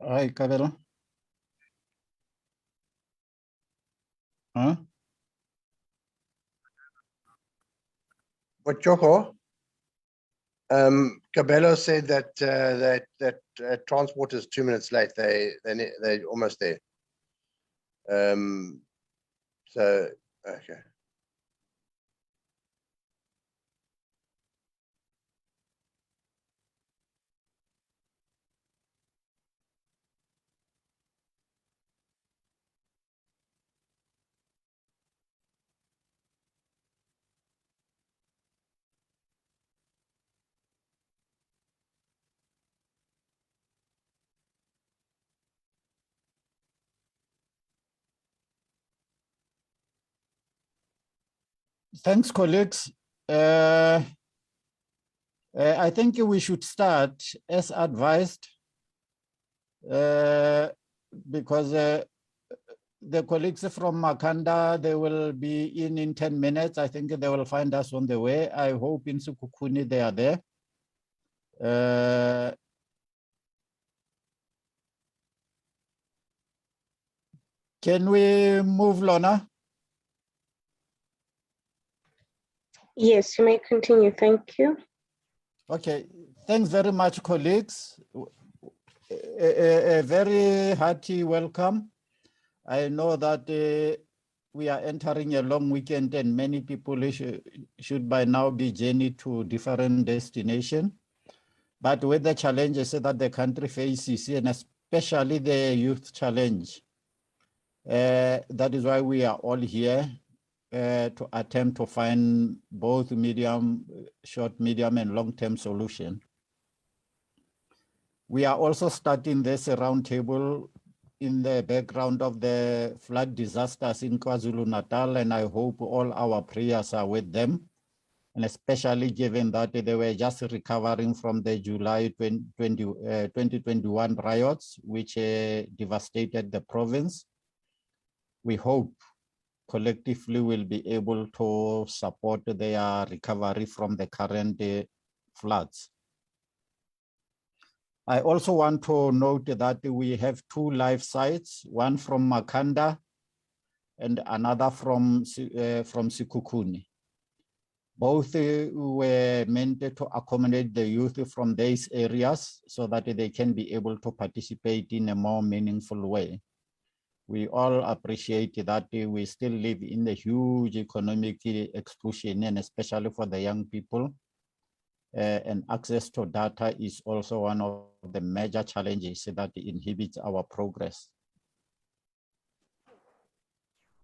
Hi, Kabelo. Huh? But Joko, Cabello said that transport is 2 minutes late. They're almost there. So okay. Thanks, colleagues. I think we should start as advised because the colleagues from Makanda, they will be in 10 minutes. I think they will find us on the way. I hope in Sukukuni they are there. Can we move, Lorna? Yes, you may continue. Thank you. Okay, thanks very much, colleagues. A very hearty welcome. I know that we are entering a long weekend and many people should by now be journeying to different destinations. But with the challenges that the country faces, and especially the youth challenge, that is why we are all here to attempt to find both short, medium, and long-term solution. We are also starting this roundtable in the background of the flood disasters in KwaZulu-Natal, and I hope all our prayers are with them, and especially given that they were just recovering from the July 2021 riots, which devastated the province. We hope collectively we'll be able to support their recovery from the current floods. I also want to note that we have two live sites, one from Makanda and another from Sikukuni. Both were meant to accommodate the youth from these areas so that they can be able to participate in a more meaningful way. We all appreciate that we still live in a huge economic exclusion, and especially for the young people. And access to data is also one of the major challenges that inhibits our progress.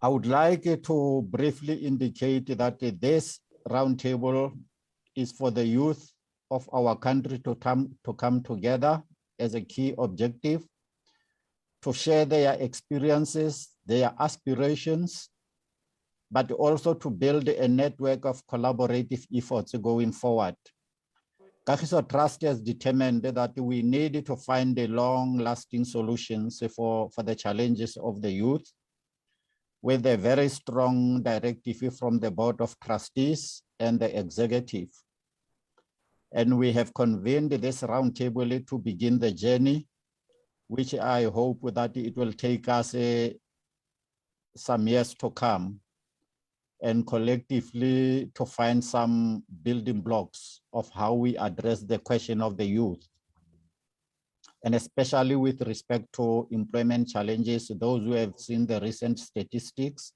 I would like to briefly indicate that this roundtable is for the youth of our country to come together as a key objective, to share their experiences, their aspirations, but also to build a network of collaborative efforts going forward. Kagiso Trust has determined that we need to find a long-lasting solutions for the challenges of the youth, with a very strong directive from the Board of Trustees and the executive. And we have convened this roundtable to begin the journey, which I hope that it will take us some years to come, and collectively to find some building blocks of how we address the question of the youth. And especially with respect to employment challenges, those who have seen the recent statistics,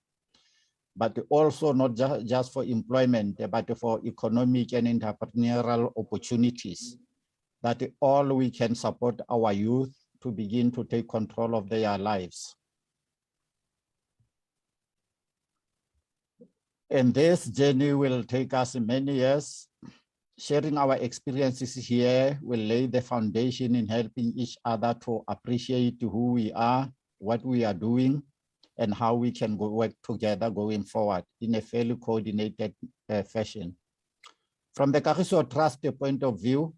but also not just for employment, but for economic and entrepreneurial opportunities, that all we can support our youth to begin to take control of their lives. And this journey will take us many years. Sharing our experiences here will lay the foundation in helping each other to appreciate who we are, what we are doing, and how we can work together going forward in a fairly coordinated fashion. From the Kagiso Trust point of view,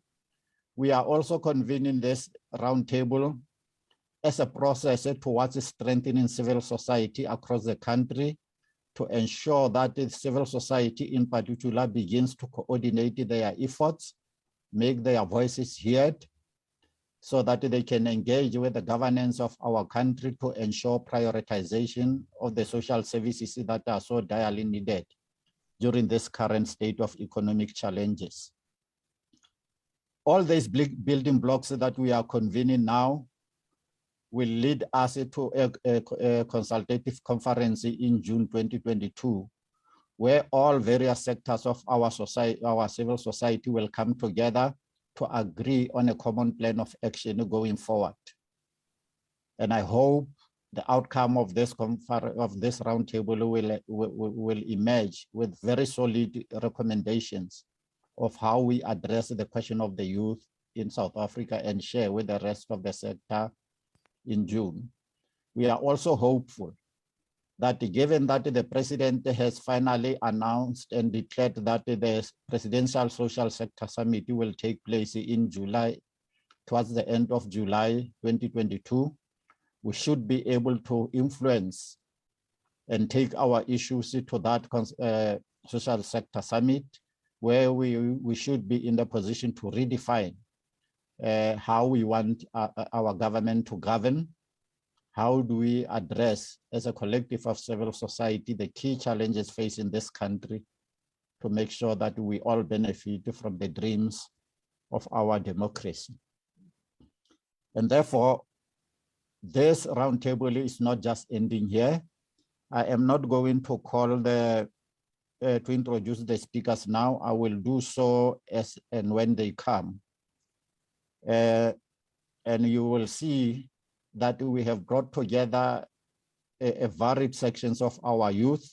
we are also convening this roundtable as a process towards strengthening civil society across the country, to ensure that the civil society in particular begins to coordinate their efforts, make their voices heard, so that they can engage with the governance of our country to ensure prioritization of the social services that are so direly needed during this current state of economic challenges. All these building blocks that we are convening now will lead us to a consultative conference in June 2022, where all various sectors of our society, our civil society, will come together to agree on a common plan of action going forward. And I hope the outcome of this roundtable will emerge with very solid recommendations of how we address the question of the youth in South Africa and share with the rest of the sector in June. We are also hopeful that given that the president has finally announced and declared that the Presidential Social Sector Summit will take place in July, towards the end of July 2022, we should be able to influence and take our issues to that Social Sector Summit, where we should be in the position to redefine how we want our government to govern. How do we address, as a collective of civil society, the key challenges facing this country to make sure that we all benefit from the dreams of our democracy? And therefore, this roundtable is not just ending here. I am not going to call to introduce the speakers now. I will do so as and when they come. And you will see that we have brought together a varied sections of our youth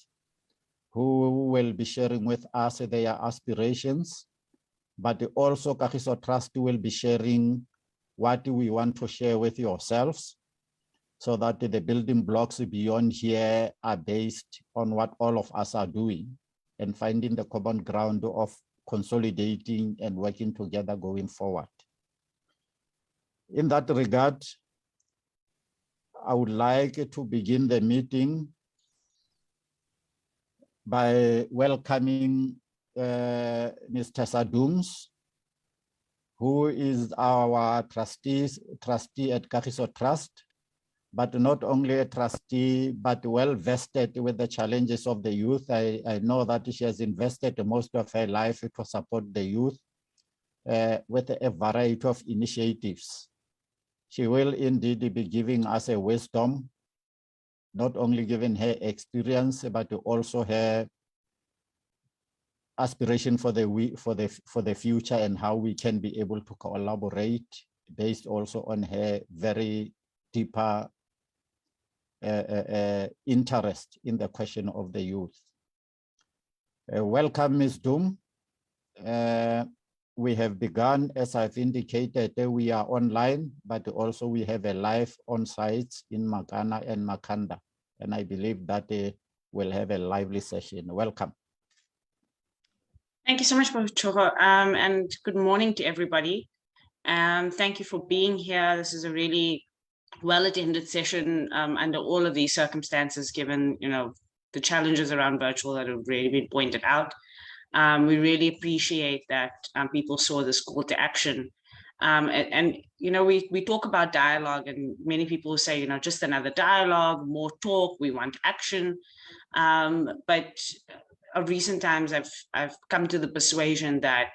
who will be sharing with us their aspirations, but also Kagiso Trust will be sharing what we want to share with yourselves, so that the building blocks beyond here are based on what all of us are doing and finding the common ground of consolidating and working together going forward. In that regard, I would like to begin the meeting by welcoming Mr. Sadums, who is our trustee at Kagiso Trust, but not only a trustee, but well vested with the challenges of the youth. I know that she has invested most of her life to support the youth with a variety of initiatives. She will indeed be giving us a wisdom, not only given her experience, but also her aspiration for the future and how we can be able to collaborate based also on her very deeper interest in the question of the youth. Welcome, Ms. Dum. We have begun, as I've indicated, we are online, but also we have a live on sites in Makana and Makanda. And I believe that we'll have a lively session. Welcome. Thank you so much, Choho, and good morning to everybody. Thank you for being here. This is a really well-attended session under all of these circumstances, given the challenges around virtual that have really been pointed out. We really appreciate that people saw this call to action. We talk about dialogue, and many people say, just another dialogue, more talk, we want action. But of recent times, I've come to the persuasion that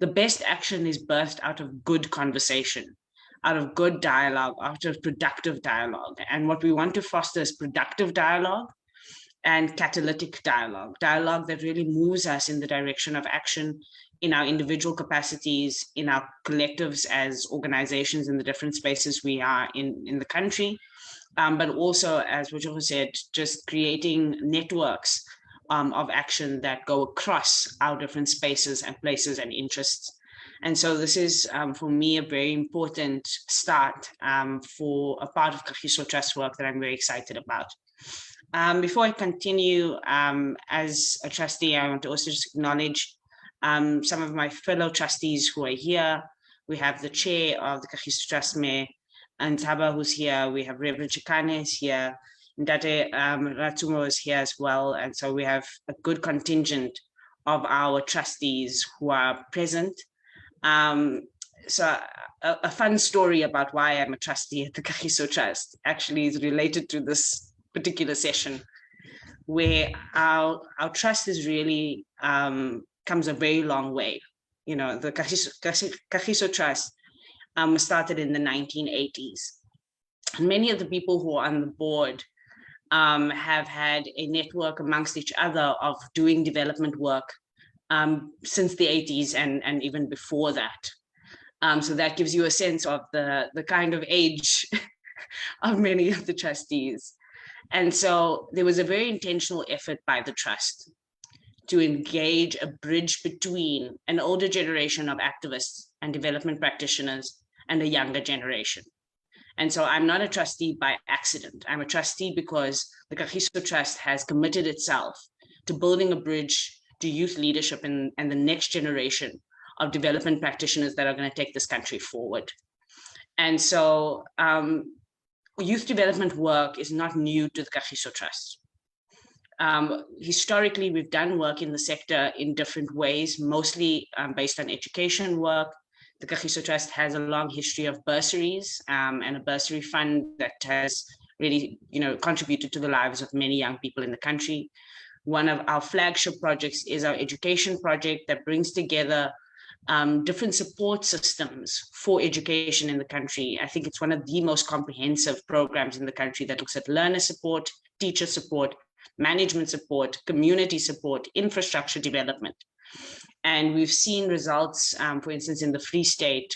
the best action is birthed out of good conversation, out of good dialogue, out of productive dialogue. And what we want to foster is productive dialogue and catalytic dialogue that really moves us in the direction of action in our individual capacities, in our collectives as organizations in the different spaces we are in the country, but also, as Wajoho said, just creating networks of action that go across our different spaces and places and interests. And so this is, for me, a very important start for a part of Kagiso Trust work that I'm very excited about. Before I continue, as a trustee, I want to also just acknowledge some of my fellow trustees who are here. We have the chair of the Kagiso Trust, Mayor Ntaba, who's here. We have Reverend Chikane is here. Ndate Ratumo is here as well. And so we have a good contingent of our trustees who are present. a fun story about why I'm a trustee at the Kagiso Trust actually is related to this particular session, where our trust is really comes a very long way. You know, the Kagiso Trust started in the 1980s. And many of the people who are on the board have had a network amongst each other of doing development work since the 80s and even before that. So that gives you a sense of the kind of age of many of the trustees. And so there was a very intentional effort by the trust to engage a bridge between an older generation of activists and development practitioners and a younger generation. And so I'm not a trustee by accident. I'm a trustee because the Kagiso Trust has committed itself to building a bridge to youth leadership and the next generation of development practitioners that are going to take this country forward. And so youth development work is not new to the Kagiso Trust. Historically, we've done work in the sector in different ways, mostly based on education work. The Kagiso Trust has a long history of bursaries and a bursary fund that has really, contributed to the lives of many young people in the country. One of our flagship projects is our education project that brings together different support systems for education in the country. I think it's one of the most comprehensive programs in the country that looks at learner support, teacher support, management support, community support, infrastructure development. And we've seen results, for instance, in the Free State,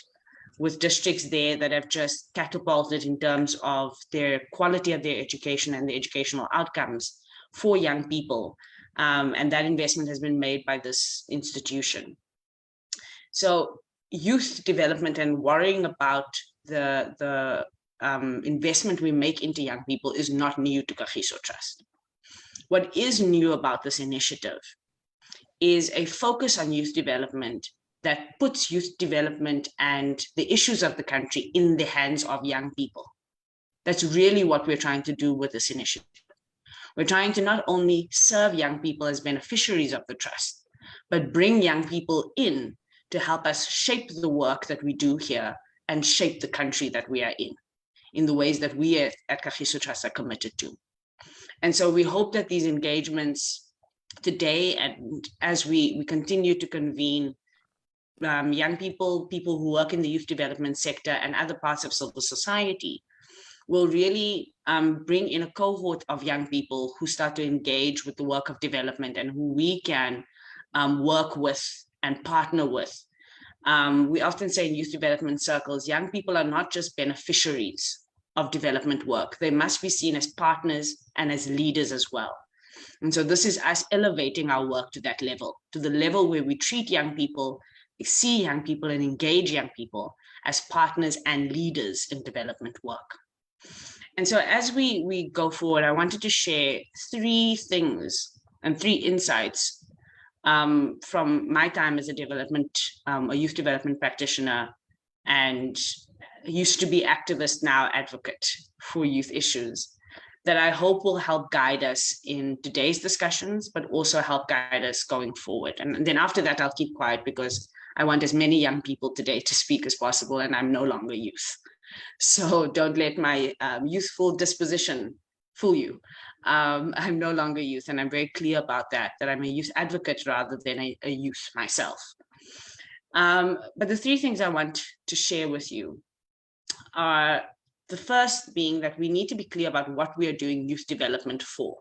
with districts there that have just catapulted in terms of their quality of their education and the educational outcomes for young people. And that investment has been made by this institution. So youth development and worrying about the investment we make into young people is not new to Kagiso Trust. What is new about this initiative is a focus on youth development that puts youth development and the issues of the country in the hands of young people. That's really what we're trying to do with this initiative. We're trying to not only serve young people as beneficiaries of the trust, but bring young people in to help us shape the work that we do here and shape the country that we are in the ways that we at Kagiso Trust are committed to. And so we hope that these engagements today, and as we continue to convene young people, people who work in the youth development sector and other parts of civil society, will really bring in a cohort of young people who start to engage with the work of development and who we can work with and partner with. We often say in youth development circles, young people are not just beneficiaries of development work. They must be seen as partners and as leaders as well. And so this is us elevating our work to that level, to the level where we treat young people, see young people and engage young people as partners and leaders in development work. And so as we go forward, I wanted to share 3 things and 3 insights from my time as a youth development practitioner and used to be activist, now advocate for youth issues, that I hope will help guide us in today's discussions, but also help guide us going forward. And then after that, I'll keep quiet because I want as many young people today to speak as possible, and I'm no longer youth. So don't let my youthful disposition fool you. I'm no longer youth, and I'm very clear about that I'm a youth advocate rather than a youth myself. But the 3 things I want to share with you are, the first being that we need to be clear about what we are doing youth development for.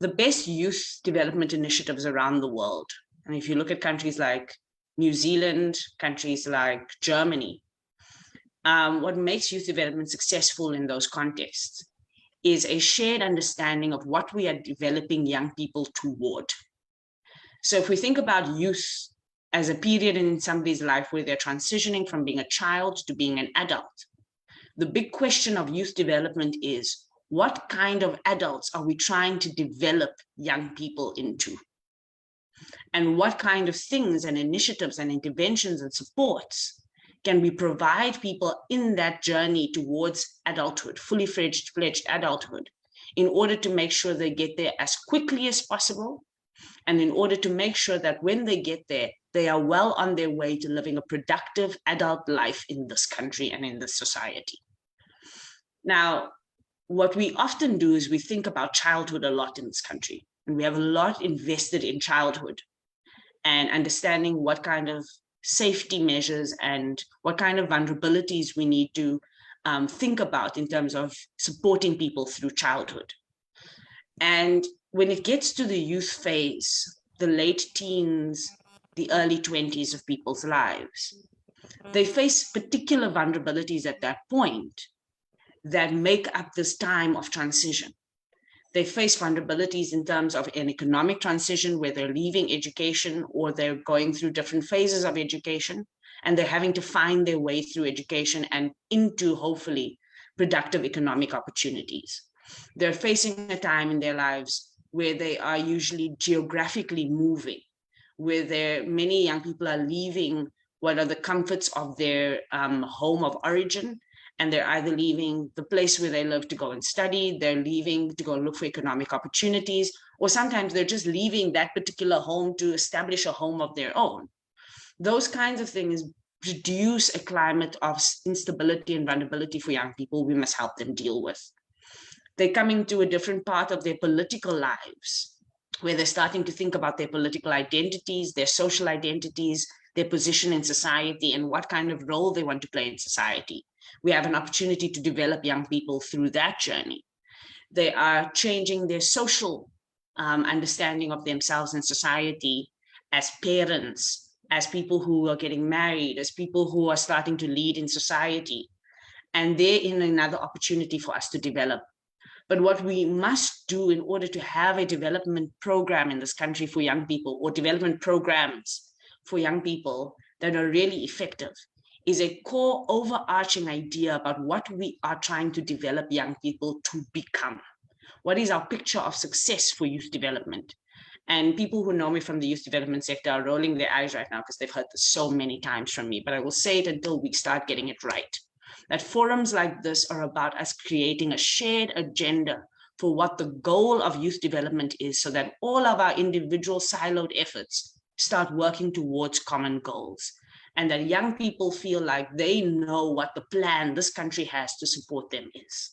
The best youth development initiatives around the world, and if you look at countries like New Zealand, countries like Germany, what makes youth development successful in those contexts is a shared understanding of what we are developing young people toward. So if we think about youth as a period in somebody's life where they're transitioning from being a child to being an adult, the big question of youth development is, what kind of adults are we trying to develop young people into? And what kind of things and initiatives and interventions and supports can we provide people in that journey towards adulthood, fully fledged adulthood, in order to make sure they get there as quickly as possible And in order to make sure that when they get there, they are well on their way to living a productive adult life in this country and in this society. Now, what we often do is we think about childhood a lot in this country, and we have a lot invested in childhood and understanding what kind of safety measures and what kind of vulnerabilities we need to think about in terms of supporting people through childhood. And when it gets to the youth phase, the late teens, the early 20s of people's lives, they face particular vulnerabilities at that point that make up this time of transition. They face vulnerabilities in terms of an economic transition where they're leaving education or they're going through different phases of education, and they're having to find their way through education and into, hopefully, productive economic opportunities. They're facing a time in their lives where they are usually geographically moving, where many young people are leaving what are the comforts of their home of origin, and they're either leaving the place where they live to go and study, they're leaving to go and look for economic opportunities, or sometimes they're just leaving that particular home to establish a home of their own. Those kinds of things produce a climate of instability and vulnerability for young people we must help them deal with. They're coming to a different part of their political lives, where they're starting to think about their political identities, their social identities, their position in society, and what kind of role they want to play in society. We have an opportunity to develop young people through that journey. They are changing their social understanding of themselves in society as parents, as people who are getting married, as people who are starting to lead in society. And they're in another opportunity for us to develop. But what we must do in order to have a development program in this country for young people, or development programs for young people that are really effective, is a core overarching idea about what we are trying to develop young people to become. What is our picture of success for youth development? And people who know me from the youth development sector are rolling their eyes right now because they've heard this so many times from me, but I will say it until we start getting it right. That forums like this are about us creating a shared agenda for what the goal of youth development is, so that all of our individual siloed efforts start working towards common goals, and that young people feel like they know what the plan this country has to support them is.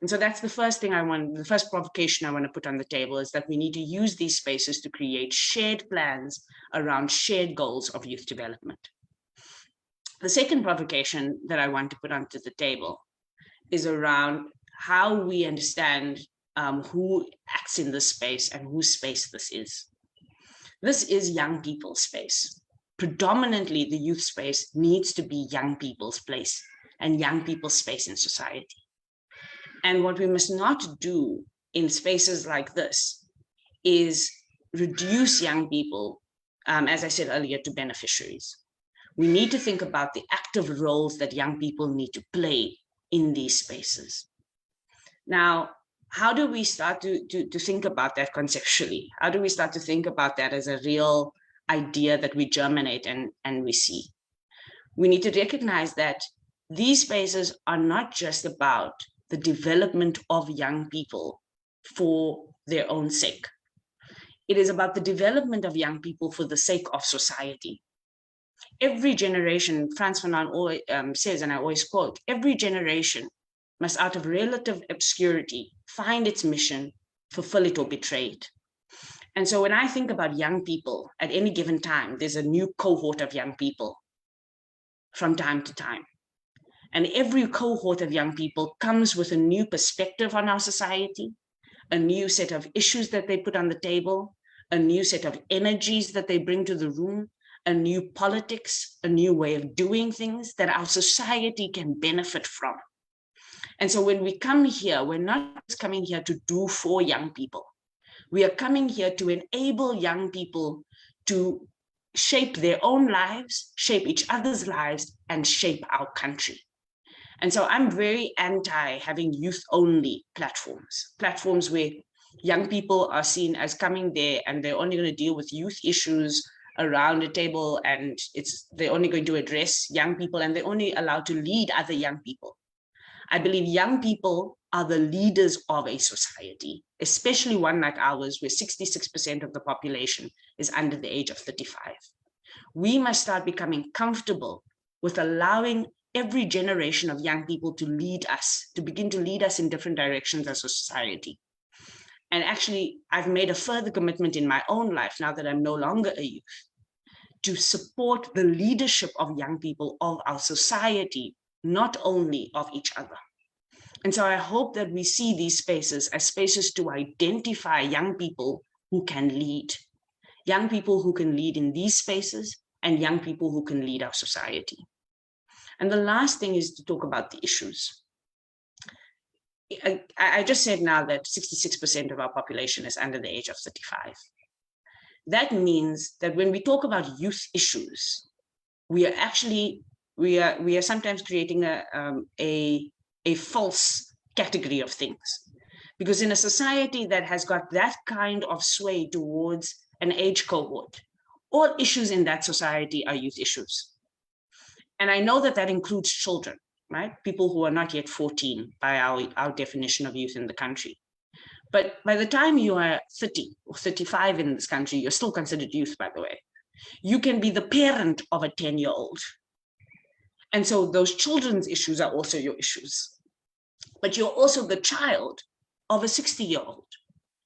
And so that's the first thing the first provocation I want to put on the table, is that we need to use these spaces to create shared plans around shared goals of youth development. The second provocation that I want to put onto the table is around how we understand who acts in this space and whose space this is. This is young people's space. Predominantly, the youth space needs to be young people's place and young people's space in society. And what we must not do in spaces like this is reduce young people, as I said earlier, to beneficiaries. We need to think about the active roles that young people need to play in these spaces. Now, how do we start to think about that conceptually? How do we start to think about that as a real idea that we germinate and we see? We need to recognize that these spaces are not just about the development of young people for their own sake. It is about the development of young people for the sake of society. Every generation, Frantz Fanon always says, and I always quote, every generation must out of relative obscurity find its mission, fulfill it or betray it. And so when I think about young people at any given time, there's a new cohort of young people from time to time. And every cohort of young people comes with a new perspective on our society, a new set of issues that they put on the table, a new set of energies that they bring to the room, a new politics, a new way of doing things that our society can benefit from. And so when we come here, we're not just coming here to do for young people. We are coming here to enable young people to shape their own lives, shape each other's lives, and shape our country. And so I'm very anti having youth-only platforms where young people are seen as coming there and they're only going to deal with youth issues around a table, and they're only going to address young people and they're only allowed to lead other young people. I believe young people are the leaders of a society, especially one like ours, where 66% of the population is under the age of 35. We must start becoming comfortable with allowing every generation of young people to lead us, to begin to lead us in different directions as a society. And actually, I've made a further commitment in my own life, now that I'm no longer a youth, to support the leadership of young people of our society, not only of each other. And so I hope that we see these spaces as spaces to identify young people who can lead in these spaces, and young people who can lead our society. And the last thing is to talk about the issues. I just said now that 66% of our population is under the age of 35. That means that when we talk about youth issues, we are sometimes creating a false category of things. Because in a society that has got that kind of sway towards an age cohort, all issues in that society are youth issues. And I know that that includes children, right? People who are not yet 14 by our definition of youth in the country. But by the time you are 30 or 35 in this country, you're still considered youth, by the way. You can be the parent of a 10-year-old. And so those children's issues are also your issues. But you're also the child of a 60-year-old.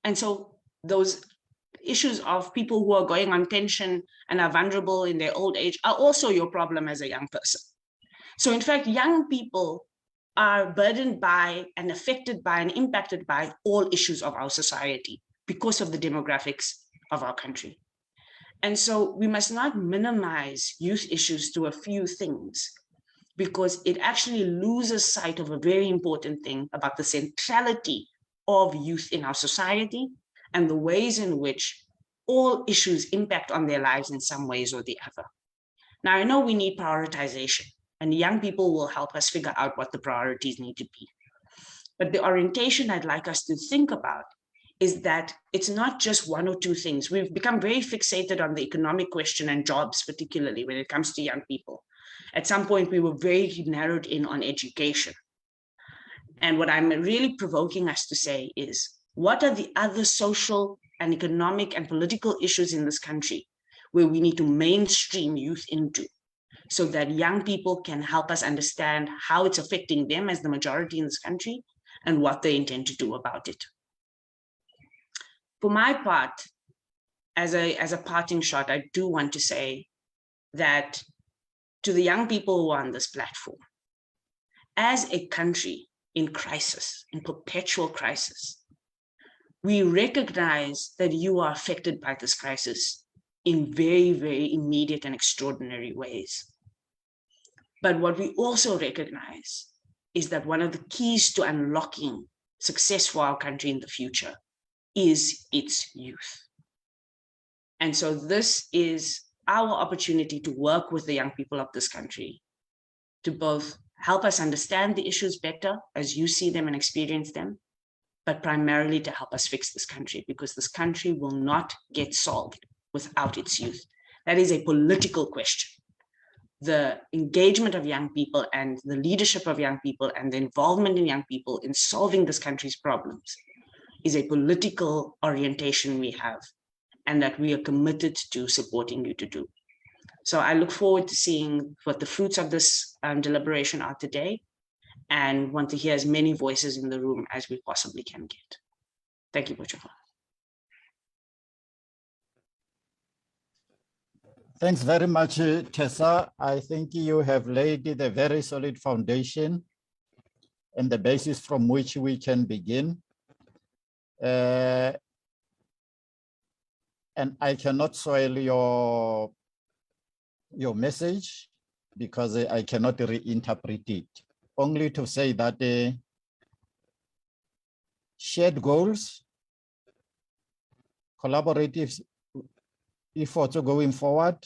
And so those issues of people who are going on pension and are vulnerable in their old age are also your problem as a young person. So in fact, young people are burdened by and affected by and impacted by all issues of our society because of the demographics of our country. And so we must not minimize youth issues to a few things, because it actually loses sight of a very important thing about the centrality of youth in our society and the ways in which all issues impact on their lives in some ways or the other. Now, I know we need prioritization, and young people will help us figure out what the priorities need to be. But the orientation I'd like us to think about is that it's not just one or two things. We've become very fixated on the economic question and jobs, particularly when it comes to young people. At some point, we were very narrowed in on education. And what I'm really provoking us to say is, what are the other social and economic and political issues in this country where we need to mainstream youth into, so that young people can help us understand how it's affecting them as the majority in this country and what they intend to do about it. For my part, as a parting shot, I do want to say that to the young people who are on this platform, as a country in crisis, in perpetual crisis, we recognize that you are affected by this crisis in very, very immediate and extraordinary ways. But what we also recognize is that one of the keys to unlocking success for our country in the future is its youth. And so this is our opportunity to work with the young people of this country to both help us understand the issues better as you see them and experience them, but primarily to help us fix this country, because this country will not get solved without its youth. That is a political question. The engagement of young people and the leadership of young people and the involvement in young people in solving this country's problems is a political orientation we have, and that we are committed to supporting you to do. So I look forward to seeing what the fruits of this deliberation are today, and want to hear as many voices in the room as we possibly can get. Thank you, Butchova. Thanks very much, Tessa. I think you have laid the very solid foundation and the basis from which we can begin. And I cannot soil your message because I cannot reinterpret it. Only to say that shared goals, collaborative efforts going forward,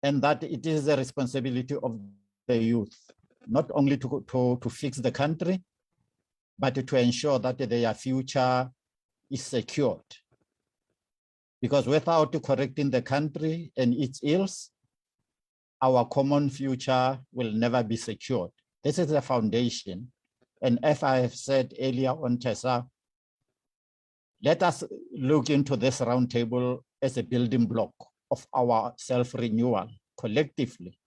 and that it is the responsibility of the youth, not only to fix the country, but to ensure that their future is secured. Because without correcting the country and its ills, our common future will never be secured. This is the foundation. And as I have said earlier on, Tessa, let us look into this roundtable as a building block of our self-renewal collectively.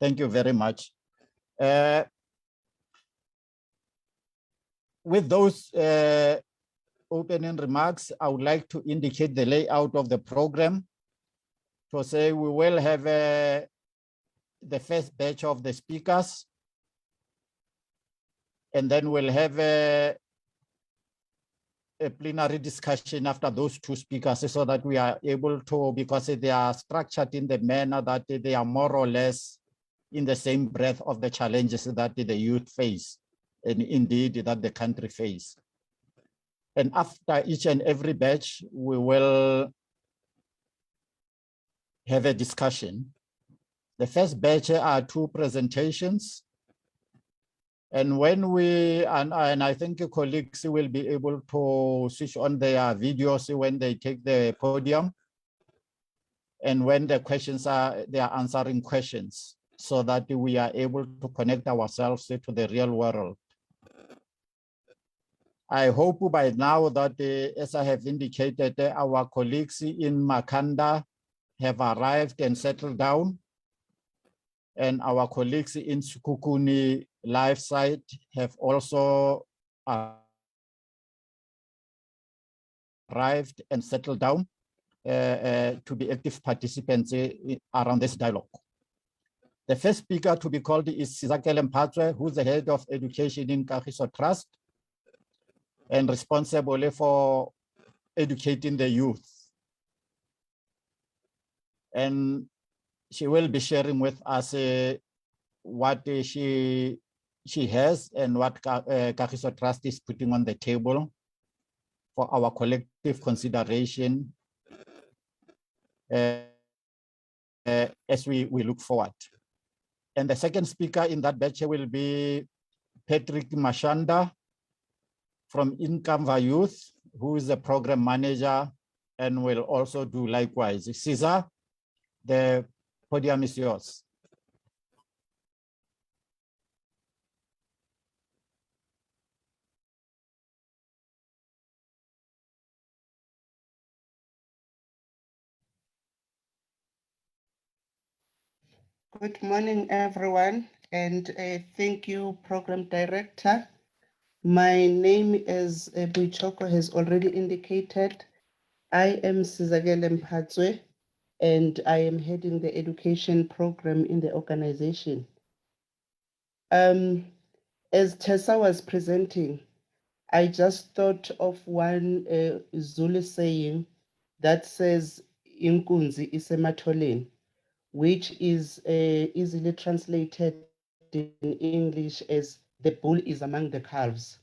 Thank you very much. With those opening remarks, I would like to indicate the layout of the program. To say we will have the first batch of the speakers, and then we'll have a plenary discussion after those two speakers so that we are able to, because they are structured in the manner that they are more or less in the same breadth of the challenges that the youth face, and indeed that the country face. And after each and every batch, we will have a discussion. The first batch are two presentations. And when we, and I think colleagues will be able to switch on their videos when they take the podium. And when the questions are, they are answering questions so that we are able to connect ourselves to the real world. I hope by now that, as I have indicated, our colleagues in Makhanda have arrived and settled down. And our colleagues in Sekhukhune live site have also arrived and settled down to be active participants around this dialogue. The first speaker to be called is Sizakele Mphatswe, who's the head of education in Kagiso Trust and responsible for educating the youth. And she will be sharing with us what she has and what Kagiso Trust is putting on the table for our collective consideration as we look forward. And the second speaker in that batch will be Patrick Mashanda from Inkamva Youth, who is the program manager and will also do likewise. Cesar, the podium is yours. Good morning, everyone, and thank you, Program Director. My name, as Buichoko has already indicated, I am Sizakele Mphatswe, and I am heading the education program in the organization. As Tessa was presenting, I just thought of one Zulu saying that says, Inkunzi isematoleni, which is easily translated in English as the bull is among the calves.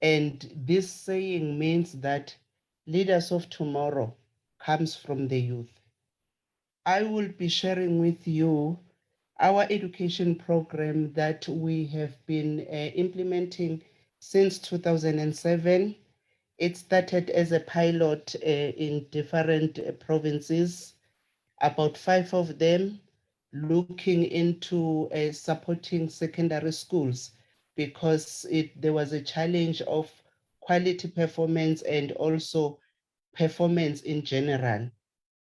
And this saying means that leaders of tomorrow comes from the youth. I will be sharing with you our education program that we have been implementing since 2007. It started as a pilot in different provinces, about 5 of them, looking into supporting secondary schools because there was a challenge of quality performance and also performance in general.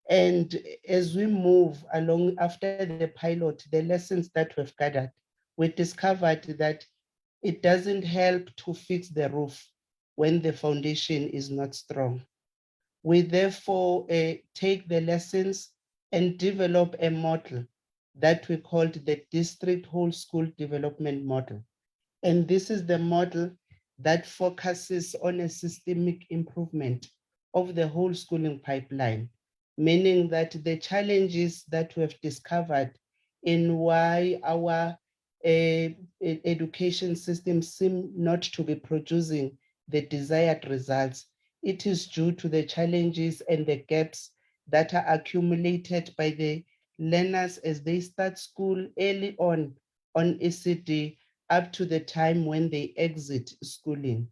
And as we move along after the pilot, the lessons that we've gathered, we discovered that it doesn't help to fix the roof when the foundation is not strong. We therefore take the lessons and develop a model that we called the District Whole School Development Model. And this is the model that focuses on a systemic improvement of the whole schooling pipeline, meaning that the challenges that we have discovered in why our education system seem not to be producing the desired results, it is due to the challenges and the gaps that are accumulated by the learners as they start school early on ECD up to the time when they exit schooling.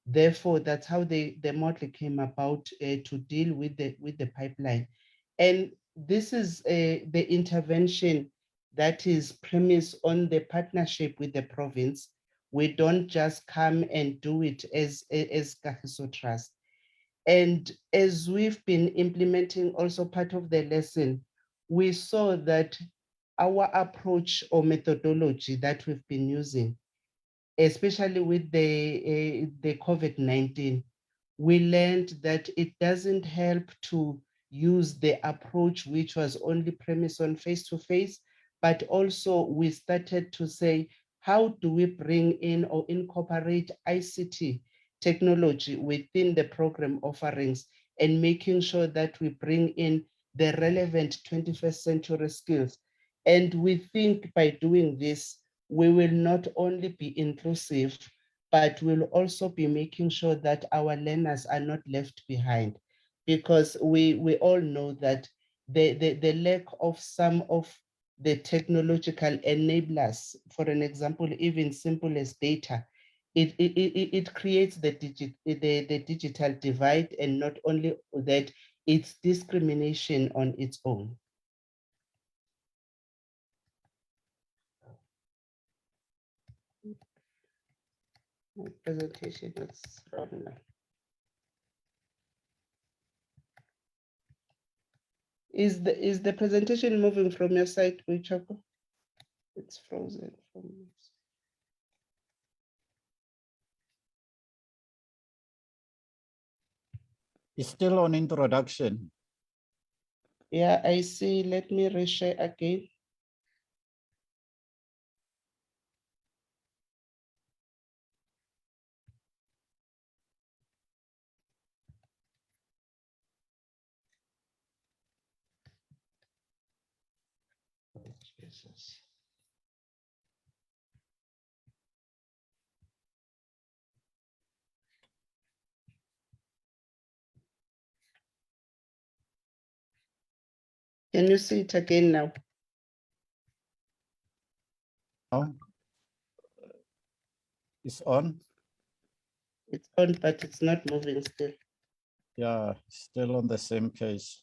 Therefore, that's how the model came about to deal with the pipeline. And this is the intervention that is premised on the partnership with the province. We don't just come and do it as Kagiso Trust. And as we've been implementing also part of the lesson, we saw that our approach or methodology that we've been using, especially with the COVID-19, we learned that it doesn't help to use the approach which was only premised on face-to-face, but also we started to say, how do we bring in or incorporate ICT technology within the program offerings and making sure that we bring in the relevant 21st century skills. And we think by doing this, we will not only be inclusive, but we'll also be making sure that our learners are not left behind, because we all know that the lack of some of the technological enablers, for an example, even simple as data, it creates the digital divide, and not only that, it's discrimination on its own. My presentation is from now. Is the presentation moving from your side, Wichako? It's frozen from me. It's still on introduction. Yeah, I see. Let me reshare again. Oh, Jesus. Can you see it again now? Now, it's on. It's on, but it's not moving still. Yeah, still on the same case.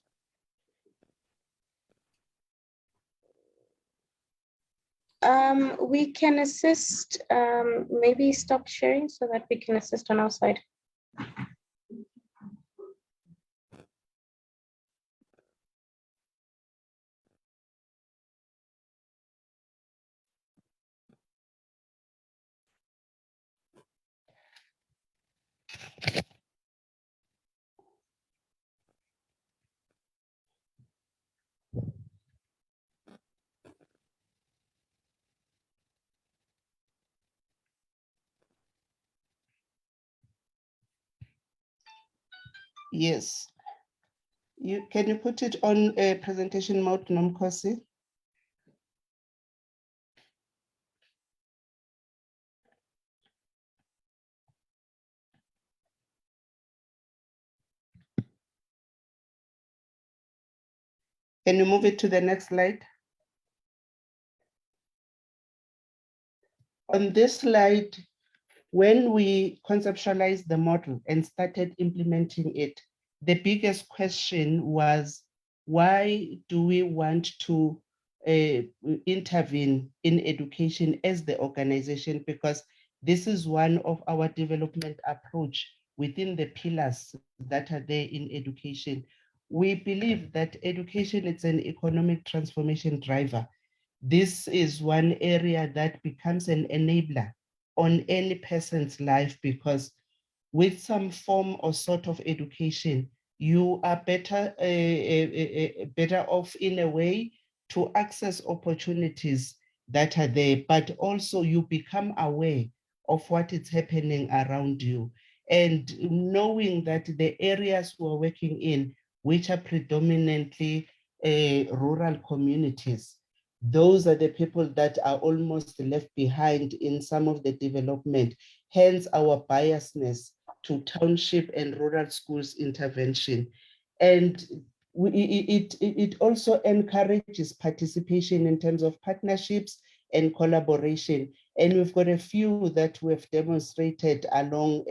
We can assist, maybe stop sharing so that we can assist on our side. Yes. Can you put it on a presentation mode, Nomkosi? Can you move it to the next slide? On this slide, when we conceptualized the model and started implementing it, the biggest question was, why do we want to intervene in education as the organization? Because this is one of our development approach within the pillars that are there in education. We believe that education is an economic transformation driver. This is one area that becomes an enabler on any person's life, because with some form or sort of education, you are better off in a way to access opportunities that are there, but also you become aware of what is happening around you. And knowing that the areas we're working in, which are predominantly rural communities, those are the people that are almost left behind in some of the development. Hence our biasness to township and rural schools intervention. And it also encourages participation in terms of partnerships and collaboration. And we've got a few that we've demonstrated along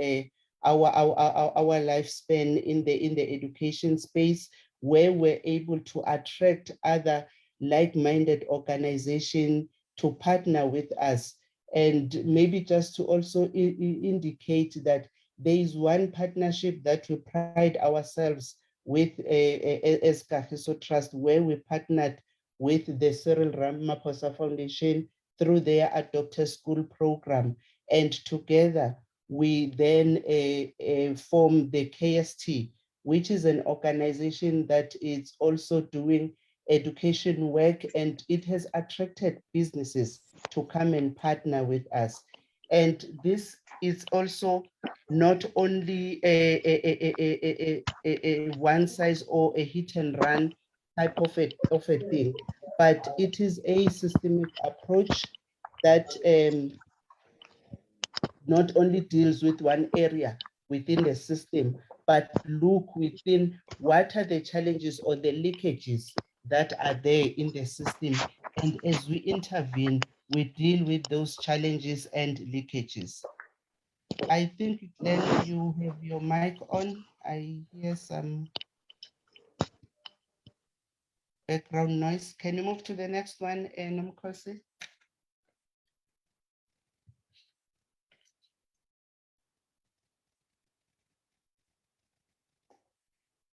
our lifespan in the education space. where we're able to attract other like-minded organizations to partner with us. And maybe just to also indicate that there is one partnership that we pride ourselves with as Kagiso Trust, where we partnered with the Cyril Ramaphosa Foundation through their Adopt a School program. And together, we then form the KST, which is an organization that is also doing education work, and it has attracted businesses to come and partner with us. And this is also not only a one size or a hit and run type of a thing, but it is a systemic approach that not only deals with one area within the system, but look within what are the challenges or the leakages that are there in the system. And as we intervene, we deal with those challenges and leakages. I think, Glenn, you have your mic on. I hear some background noise. Can you move to the next one, Nomkosi?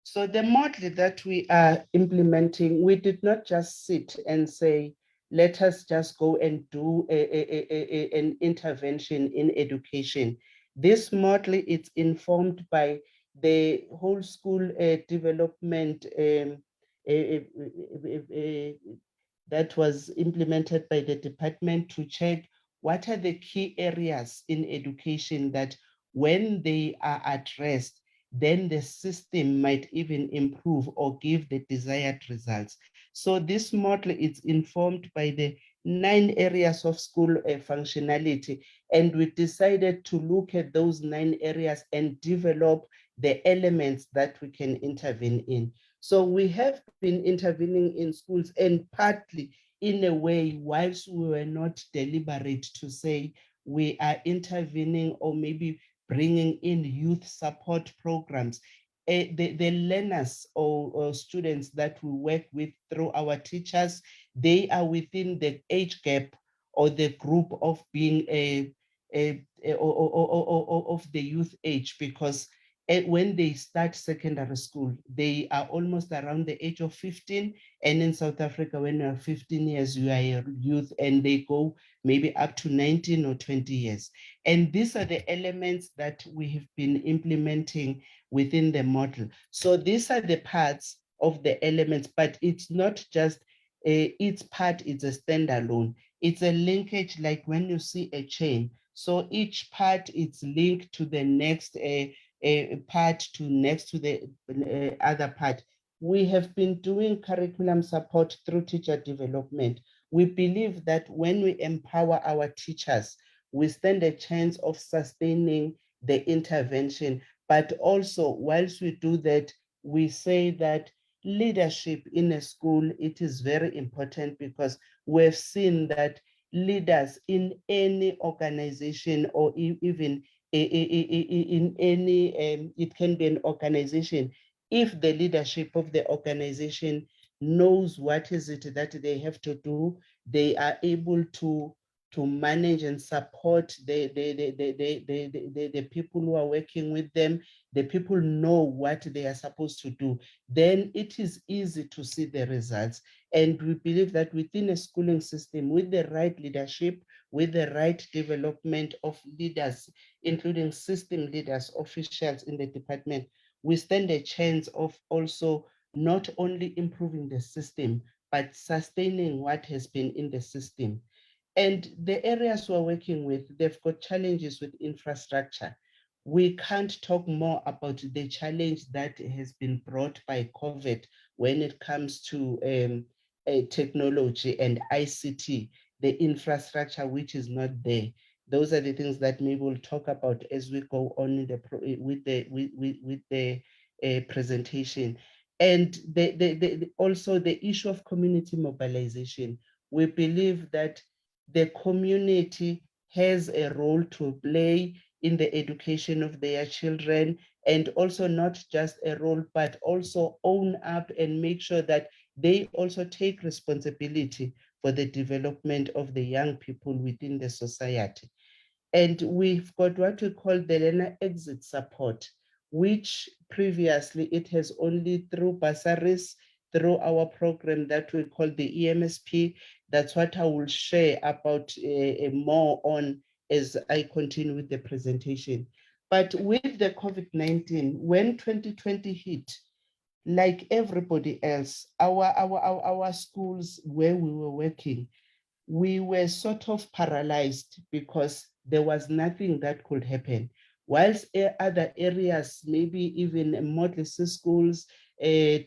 So the model that we are implementing, we did not just sit and say, let us just go and do an intervention in education. This model is informed by the whole school development that was implemented by the department to check what are the key areas in education that when they are addressed, then the system might even improve or give the desired results. So this model is informed by the 9 areas of school functionality, and we decided to look at those 9 areas and develop the elements that we can intervene in. So we have been intervening in schools, and partly in a way, whilst we were not deliberate to say we are intervening or maybe bringing in youth support programs. The learners or students that we work with through our teachers, they are within the age gap or the group of being of the youth age, because when they start secondary school, they are almost around the age of 15. And in South Africa, when you're 15 years, you are a youth, and they go maybe up to 19 or 20 years. And these are the elements that we have been implementing within the model. So these are the parts of the elements, but it's not just each part is a standalone. It's a linkage, like when you see a chain. So each part is linked to the next part to next to the other part. We have been doing curriculum support through teacher development. We believe that when we empower our teachers, we stand a chance of sustaining the intervention. But also, whilst we do that, we say that leadership in a school, it is very important, because we've seen that leaders in any organization or even in any, it can be an organization, if the leadership of the organization knows what is it that they have to do, they are able to manage and support the people who are working with them. The people know what they are supposed to do. Then it is easy to see the results. And we believe that within a schooling system, with the right leadership, with the right development of leaders, including system leaders, officials in the department, we stand a chance of also not only improving the system, but sustaining what has been in the system. And the areas we're working with, they've got challenges with infrastructure. We can't talk more about the challenge that has been brought by COVID when it comes to technology and ICT, the infrastructure which is not there. Those are the things that maybe we'll talk about as we go on in with the presentation. And also the issue of community mobilization. We believe that the community has a role to play in the education of their children, and also not just a role, but also own up and make sure that they also take responsibility for the development of the young people within the society. And we've got what we call the learner exit support, which previously it has only through bursaries, through our program that we call the EMSP. That's what I will share about more on as I continue with the presentation. But with the COVID-19, when 2020 hit, like everybody else, our schools where we were working, we were sort of paralyzed because there was nothing that could happen. Whilst other areas, maybe even model schools,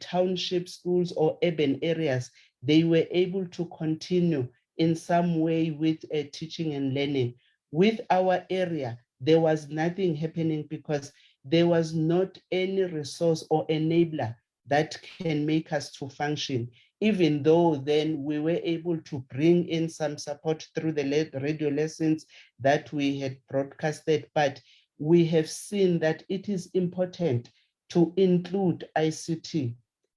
township schools or urban areas, they were able to continue in some way with teaching and learning. With our area, there was nothing happening because there was not any resource or enabler that can make us to function, even though then we were able to bring in some support through the radio lessons that we had broadcasted. But we have seen that it is important to include ICT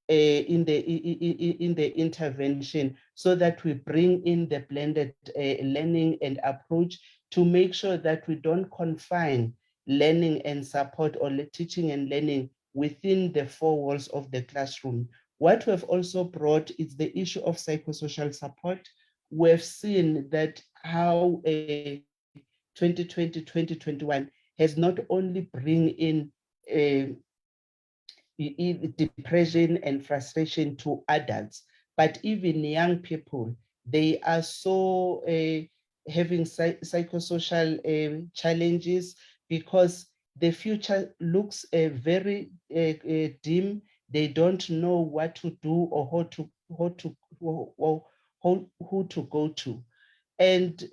in the intervention so that we bring in the blended learning and approach to make sure that we don't confine learning and support or teaching and learning within the four walls of the classroom. What we've also brought is the issue of psychosocial support. We've seen that how 2020, 2021 has not only bring in depression and frustration to adults, but even young people, they are so having psychosocial challenges because the future looks very dim. They don't know what to do or who to go to. And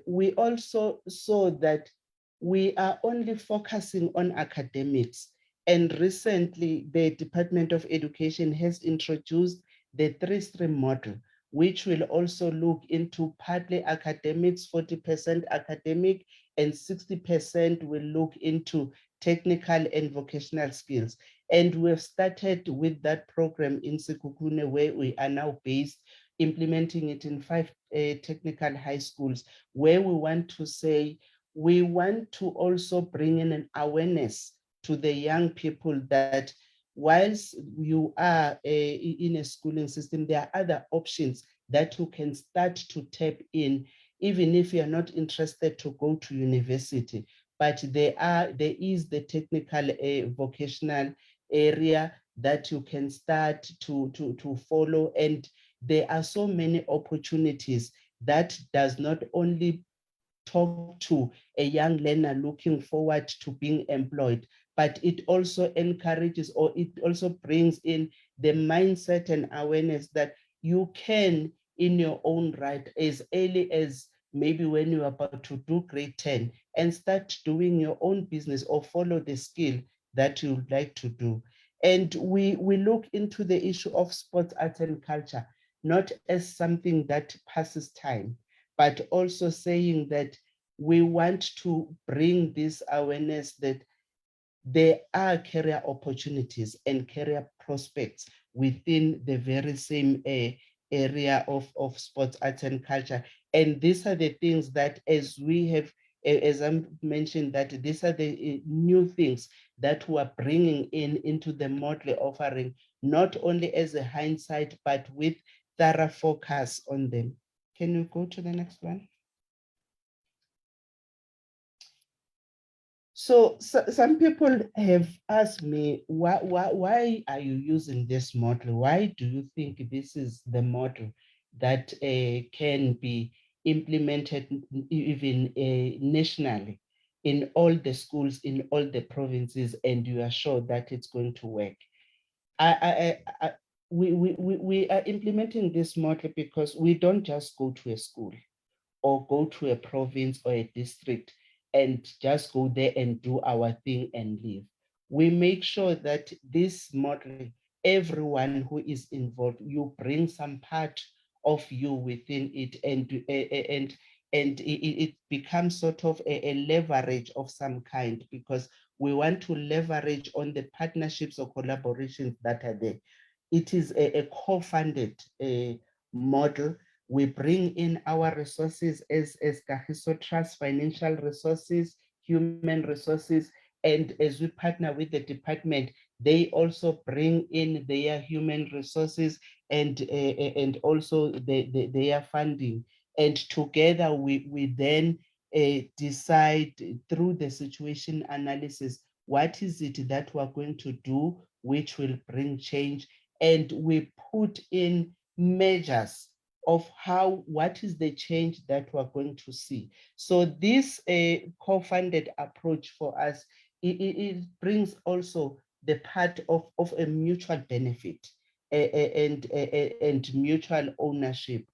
we also saw that we are only focusing on academics. And recently, the Department of Education has introduced the 3-stream model, which will also look into partly academics, 40% academic, and 60% will look into technical and vocational skills. And we've started with that program in Sekhukhune, where we are now based, implementing it in 5 technical high schools, where we want to say, we want to also bring in an awareness to the young people that whilst you are in a schooling system, there are other options that you can start to tap in, even if you're not interested to go to university. But there is the technical vocational area that you can start to follow. And there are so many opportunities that does not only talk to a young learner looking forward to being employed, but it also encourages or it also brings in the mindset and awareness that you can, in your own right, as early as maybe when you're about to do grade 10, and start doing your own business or follow the skill that you would like to do. And we look into the issue of sports, arts, and culture, not as something that passes time, but also saying that we want to bring this awareness that there are career opportunities and career prospects within the very same area of sports, arts, and culture. And these are the things that, as we have, as I mentioned, that these are the new things that we are bringing into the model offering, not only as a hindsight, but with thorough focus on them. Can you go to the next one? So some people have asked me, why are you using this model? Why do you think this is the model that can be implemented even nationally in all the schools, in all the provinces, and you are sure that it's going to work? We are implementing this model because we don't just go to a school or go to a province or a district and just go there and do our thing and leave. We make sure that this model, everyone who is involved, you bring some part of you within it, and it becomes sort of a leverage of some kind, because we want to leverage on the partnerships or collaborations that are there. It is a co-funded model. We bring in our resources as Kagiso Trust, financial resources, human resources, and as we partner with the department, they also bring in their human resources and also their funding. And together we then decide through the situation analysis, what is it that we're going to do which will bring change, and we put in measures of what is the change that we're going to see. So this co-funded approach for us, it brings also the part of a mutual benefit and mutual ownership.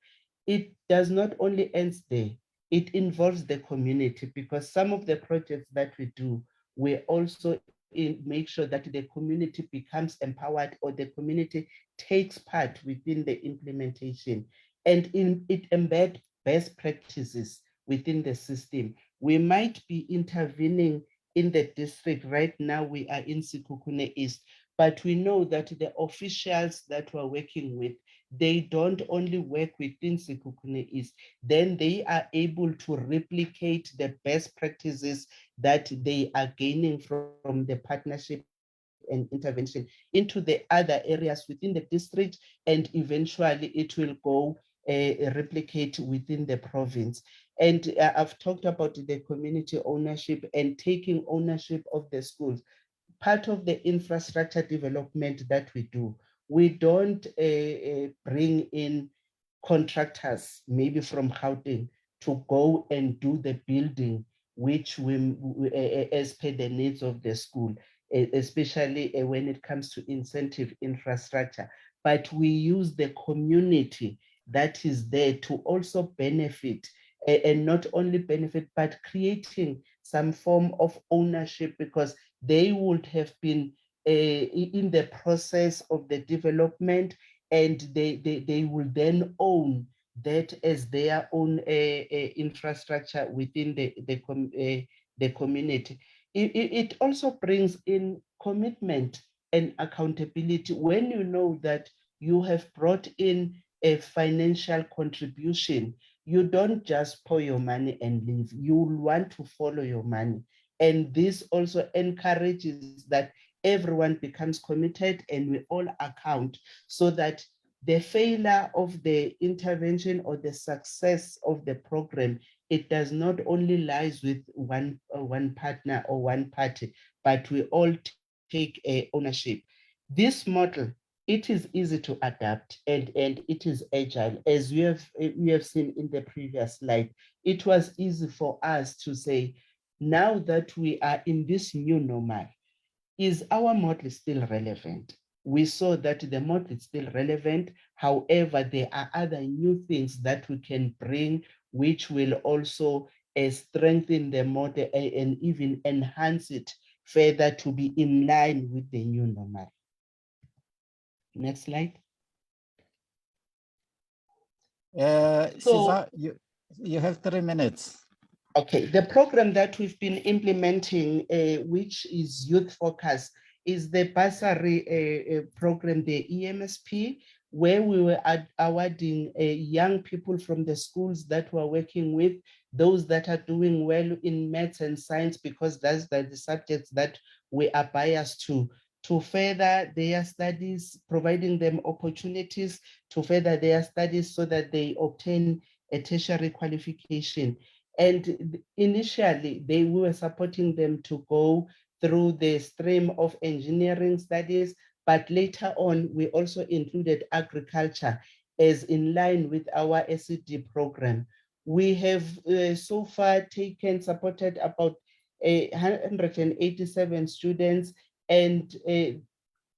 It does not only end there, it involves the community, because some of the projects that we do, we also make sure that the community becomes empowered, or the community takes part within the implementation, and it embed best practices within the system. We might be intervening in the district. Right now we are in Sekhukhune East, but we know that the officials that we're working with, they don't only work within Sekhukhune East, then they are able to replicate the best practices that they are gaining from the partnership and intervention into the other areas within the district, and eventually it will go replicate within the province. And I've talked about the community ownership and taking ownership of the schools. Part of the infrastructure development that we do, we don't bring in contractors, maybe from Gauteng, to go and do the building, which as per the needs of the school, especially when it comes to incentive infrastructure. But we use the community that is there to also benefit, and not only benefit, but creating some form of ownership, because they would have been in the process of the development, and they will then own that as their own infrastructure within the community. It also brings in commitment and accountability. When you know that you have brought in a financial contribution, you don't just pour your money and leave. You want to follow your money. And this also encourages that everyone becomes committed and we all account, so that the failure of the intervention or the success of the program, it does not only lies with one partner or one party, but we all take ownership. This model, it is easy to adapt, and it is agile. As we have seen in the previous slide, it was easy for us to say, now that we are in this new normal, is our model still relevant? We saw that the model is still relevant. However, there are other new things that we can bring, which will also strengthen the model and even enhance it further to be in line with the new normal. Next slide. Siza, you have 3 minutes. Okay, the program that we've been implementing, which is youth focus, is the bursary program, the EMSP, where we were awarding young people from the schools that we're working with, those that are doing well in maths and science, because that's the subjects that we are biased to further their studies, providing them opportunities to further their studies so that they obtain a tertiary qualification. And initially, we were supporting them to go through the stream of engineering studies, but later on, we also included agriculture as in line with our SED program. We have so far supported about 187 students, and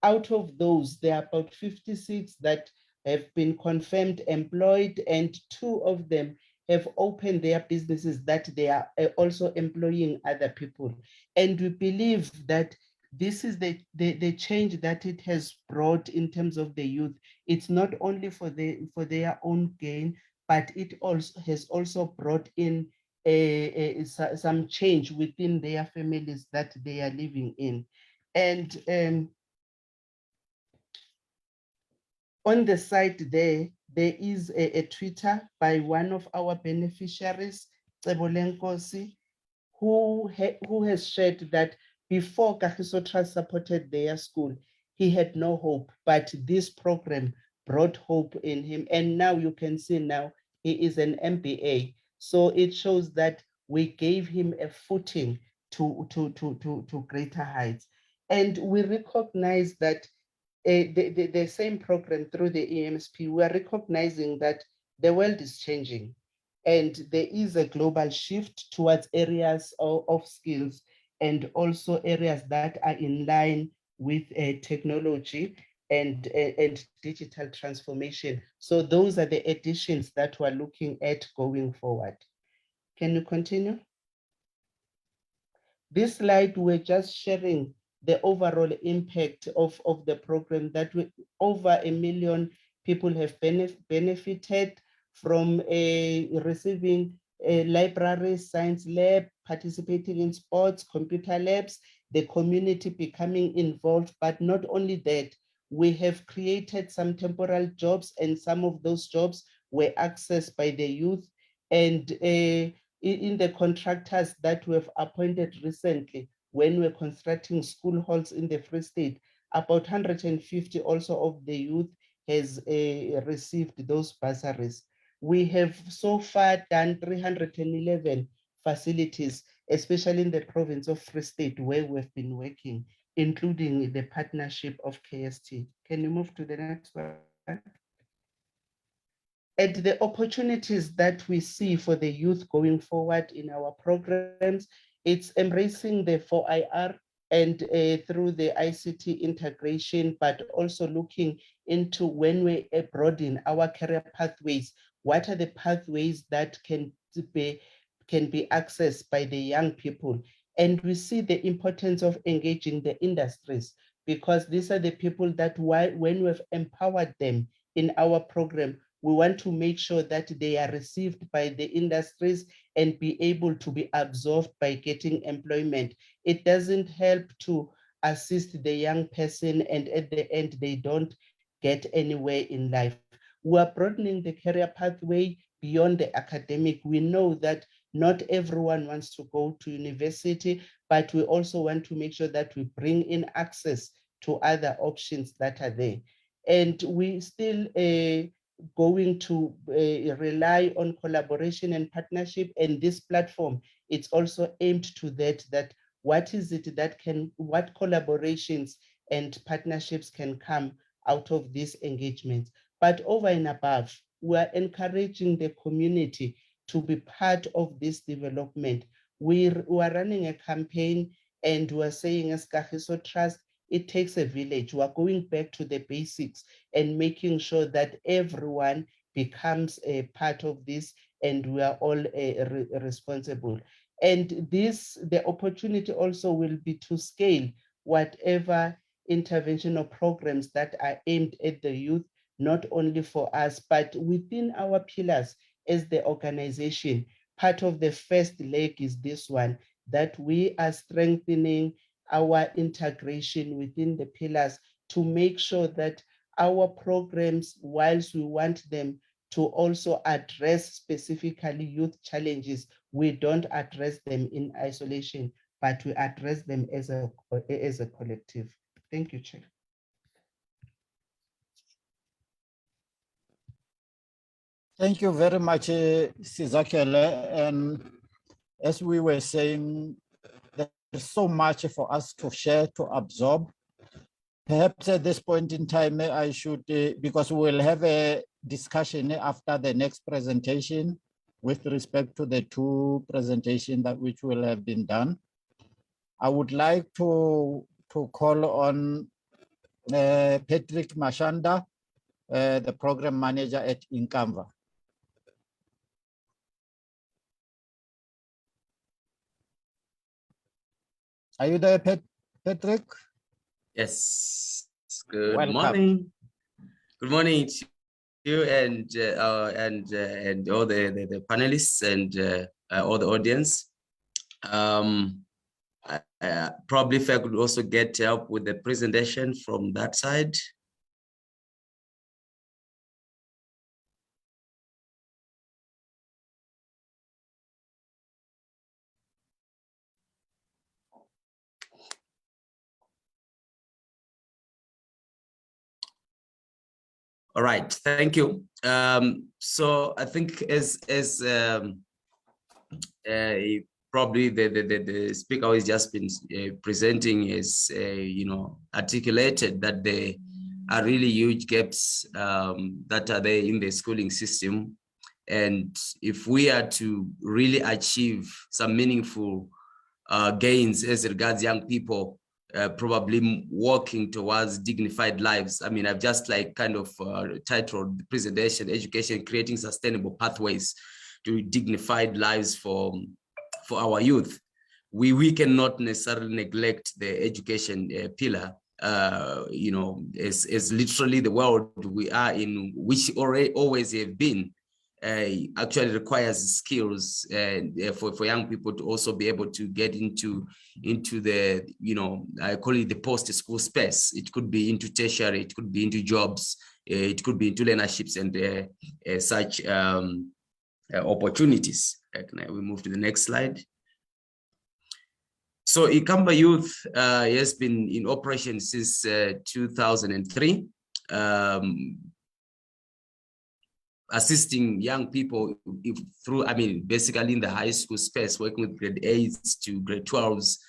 out of those, there are about 56 that have been confirmed employed, and 2 of them have opened their businesses that they are also employing other people. And we believe that this is the change that it has brought in terms of the youth. It's not only for their own gain, but it also has also brought in some change within their families that they are living in. And on the site there is a Twitter by one of our beneficiaries, Cebole Nkosi, who has shared that before Kagiso Trust supported their school, he had no hope, but this program brought hope in him. And now you can see now he is an MBA. So it shows that we gave him a footing to greater heights. And we recognize that the same program through the EMSP, we are recognizing that the world is changing and there is a global shift towards areas of skills and also areas that are in line with technology and digital transformation. So those are the additions that we're looking at going forward. Can you continue? This slide, we're just sharing the overall impact of the program that over 1 million people have benefited from receiving a library, science lab, participating in sports, computer labs, the community becoming involved. But not only that, we have created some temporal jobs, and some of those jobs were accessed by the youth. And in the contractors that we have appointed recently, when we're constructing school halls in the Free State, about 150 also of the youth has received those bursaries. We have so far done 311 facilities, especially in the province of Free State, where we've been working, including the partnership of KST. Can you move to the next one? And the opportunities that we see for the youth going forward in our programs, it's embracing the 4IR and through the ICT integration, but also looking into when we broaden our career pathways, what are the pathways that can be accessed by the young people? And we see the importance of engaging the industries, because these are the people that when we've empowered them in our program, we want to make sure that they are received by the industries and be able to be absorbed by getting employment. It doesn't help to assist the young person and at the end they don't get anywhere in life. We are broadening the career pathway beyond the academic. We know that not everyone wants to go to university, but we also want to make sure that we bring in access to other options that are there. And we still going to rely on collaboration and partnership, and this platform, it's also aimed to that what is it that what collaborations and partnerships can come out of this engagement. But over and above, we are encouraging the community to be part of this development. We are running a campaign and we're saying as Kagiso Trust, it takes a village. We're going back to the basics and making sure that everyone becomes a part of this and we are all responsible. And the opportunity also will be to scale whatever intervention or programs that are aimed at the youth, not only for us, but within our pillars as the organization. Part of the first leg is this one, that we are strengthening our integration within the pillars to make sure that our programs, whilst we want them to also address specifically youth challenges, we don't address them in isolation, but we address them as a collective. Thank you, Chair. Thank you very much, Sizakele. And as we were saying, there's so much for us to share, to absorb. Perhaps at this point in time, I should, because we'll have a discussion after the next presentation with respect to the two presentations that which will have been done. I would like to call on Patrick Mashanda, the program manager at Inkamva. Are you there, Patrick? Yes. Good Welcome. morning. Good morning to you and all the panelists and or the audience. Probably if I could also get help with the presentation from that side. All right, thank you. So I think as probably the speaker who has just been presenting is articulated that there are really huge gaps that are there in the schooling system, and if we are to really achieve some meaningful gains as regards young people probably working towards dignified lives. I mean, I've just titled the presentation, Education, Creating Sustainable Pathways to Dignified Lives for our youth. We cannot necessarily neglect the education pillar, as literally the world we are in, which always have been, actually requires skills for young people to also be able to get into the, I call it the post-school space. It could be into tertiary, it could be into jobs, it could be into learnerships and such opportunities. Can we move to the next slide? So Ikamba Youth has been in operation since 2003. Assisting young people through, basically in the high school space, working with grade 8s to grade 12s,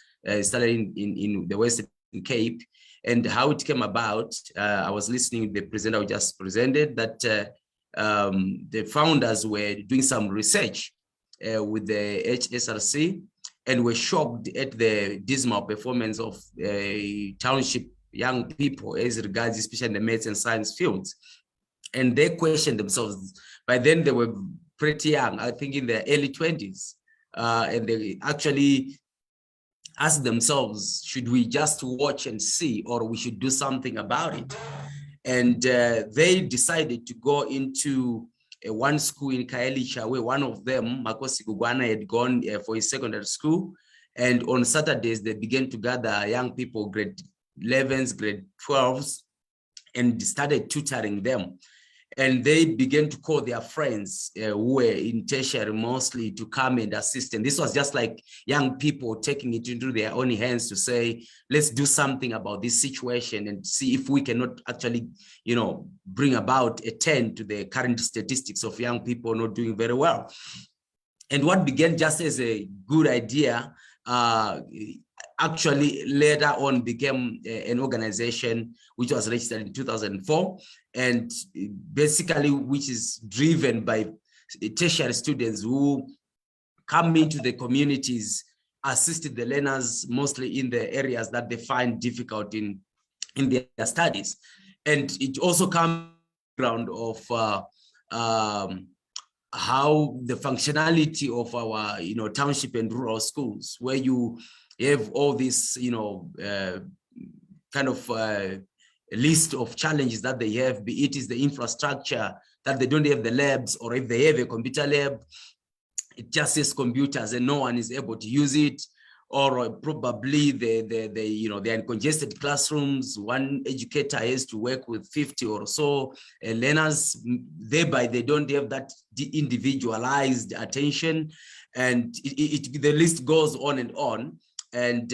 started in the Western Cape. And how it came about, I was listening to the presenter who just presented that the founders were doing some research with the HSRC and were shocked at the dismal performance of township young people as regards, especially in the maths and science fields. And they questioned themselves. By then they were pretty young, I think in their early 20s. And they actually asked themselves, should we just watch and see, or we should do something about it? And they decided to go into one school in Kaelicha, where one of them, Makosi Gugwana, had gone for his secondary school. And on Saturdays, they began to gather young people, grade 11s, grade 12s, and started tutoring them. And they began to call their friends who were in tertiary mostly to come and assist. And this was just like young people taking it into their own hands to say, let's do something about this situation and see if we cannot actually, bring about a turn to the current statistics of young people not doing very well. And what began just as a good idea, actually later on became an organization which was registered in 2004, and basically which is driven by tertiary students who come into the communities, assisted the learners mostly in the areas that they find difficult in their studies. And it also comes ground of how the functionality of our township and rural schools, where you have all this list of challenges that they have, be it is the infrastructure, that they don't have the labs, or if they have a computer lab, it just says computers and no one is able to use it, or probably they're in congested classrooms. One educator has to work with 50 or so learners, thereby they don't have that individualized attention, and the list goes on and on. And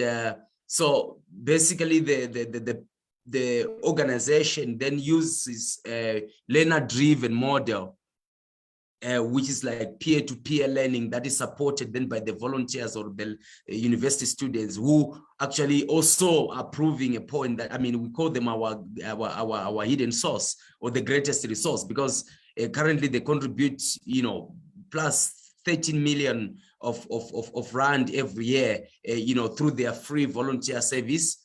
so basically the organization then uses a learner-driven model, which is like peer-to-peer learning that is supported then by the volunteers or the university students, who actually also are proving a point that, we call them our hidden source, or the greatest resource, because currently they contribute, plus 13 million of rand every year, through their free volunteer service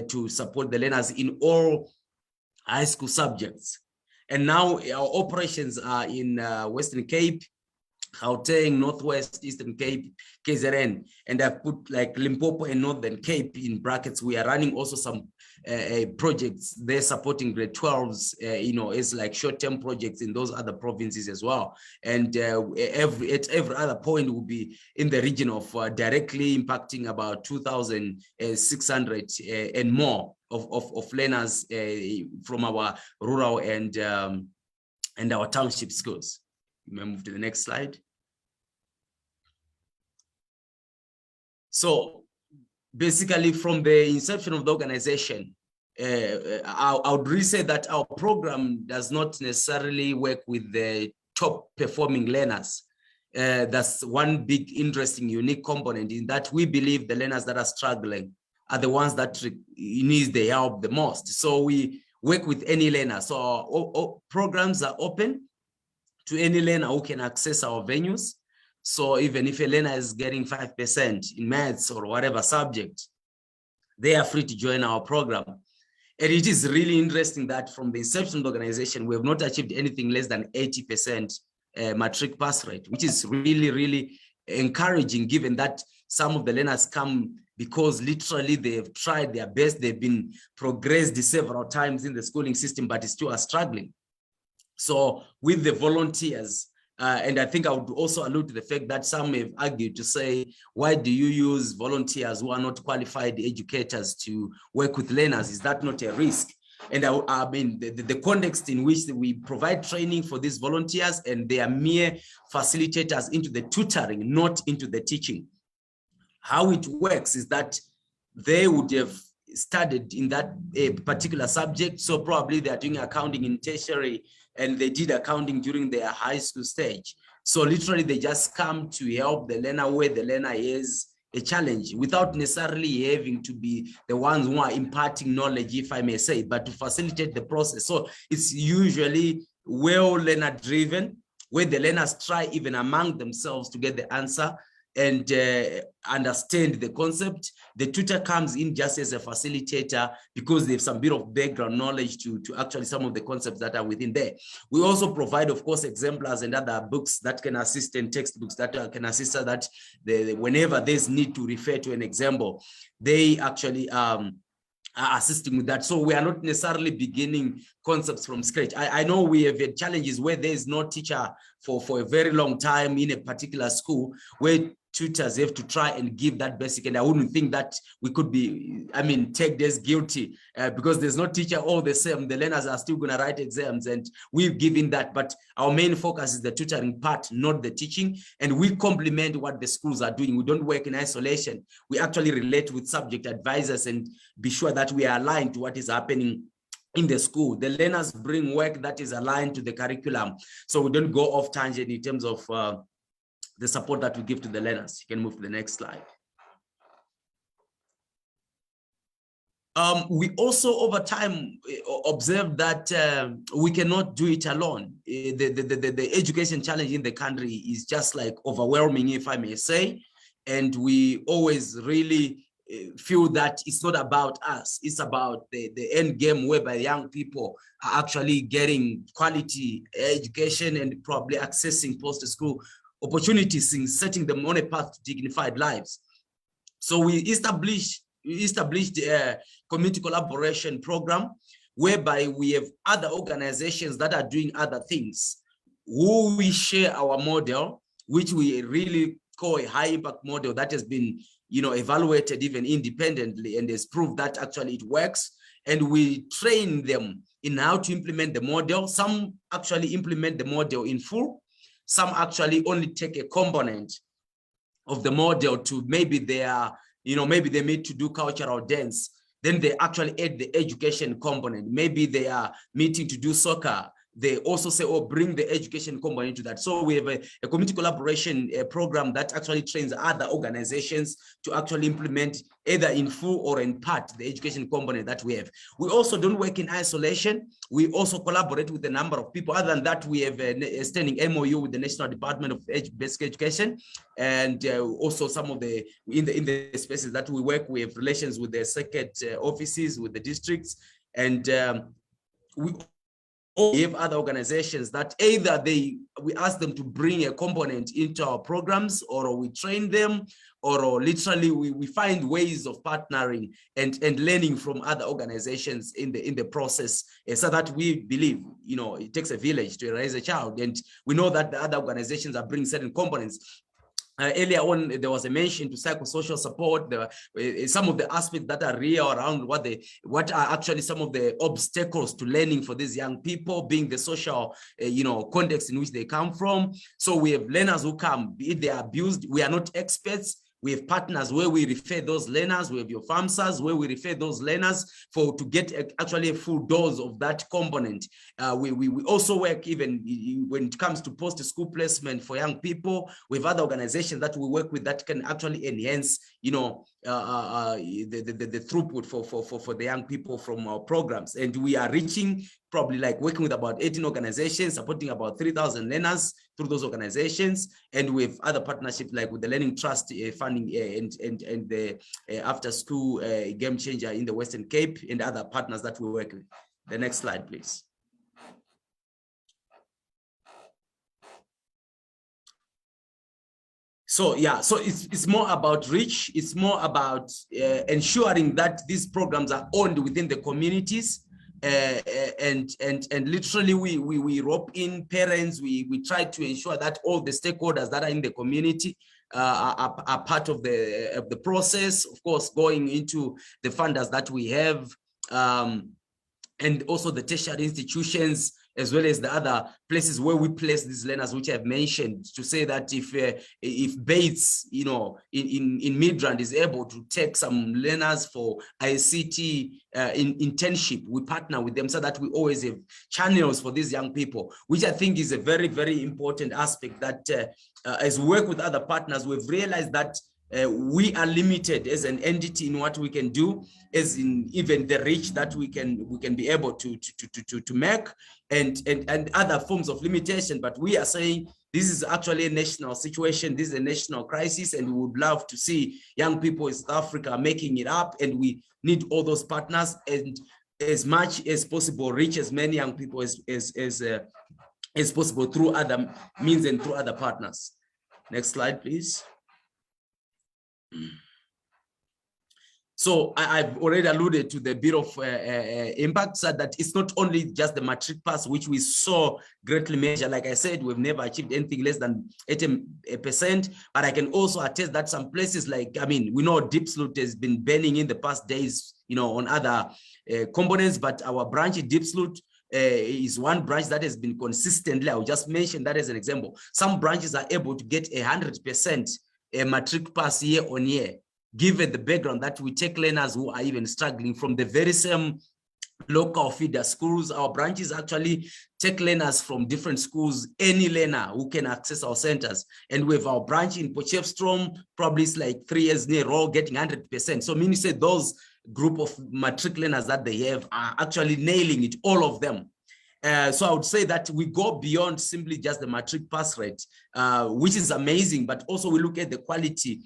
to support the learners in all high school subjects. And now our operations are in Western Cape, Gauteng, Northwest, Eastern Cape, KZN, and I've put like Limpopo and Northern Cape in brackets. We are running also some projects. They're supporting grade 12s, it's like short-term projects in those other provinces as well. And at every other point will be in the region of directly impacting about 2,600 and more of learners from our rural and our township schools. You may move to the next slide. So basically from the inception of the organization, I would really say that our program does not necessarily work with the top performing learners. That's one big, interesting, unique component in that we believe the learners that are struggling are the ones that need the help the most. So we work with any learner. So our programs are open to any learner who can access our venues. So even if a learner is getting 5% in maths or whatever subject, they are free to join our program. And it is really interesting that from the inception of the organization, we have not achieved anything less than 80% matric pass rate, which is really, really encouraging, given that some of the learners come because literally they've tried their best, they've been progressed several times in the schooling system, but still are struggling. So with the volunteers, and I think I would also allude to the fact that some have argued to say, why do you use volunteers who are not qualified educators to work with learners? Is that not a risk? And I mean, the context in which we provide training for these volunteers, and they are mere facilitators into the tutoring, not into the teaching. How it works is that they would have studied in that particular subject. So probably they are doing accounting in tertiary and they did accounting during their high school stage. So literally they just come to help the learner where the learner is a challenge, without necessarily having to be the ones who are imparting knowledge, if I may say, but to facilitate the process. So it's usually well learner driven, where the learners try even among themselves to get the answer and understand the concept. The tutor comes in just as a facilitator because they have some bit of background knowledge to actually some of the concepts that are within there. We also provide, of course, exemplars and other books that can assist, and textbooks that can assist so that whenever there's need to refer to an example, they actually are assisting with that. So we are not necessarily beginning concepts from scratch. I know we have had challenges where there is no teacher for a very long time in a particular school, where tutors have to try and give that basic, and I wouldn't think that we could be, tagged as guilty because there's no teacher all the same. The learners are still going to write exams and we've given that, but our main focus is the tutoring part, not the teaching, and we complement what the schools are doing. We don't work in isolation. We actually relate with subject advisors and be sure that we are aligned to what is happening in the school. The learners bring work that is aligned to the curriculum, so we don't go off tangent in terms of the support that we give to the learners. You can move to the next slide. We also over time observed that we cannot do it alone. The education challenge in the country is just like overwhelming, if I may say, and we always really feel that it's not about us, it's about the end game, whereby young people are actually getting quality education and probably accessing post-school opportunities in setting them on a path to dignified lives. So we established a community collaboration program whereby we have other organizations that are doing other things, who we share our model, which we really call a high impact model that has been evaluated even independently and has proved that actually it works. And we train them in how to implement the model. Some actually implement the model in full. Some actually only take a component of the model to maybe they are, maybe they need to do cultural dance. Then they actually add the education component. Maybe they are meeting to do soccer. They also say, oh, bring the education component to that. So we have a community collaboration program that actually trains other organizations to actually implement either in full or in part the education component that we have. We also don't work in isolation. We also collaborate with a number of people. Other than that, we have a standing MOU with the National Department of Basic Education, and also some of the in the spaces that we work, we have relations with the circuit offices, with the districts, and we Or we have other organizations that either we ask them to bring a component into our programs, or we train them, or literally we find ways of partnering and learning from other organizations in the process, so that we believe, you know, it takes a village to raise a child, and we know that the other organizations are bringing certain components. Earlier on, there was a mention to psychosocial support. There were some of the aspects that are real around what are actually some of the obstacles to learning for these young people, being the social, you know, context in which they come from. So we have learners who come, be it they are abused. We are not experts. We have partners where we refer those learners. We have your FAMSAs where we refer those learners to get actually a full dose of that component. We also work even when it comes to post-school placement for young people. We have other organizations that we work with that can actually enhance, you know, the throughput for the young people from our programs. And we are reaching, probably like working with about 18 organizations, supporting about 3,000 learners through those organizations, and with other partnerships like with the Learning Trust funding and the after school game changer in the Western Cape, and other partners that we work with. The next slide, please. So yeah, so it's more about reach. It's more about ensuring that these programs are owned within the communities. And literally we rope in parents. We try to ensure that all the stakeholders that are in the community are part of the process. Of course, going into the funders that we have, and also the tertiary institutions, as well as the other places where we place these learners, which I've mentioned, to say that if Bates, you know, in Midrand is able to take some learners for ICT internship, we partner with them so that we always have channels for these young people, which I think is a very, very important aspect that as we work with other partners, we've realized that we are limited as an entity in what we can do, as in even the reach that we can be able to make, and other forms of limitation. But we are saying this is actually a national situation. This is a national crisis, and we would love to see young people in South Africa making it up. And we need all those partners, and as much as possible, reach as many young people as possible through other means and through other partners. Next slide, please. So I've already alluded to the bit of impact, so that it's not only just the matric pass, which we saw greatly measure. Like I said, we've never achieved anything less than 80%, but I can also attest that some places like, I mean, we know Diepsloot has been banning in the past days, you know, on other components, but our branch in Diepsloot is one branch that has been consistently, I'll just mention that as an example. Some branches are able to get 100% a matric pass year on year, given the background that we take learners who are even struggling from the very same local feeder schools. Our branches actually take learners from different schools, any learner who can access our centers. And with our branch in Potchefstroom, probably it's like 3 years in a row getting 100%. So meaning say those group of matric learners that they have are actually nailing it, all of them. So I would say that we go beyond simply just the matric pass rate, which is amazing, but also we look at the quality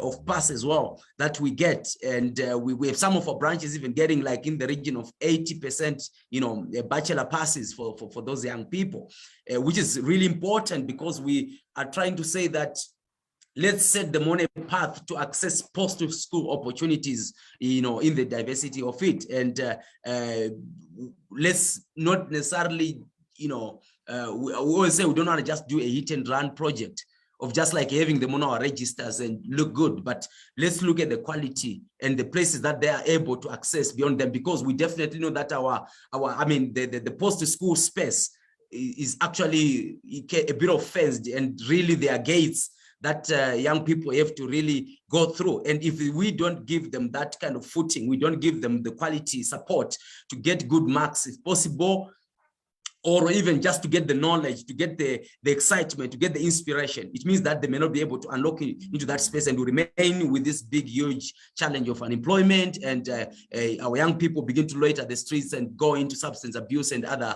of pass as well that we get. And we have some of our branches even getting like in the region of 80%, you know, bachelor passes for those young people, which is really important, because we are trying to say that let's set them on a path to access post-school opportunities, you know, in the diversity of it. And let's not necessarily, you know, we always say we don't want to just do a hit and run project of just like having them on our registers and look good, but let's look at the quality and the places that they are able to access beyond them, because we definitely know that I mean, the post-school space is actually a bit of fenced, and really there are gates that young people have to really go through. And if we don't give them that kind of footing, we don't give them the quality support to get good marks if possible, or even just to get the knowledge, to get the excitement, to get the inspiration, it means that they may not be able to unlock into that space, and will remain with this big, huge challenge of unemployment. And our young people begin to loiter the streets and go into substance abuse and other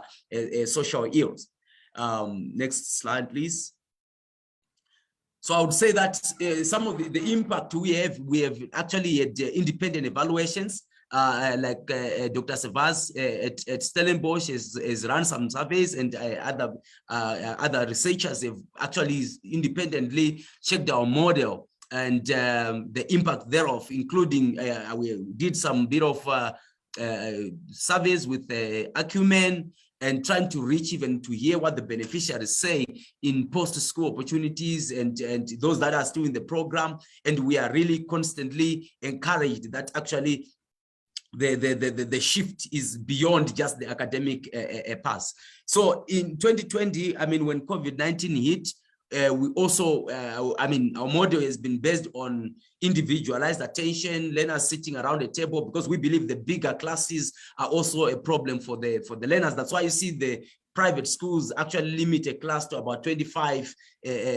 social ills. Next slide, please. So I would say that some of the impact we have actually had independent evaluations Dr. Savas at Stellenbosch has run some surveys, and other researchers have actually independently checked our model and the impact thereof, including we did some bit of surveys with Acumen and trying to reach even to hear what the beneficiaries say in post-school opportunities and those that are still in the program. And we are really constantly encouraged that actually the shift is beyond just the academic path. So in 2020, I mean, when COVID-19 hit, we also, I mean, our model has been based on individualized attention, learners sitting around a table, because we believe the bigger classes are also a problem for the learners. That's why you see the private schools actually limit a class to about 25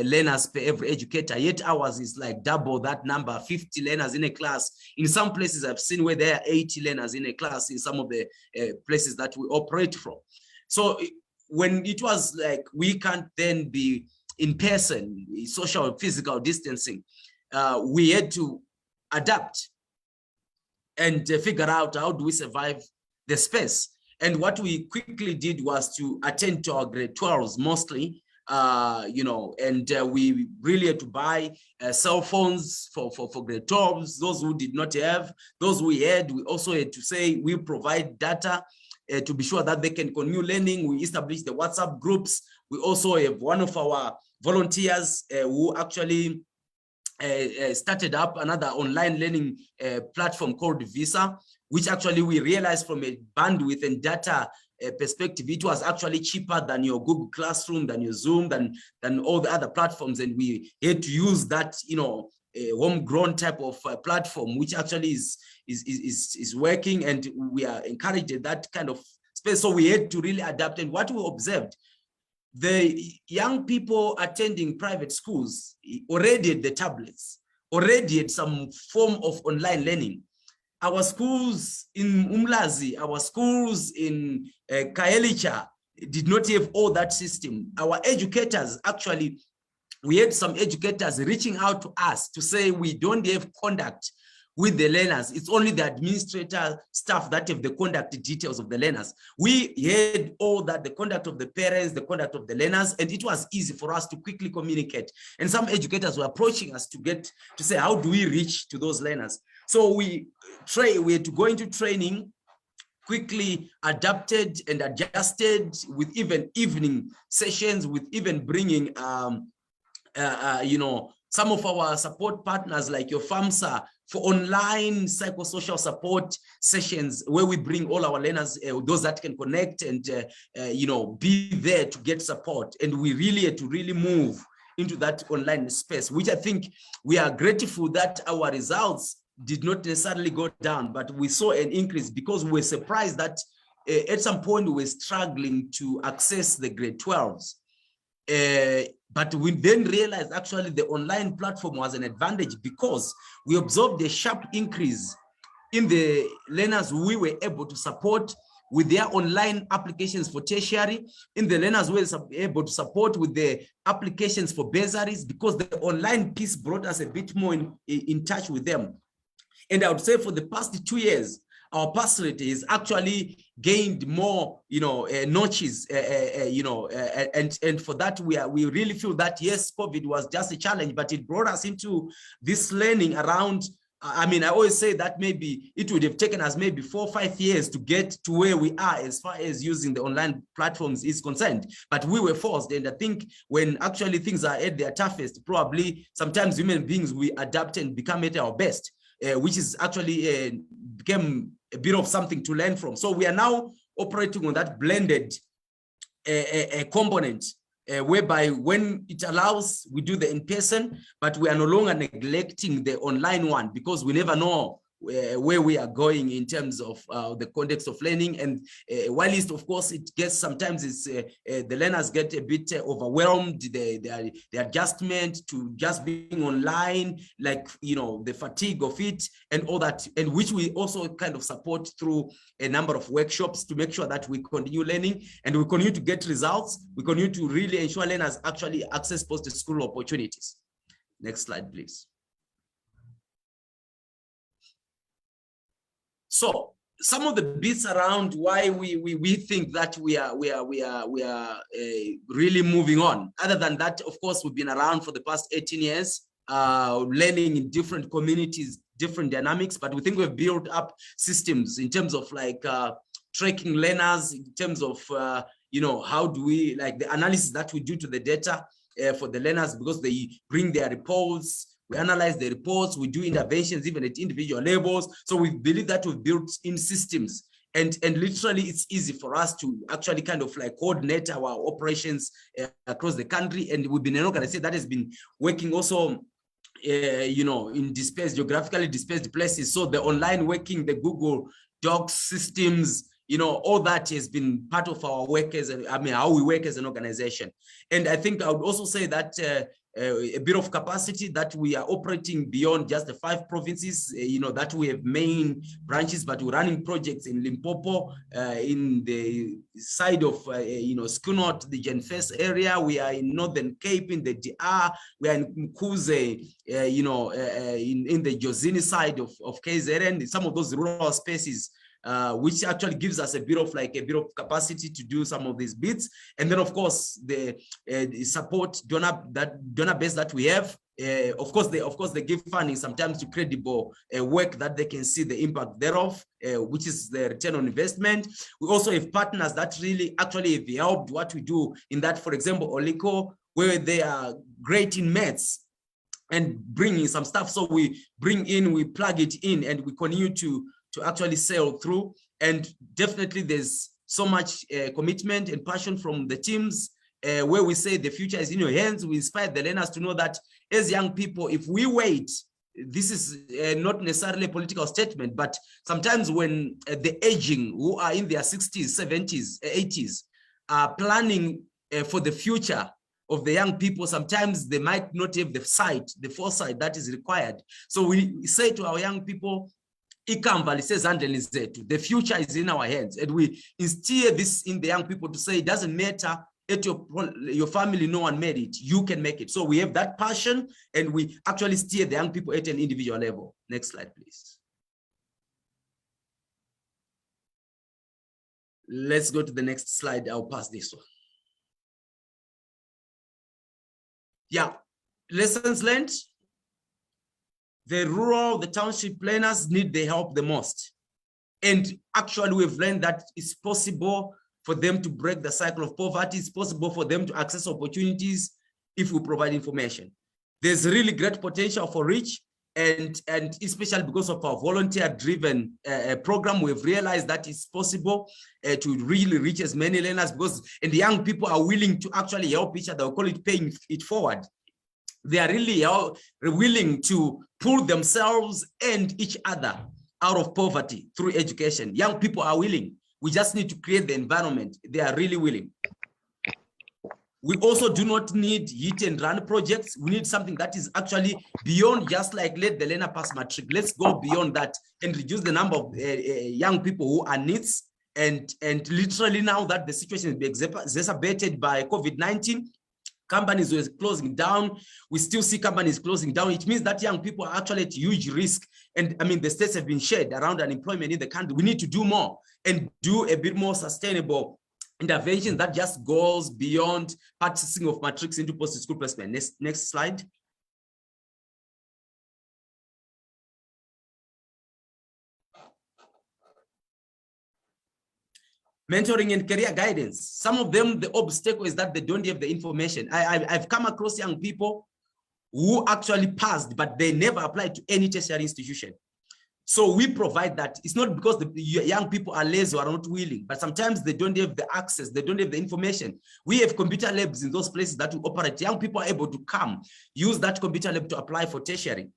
learners per every educator, yet ours is like double that number, 50 learners in a class. In some places I've seen where there are 80 learners in a class in some of the places that we operate from. So when it was like, we can't then be in person, social, physical distancing, we had to adapt and figure out how do we survive the space. And what we quickly did was to attend to our grade 12s mostly, you know, and we really had to buy cell phones for grade 12s, those who did not have, those we had, we also had to say we provide data to be sure that they can continue learning. We established the WhatsApp groups. We also have one of our volunteers who actually started up another online learning platform called Visa, which actually we realized from a bandwidth and data perspective, it was actually cheaper than your Google Classroom, than your Zoom, than all the other platforms. And we had to use that, you know, a homegrown type of platform, which actually is working, and we are encouraged in that kind of space. So we had to really adapt. And what we observed, the young people attending private schools already had the tablets, already had some form of online learning. Our schools in Umlazi, our schools in Kaelicha did not have all that system. Our educators, actually, we had some educators reaching out to us to say we don't have contact with the learners. It's only the administrator staff that have the contact details of the learners. We had all that, the contact of the parents, the contact of the learners, and it was easy for us to quickly communicate. And some educators were approaching us to say, how do we reach to those learners? So we had to go into training, quickly adapted and adjusted with even evening sessions, with even bringing, you know, some of our support partners like your FAMSA for online psychosocial support sessions, where we bring all our learners, those that can connect and, you know, be there to get support. And we really had to really move into that online space, which I think we are grateful that our results did not necessarily go down, but we saw an increase because we were surprised that at some point we were struggling to access the grade 12s. But we then realized actually the online platform was an advantage because we observed a sharp increase in the learners we were able to support with their online applications for tertiary, in the learners who were able to support with the applications for bursaries, because the online piece brought us a bit more in touch with them. And I would say for the past 2 years, our pass rate is actually gained more, you know, notches, you know, and for that we really feel that yes, COVID was just a challenge, but it brought us into this learning around. I mean, I always say that maybe it would have taken us maybe 4 or 5 years to get to where we are as far as using the online platforms is concerned, but we were forced. And I think when actually things are at their toughest, probably sometimes human beings, we adapt and become at our best. Which is actually became a bit of something to learn from. So we are now operating on that blended component, whereby when it allows, we do the in-person, but we are no longer neglecting the online one because we never know where we are going in terms of the context of learning. And while it's, of course, it gets sometimes it's the learners get a bit overwhelmed, the adjustment to just being online, like, you know, the fatigue of it and all that, and which we also kind of support through a number of workshops to make sure that we continue learning and we continue to get results. We continue to really ensure learners actually access post-school opportunities. Next slide, please. So some of the bits around why we think that we are really moving on. Other than that, of course, we've been around for the past 18 years, learning in different communities, different dynamics, but we think we've built up systems in terms of like tracking learners, in terms of, you know, how do we, like the analysis that we do to the data for the learners, because they bring their reports, we analyze the reports, we do interventions even at individual levels. So we believe that we've built in systems, and literally it's easy for us to actually kind of like coordinate our operations across the country. And we've been an organization that has been working also you know, in geographically dispersed places. So the online working, the Google Docs systems, you know, all that has been part of our work as, how we work as an organization. And I think I would also say that a bit of capacity that we are operating beyond just the 5 provinces, you know, that we have main branches, but we're running projects in Limpopo, in the side of, you know, Skunot, the Genfes area. We are in Northern Cape, in the DR. We are in Mkuze, you know, in the Jozini side of KZN, some of those rural spaces, which actually gives us a bit of capacity to do some of these bits. And then of course the support donor base that we have, of course they give funding sometimes to credible work that they can see the impact thereof, which is the return on investment. We also have partners that really actually have helped what we do in that, for example, Oliko, where they are great in maths and bringing some stuff. So we bring in, we plug it in, and we continue to actually sail through. And definitely there's so much commitment and passion from the teams, where we say the future is in your hands. We inspire the learners to know that as young people, if we wait, this is not necessarily a political statement, but sometimes when the aging who are in their 60s, 70s, 80s are planning for the future of the young people, sometimes they might not have the foresight that is required. So we say to our young people, the future is in our hands, and we instill this in the young people to say it doesn't matter at your family, no one made it, you can make it. So we have that passion, and we actually steer the young people at an individual level. Next slide, please. Let's go to the next slide. I'll pass this one. Yeah, lessons learned. The rural, the township planners need the help the most. And actually we've learned that it's possible for them to break the cycle of poverty. It's possible for them to access opportunities if we provide information. There's really great potential for reach, and especially because of our volunteer-driven program, we've realized that it's possible to really reach as many learners, and the young people are willing to actually help each other. We call it paying it forward. They are really willing to pull themselves and each other out of poverty through education. Young people are willing. We just need to create the environment. They are really willing. We also do not need hit and run projects. We need something that is actually beyond just like let the learner pass matric. Let's go beyond that and reduce the number of young people who are needs. And literally now that the situation is being exacerbated by COVID-19, companies were closing down. We still see companies closing down. It means that young people are actually at huge risk. And I mean, the states have been shared around unemployment in the country. We need to do more and do a bit more sustainable intervention that just goes beyond purchasing of matrics into post-school placement. Next slide. Mentoring and career guidance. Some of them, the obstacle is that they don't have the information. I've come across young people who actually passed, but they never applied to any tertiary institution. So we provide that. It's not because the young people are lazy or are not willing, but sometimes they don't have the access, they don't have the information. We have computer labs in those places that we operate. Young people are able to come, use that computer lab to apply for tertiary.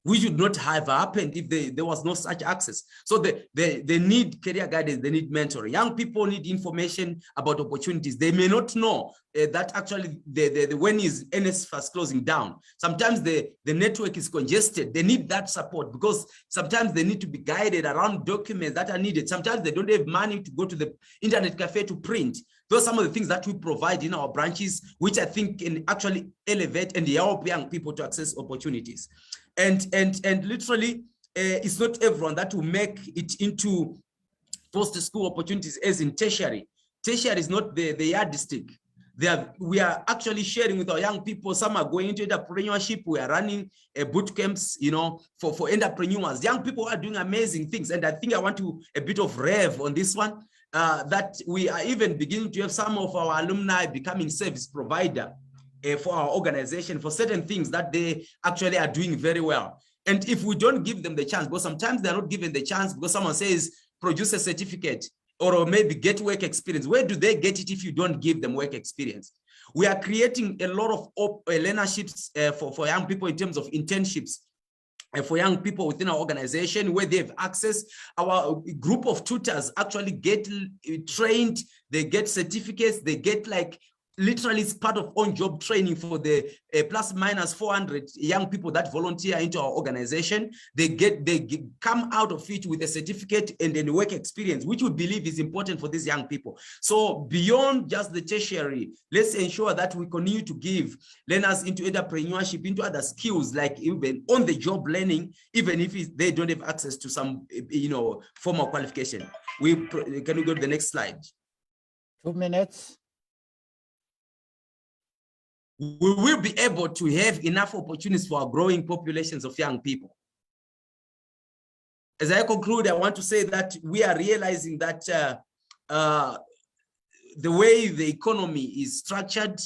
We should not have happened if there was no such access. So they need career guidance, they need mentoring. Young people need information about opportunities. They may not know that actually when is NSFAS closing down. Sometimes the network is congested. They need that support because sometimes they need to be guided around documents that are needed. Sometimes they don't have money to go to the internet cafe to print. Those are some of the things that we provide in our branches, which I think can actually elevate and help young people to access opportunities. And literally, it's not everyone that will make it into post-school opportunities as in tertiary. Tertiary is not the yardstick. We are actually sharing with our young people. Some are going into entrepreneurship. We are running boot camps, you know, for entrepreneurs. Young people are doing amazing things. And I think I want to a bit of rev on this one, that we are even beginning to have some of our alumni becoming service provider for our organization for certain things that they actually are doing very well. And if we don't give them the chance, because sometimes they're not given the chance because someone says, produce a certificate, or maybe get work experience. Where do they get it if you don't give them work experience? We are creating a lot of learnerships for young people in terms of internships for young people within our organization where they have access. Our group of tutors actually get trained, they get certificates, they get like literally it's part of on-job training for the plus minus 400 young people that volunteer into our organization. They come out of it with a certificate and then work experience, which we believe is important for these young people. So beyond just the tertiary, let's ensure that we continue to give learners into entrepreneurship, into other skills, like even on-the-job learning, even if they don't have access to some, you know, formal qualification. Can we go to the next slide? 2 minutes. We will be able to have enough opportunities for our growing populations of young people. As I conclude, I want to say that we are realizing that the way the economy is structured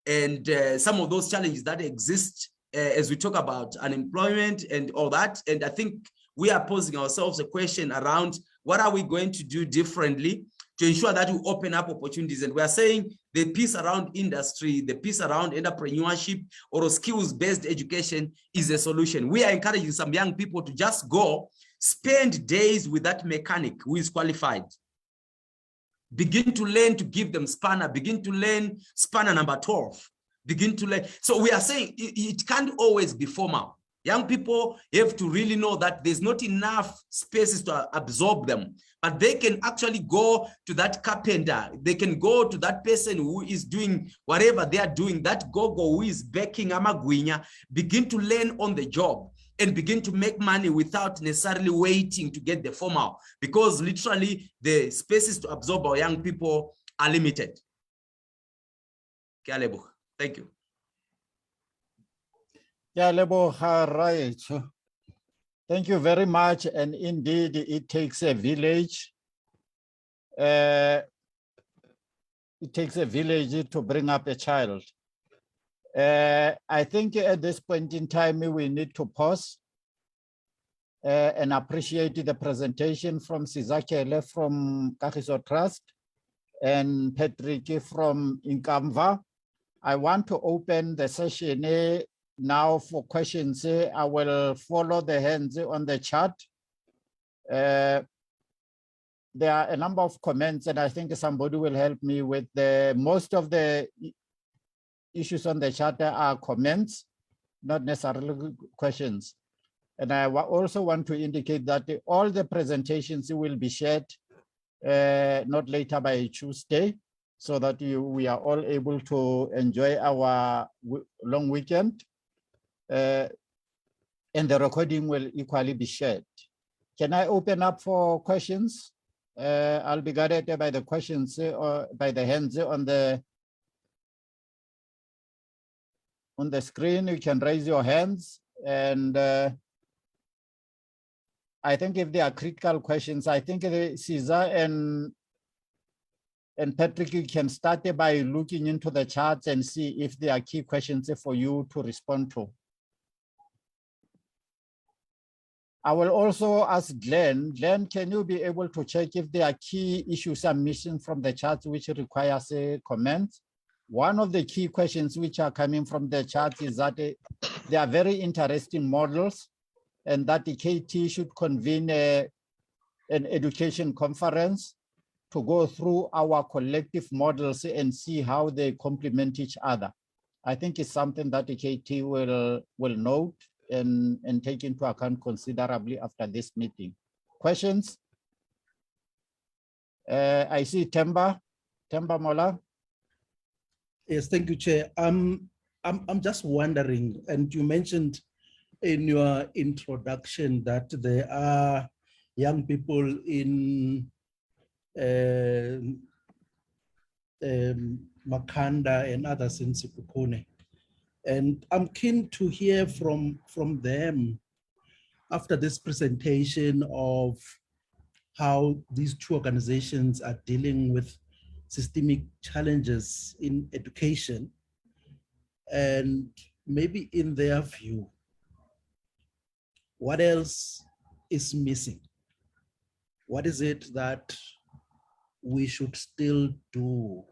and some of those challenges that exist as we talk about unemployment and all that, and I think we are posing ourselves a question around what are we going to do differently to ensure that we open up opportunities. And we are saying the piece around industry, the piece around entrepreneurship or skills-based education is a solution. We are encouraging some young people to just go spend days with that mechanic who is qualified. Begin to learn to give them spanner, begin to learn spanner number 12, begin to learn. So we are saying it can't always be formal. Young people have to really know that there's not enough spaces to absorb them, but they can actually go to that carpenter. They can go to that person who is doing whatever they are doing, that gogo who is baking amagwinya, begin to learn on the job and begin to make money without necessarily waiting to get the formal, because literally the spaces to absorb our young people are limited. Thank you. Yeah, right. Thank you very much. And indeed, it takes a village. It takes a village to bring up a child. I think at this point in time, we need to pause and appreciate the presentation from Sizakele from Kagiso Trust and Patrick from Inkamva. I want to open the session now for questions. I will follow the hands on the chat. There are a number of comments, and I think somebody will help me with most of the issues on the chat are comments, not necessarily questions. And I also want to indicate that all the presentations will be shared not later by Tuesday, so that we are all able to enjoy our long weekend. And the recording will equally be shared. Can I open up for questions? I'll be guided by the questions or by the hands on the screen. You can raise your hands, and I think if there are critical questions, I think Caesar and Patrick, you can start by looking into the charts and see if there are key questions for you to respond to. I will also ask Glenn. Glenn, can you be able to check if there are key issues I'm missing from the charts which requires a comment? One of the key questions which are coming from the chart is that they are very interesting models, and that the KT should convene an education conference to go through our collective models and see how they complement each other. I think it's something that the KT will note and take into account considerably after this meeting. Questions? I see Temba Mola. Yes, thank you, Chair. I'm just wondering, and you mentioned in your introduction that there are young people in Makanda and others in Sikukune. And I'm keen to hear from them after this presentation of how these two organizations are dealing with systemic challenges in education, and maybe in their view, what else is missing? What is it that we should still do?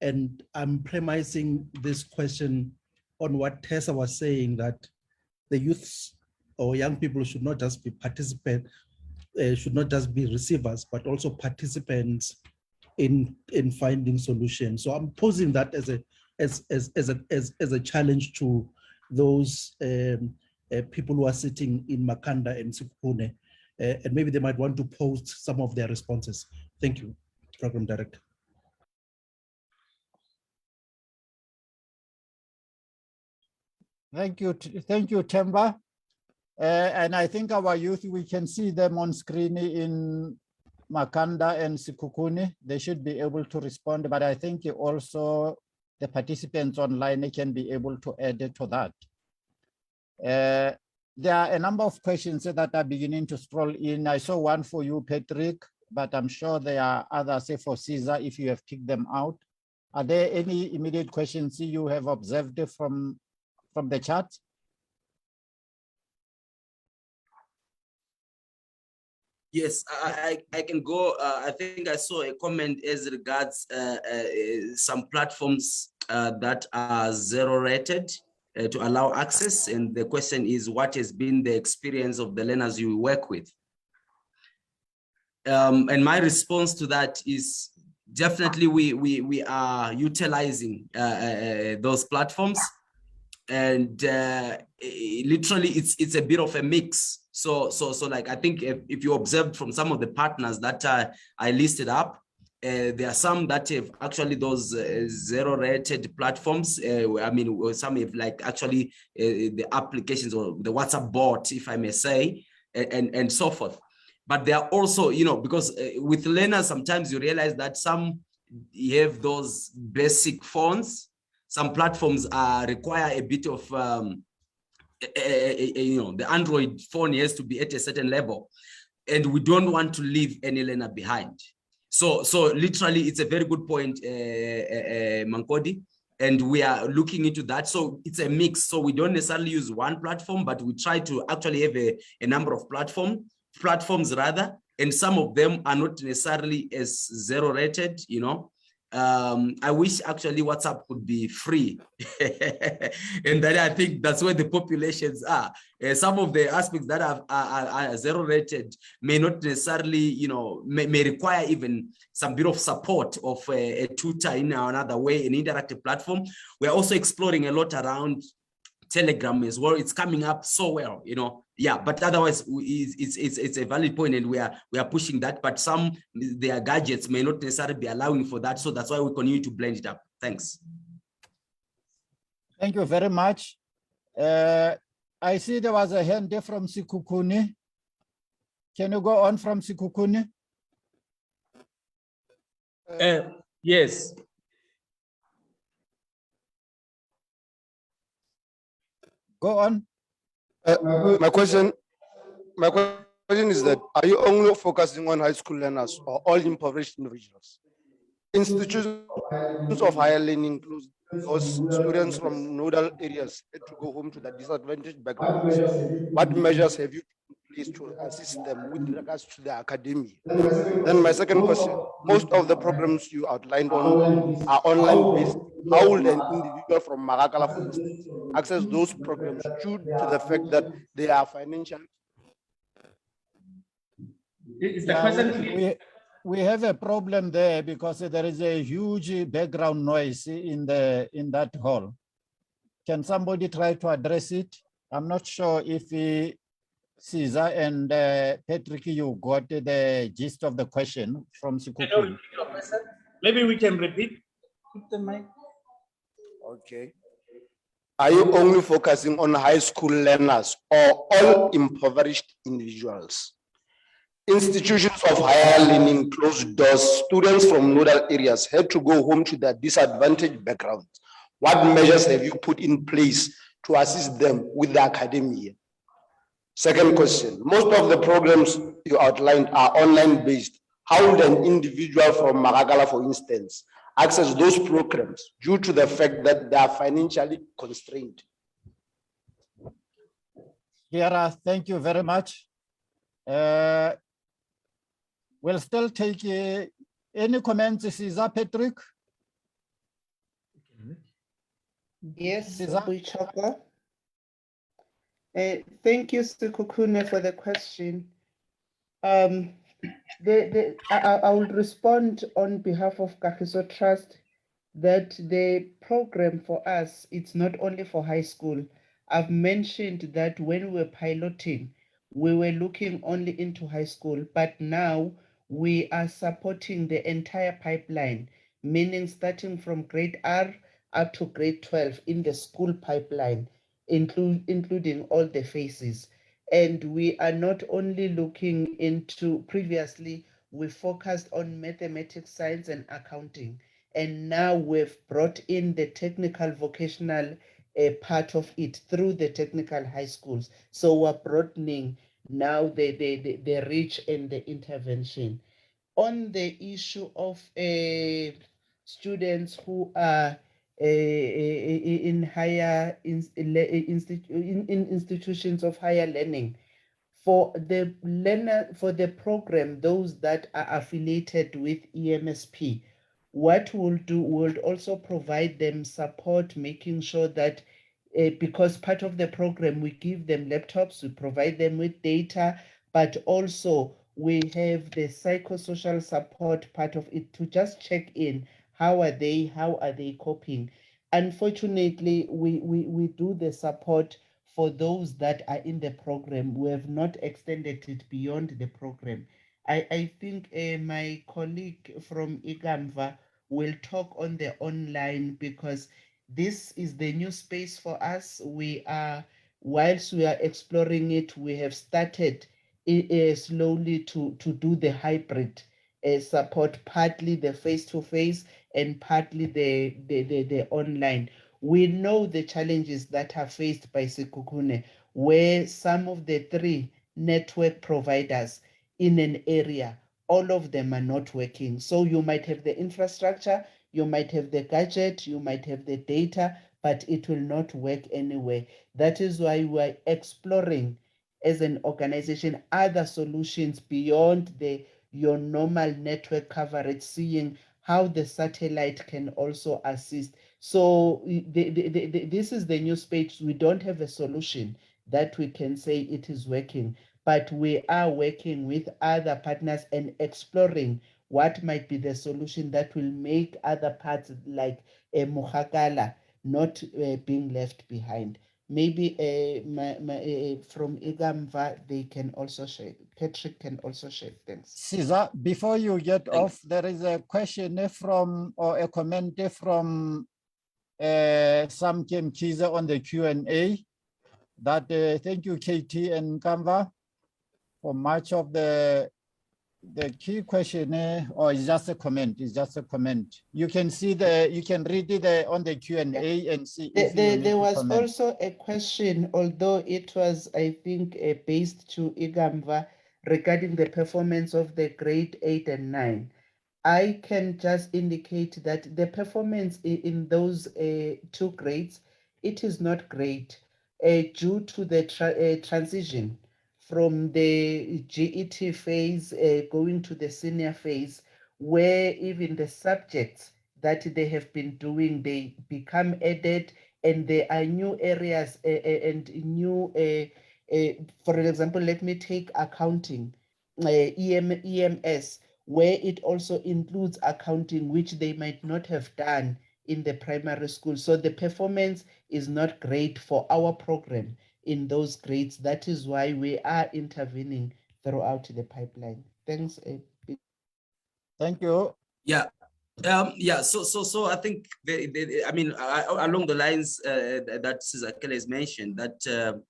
And I'm premising this question on what Tessa was saying, that the youths or young people should not just be participants, should not just be receivers, but also participants in finding solutions. So I'm posing that as a challenge to those people who are sitting in Makanda and Sikukune, and maybe they might want to post some of their responses. Thank you, Program Director. Thank you, Themba. And I think our youth, we can see them on screen in Makanda and Sikukune. They should be able to respond, but I think also the participants online can be able to add to that. There are a number of questions that are beginning to scroll in. I saw one for you, Patrick, but I'm sure there are others, say for Caesar, if you have picked them out. Are there any immediate questions you have observed from the chat? Yes, I can go. I think I saw a comment as regards some platforms that are zero rated to allow access. And the question is, what has been the experience of the learners you work with? And my response to that is definitely we are utilizing those platforms. And literally it's a bit of a mix. So like, I think if you observed from some of the partners that I listed up, there are some that have actually those zero rated platforms. I mean, some have like actually the applications or the WhatsApp bot, if I may say, and so forth. But there are also, you know, because with learners, sometimes you realize that some have those basic phones. Some platforms require a bit of, you know, the Android phone has to be at a certain level, and we don't want to leave any learner behind. So literally, it's a very good point, Mankodi, and we are looking into that. So it's a mix. So we don't necessarily use one platform, but we try to actually have a number of platforms rather, and some of them are not necessarily as zero rated, you know. I wish actually WhatsApp could be free. And then I think that's where the populations are. Some of the aspects that are zero rated may not necessarily, you know, may require even some bit of support of a tutor in another way, an interactive platform. We're also exploring a lot around Telegram as well. It's coming up so well, you know. Yeah, but otherwise it's a valid point, and we are pushing that. But some their gadgets may not necessarily be allowing for that, so that's why we continue to blend it up. Thanks. Thank you very much. I see there was a hand there from Sikukune. Can you go on from Sikukune? Yes. Go on. My question is that, are you only focusing on high school learners or all impoverished individuals? Institutions of higher learning include those students from nodal areas to go home to the disadvantaged backgrounds. What measures have you taken to assist them with regards to the academia? Then my second question, most of the programs you outlined on are online based. How will an individual from Marakala, for instance, access those programs due to the fact that they are financial? Is the question we have a problem there because there is a huge background noise in that hall. Can somebody try to address it? I'm not sure if Caesar and Patrick, you got the gist of the question from Sikukune. Maybe we can repeat. Put the mic. Okay. Are you only focusing on high school learners or all impoverished individuals? Institutions of higher learning closed doors. Students from nodal areas had to go home to their disadvantaged backgrounds. What measures have you put in place to assist them with the academia? Second question, most of the programs you outlined are online based. How would an individual from Maragala, for instance, access those programs due to the fact that they are financially constrained? Kiara, thank you very much. We'll still take any comments, Cesar Patrick? Yes, Cesar? Buichaka. Thank you, Sekhukhune, for the question. I will respond on behalf of Kagiso Trust that the program for us, it's not only for high school. I've mentioned that when we were piloting, we were looking only into high school, but now we are supporting the entire pipeline, meaning starting from grade R up to grade 12 in the school pipeline, including all the phases. And we are not only looking into, previously, we focused on mathematics, science, and accounting. And now we've brought in the technical vocational part of it through the technical high schools. So we're broadening now the reach and the intervention. On the issue of students who are in higher institutions of higher learning, for the program, those that are affiliated with EMSP, what we'll do, we'll also provide them support, making sure that because part of the program, we give them laptops, we provide them with data, but also we have the psychosocial support part of it to just check in. How are they coping? Unfortunately, we do the support for those that are in the program. We have not extended it beyond the program. I think my colleague from Igamva will talk on the online, because this is the new space for us. Whilst we are exploring it, we have started slowly to do the hybrid support, partly the face-to-face and partly the online. We know the challenges that are faced by Sekhukhune, where some of the 3 network providers in an area, all of them are not working. So you might have the infrastructure, you might have the gadget, you might have the data, but it will not work anywhere. That is why we're exploring as an organization other solutions beyond your normal network coverage, seeing how the satellite can also assist. So this is the new space. We don't have a solution that we can say it is working, but we are working with other partners and exploring what might be the solution that will make other parts like Muhakala not being left behind. Maybe from Igamva, they can also share. Patrick can also share things. Cesar, before you get off, there is a question from, or a comment from Sam Kemkiza on the Q&A that thank you, KT and Canva, for much of the key question, or it's just a comment. It's just a comment. You can see you can read it on the Q&A and see. There was also a question, although it was, I think, based to Igamva regarding the performance of the grade 8 and 9. I can just indicate that the performance in those 2 grades, it is not great due to the transition from the GET phase going to the senior phase, where even the subjects that they have been doing, they become added, and there are new areas and new, for example, let me take accounting, EMS, where it also includes accounting, which they might not have done in the primary school. So the performance is not great for our program in those grades. That is why we are intervening throughout the pipeline. Thanks. Thank you. Yeah, Yeah, so I think I mean, along the lines that Sizakele has mentioned, that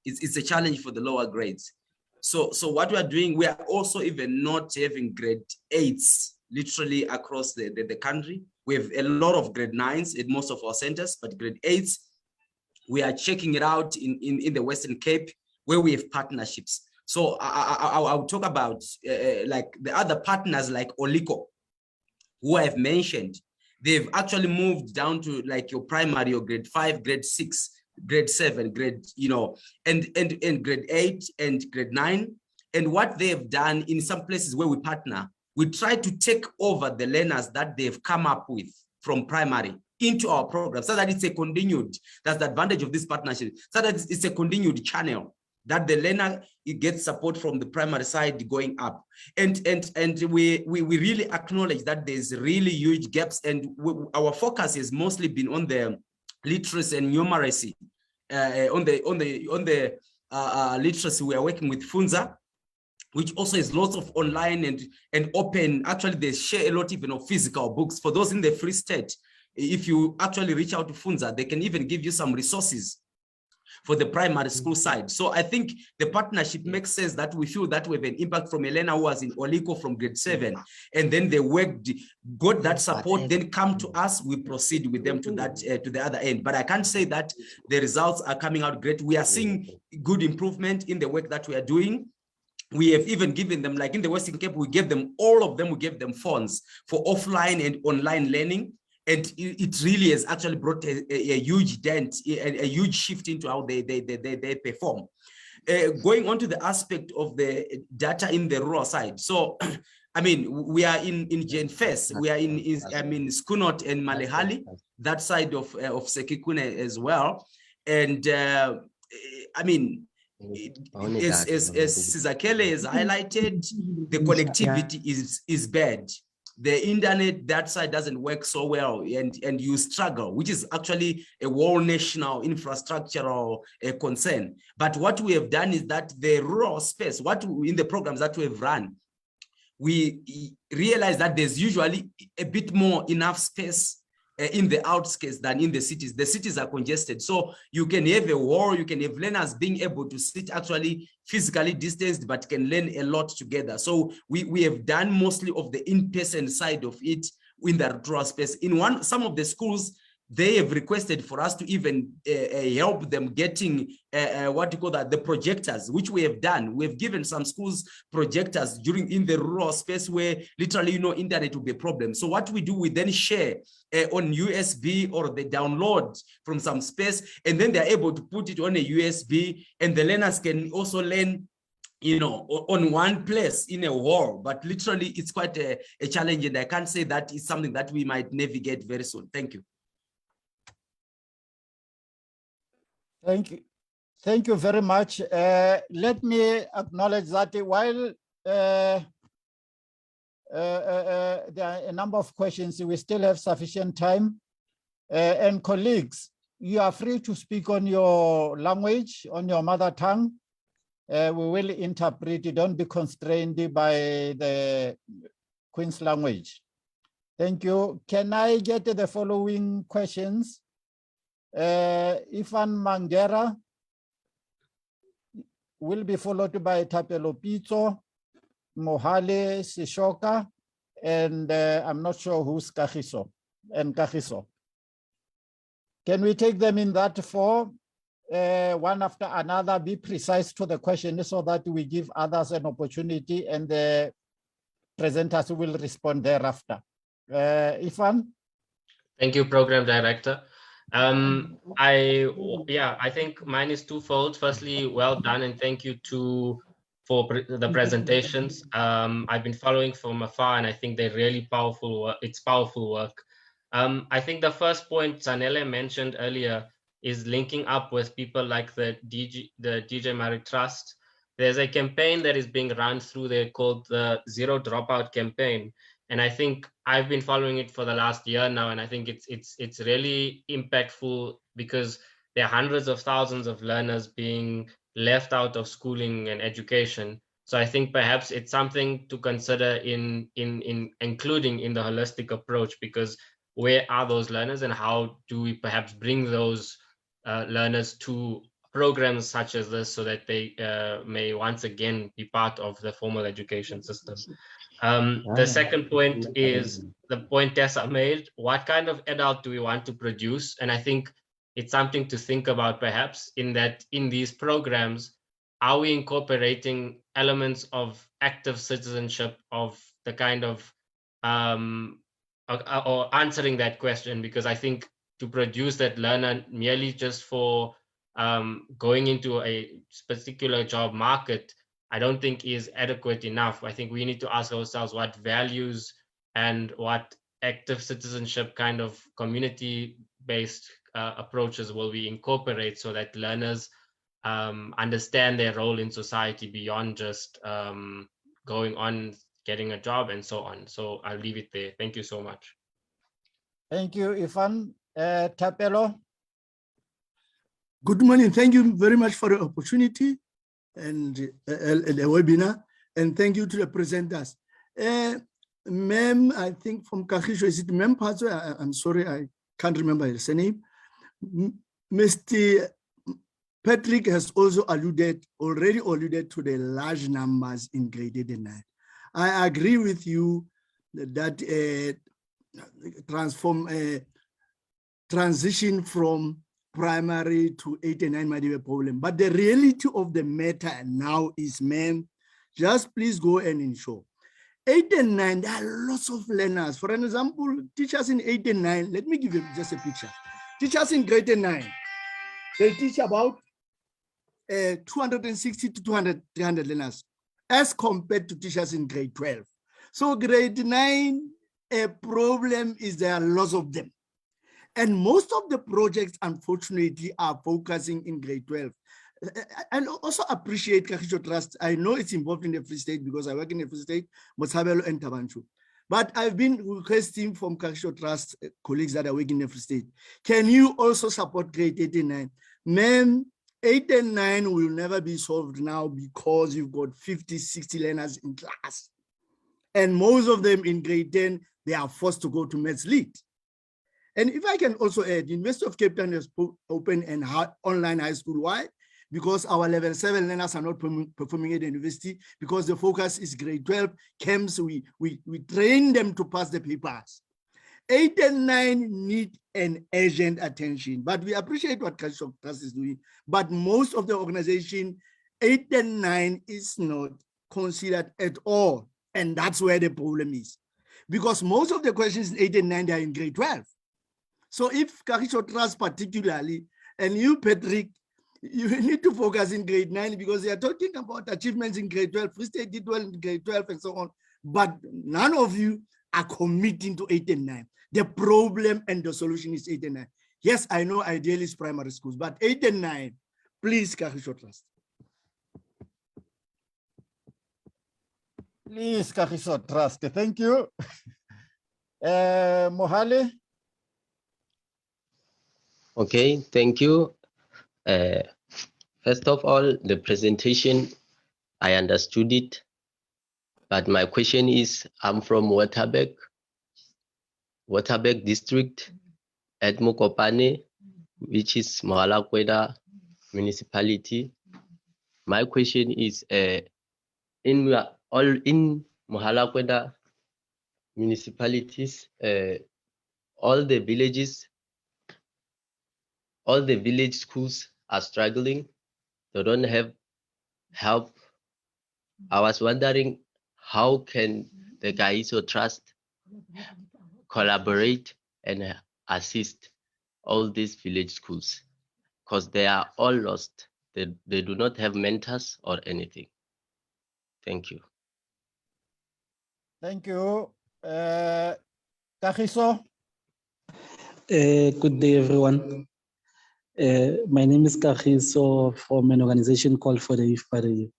it's a challenge for the lower grades. So what we are doing, we are also even not having grade 8s literally across the country. We have a lot of grade 9s at most of our centers, but grade 8s, we are checking it out in the Western Cape where we have partnerships. So I'll talk about like the other partners like Oliko, who I've mentioned. They've actually moved down to like your primary or grade 5, grade 6, grade 7, grade, you know, and grade 8 and grade 9. And what they've done in some places where we partner, we try to take over the learners that they've come up with from primary into our program so that it's a continued, that's the advantage of this partnership, so that it's a continued channel that the learner gets support from the primary side going up. And we really acknowledge that there's really huge gaps, and our focus has mostly been on the literacy and numeracy. On the literacy, we are working with Funza, which also is lots of online and open. Actually, they share a lot even of physical books. For those in the Free State, if you actually reach out to Funza, they can even give you some resources for the primary school side. So I think the partnership makes sense that we feel that we have an impact from a learner who was in Oliko from grade 7, and then they worked, got that support, then come to us, we proceed with them to that to the other end. But I can't say that the results are coming out great. We are seeing good improvement in the work that we are doing. We have even given them, like in the Western Cape, we gave them, all of them, we gave them funds for offline and online learning. And it really has actually brought a huge dent, a huge shift into how they perform. Going on to the aspect of the data in the rural side. So, I mean, we are in Genfes, we are in Skunot and Malehali, that side of Sekikune as well. And I mean, as Sizakele has highlighted, the connectivity is bad. The internet, that side doesn't work so well, and you struggle, which is actually a whole national infrastructural concern. But what we have done is that the rural space, in the programs that we have run, we realize that there's usually a bit more enough space in the outskirts than in the cities. The cities are congested. So you can have a wall, you can have learners being able to sit actually physically distanced, but can learn a lot together. So we have done mostly of the in-person side of it in the rural space. In some of the schools, they have requested for us to even help them getting the projectors, which we have done. We have given some schools projectors in the rural space where literally, internet will be a problem. So what we do, we then share on USB, or they download from some space, and then they're able to put it on a USB, and the learners can also learn on one place in a hall. But literally it's quite a challenge, and I can't say that is something that we might navigate very soon. Thank you. Thank you. Thank you very much. Let me acknowledge that while there are a number of questions, we still have sufficient time. And colleagues, you are free to speak on your language, on your mother tongue. We will interpret. Don't be constrained by the Queen's language. Thank you. Can I get the following questions? Ifan Mangera will be followed by Tapelo Pizzo, Mohale Sishoka, and I'm not sure who's Kagiso and Kagiso. Can we take them in that form, one after another? Be precise to the question so that we give others an opportunity, and the presenters will respond thereafter. Ifan? Thank you, Program Director. I think mine is twofold. Firstly, well done, and thank you for the presentations. I've been following from afar, and I think they're really powerful work. It's powerful work. I think the first point Zanele mentioned earlier is linking up with people like the DJ Marek Trust. There's a campaign that is being run through there called the Zero Dropout campaign. And I think I've been following it for the last year now, and I think it's really impactful, because there are hundreds of thousands of learners being left out of schooling and education. So I think perhaps it's something to consider in including in the holistic approach, because where are those learners and how do we perhaps bring those learners to programs such as this so that they may once again be part of the formal education system. The second point is the point Tessa made: what kind of adult do we want to produce? And I think it's something to think about perhaps, in that in these programs, are we incorporating elements of active citizenship, of the kind of or answering that question? Because I think to produce that learner merely just for going into a particular job market, I don't think is adequate enough. I think we need to ask ourselves what values and what active citizenship kind of community-based approaches will we incorporate so that learners understand their role in society beyond just going on, getting a job and so on. So I'll leave it there. Thank you so much. Thank you, Ifan. Tapelo. Good morning. Thank you very much for the opportunity and the webinar. And thank you to the presenters. Ma'am, I think from Kagiso, is it Ma'am Patso? I'm sorry, I can't remember his surname. Mr. Patrick has also already alluded to the large numbers in grade 8 and 9. I agree with you that transition from primary to 8 and 9 might be a problem. But the reality of the matter now is, ma'am, just please go and ensure. 8 and 9, there are lots of learners. For an example, teachers in 8 and 9, let me give you just a picture. Teachers in grade 9, they teach about 260 to 300 learners as compared to teachers in grade 12. So grade 9, a problem is there are lots of them. And most of the projects, unfortunately, are focusing in grade 12. I also appreciate Kagiso Trust. I know it's involved in the Free State because I work in the Free State, Botshabelo and Tabanchu. But I've been requesting from Kagiso Trust colleagues that are working in the Free State, can you also support grade 8 and 9? Ma'am, 8 and 9 will never be solved now because you've got 50, 60 learners in class. And most of them in grade 10, they are forced to go to Maths Lead. And if I can also add, University of Cape Town has opened an online high school. Why? Because our level 7 learners are not performing at the university, because the focus is grade 12 camps. We train them to pass the papers. 8 and 9 need an urgent attention, but we appreciate what Kagiso Trust is doing. But most of the organization, 8 and 9 is not considered at all. And that's where the problem is. Because most of the questions in 8 and 9, they are in grade 12. So if Kagiso Trust particularly, and you, Patrick, you need to focus in grade 9 because they are talking about achievements in grade 12. Free State did well in grade 12 and so on. But none of you are committing to 8 and 9. The problem and the solution is 8 and 9. Yes, I know ideally it's primary schools, but 8 and 9, please, Kagiso Trust. Please, Kagiso Trust. Thank you. Mohale. Okay, thank you. First of all, the presentation, I understood it, but my question is, I'm from Waterberg district at Mokopane, which is Mogalakwena municipality. My question is, in Mogalakwena municipalities, all the village schools are struggling. They don't have help. I was wondering, how can the Kagiso Trust collaborate and assist all these village schools? Because they are all lost. They do not have mentors or anything. Thank you. Thank you. Kagiso. Good day, everyone. My name is Kagiso from an organization called For the Youth by the Youth.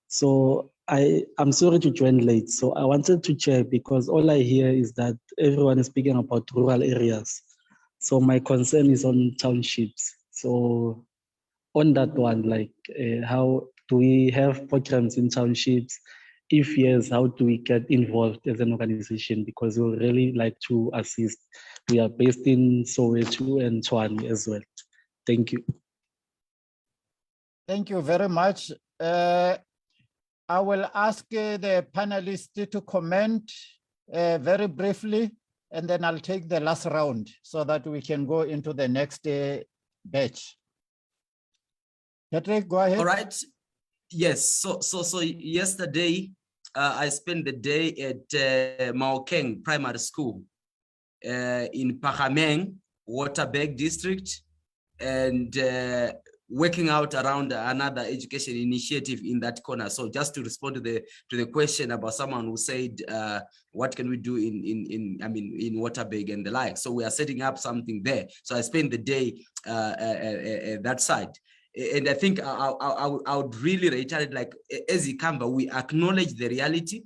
So I'm sorry to join late. So I wanted to check because all I hear is that everyone is speaking about rural areas. So my concern is on townships. So on that one, like how Do we have programs in townships? If yes, how do we get involved as an organization? Because we would really like to assist. We are based in Soweto and Tshwane as well. Thank you. Thank you very much. I will ask the panelists to comment very briefly, and then I'll take the last round so that we can go into the next batch. Patrick, go ahead. All right. Yes. So yesterday, I spent the day at Maokeng Primary School in Pahameng, Waterberg District, and working out around another education initiative in that corner. So just to respond to the question about someone who said, what can we do in Waterberg and the like? So we are setting up something there. So I spent the day that side. And I think I would really reiterate, like, as Ikamba, we acknowledge the reality,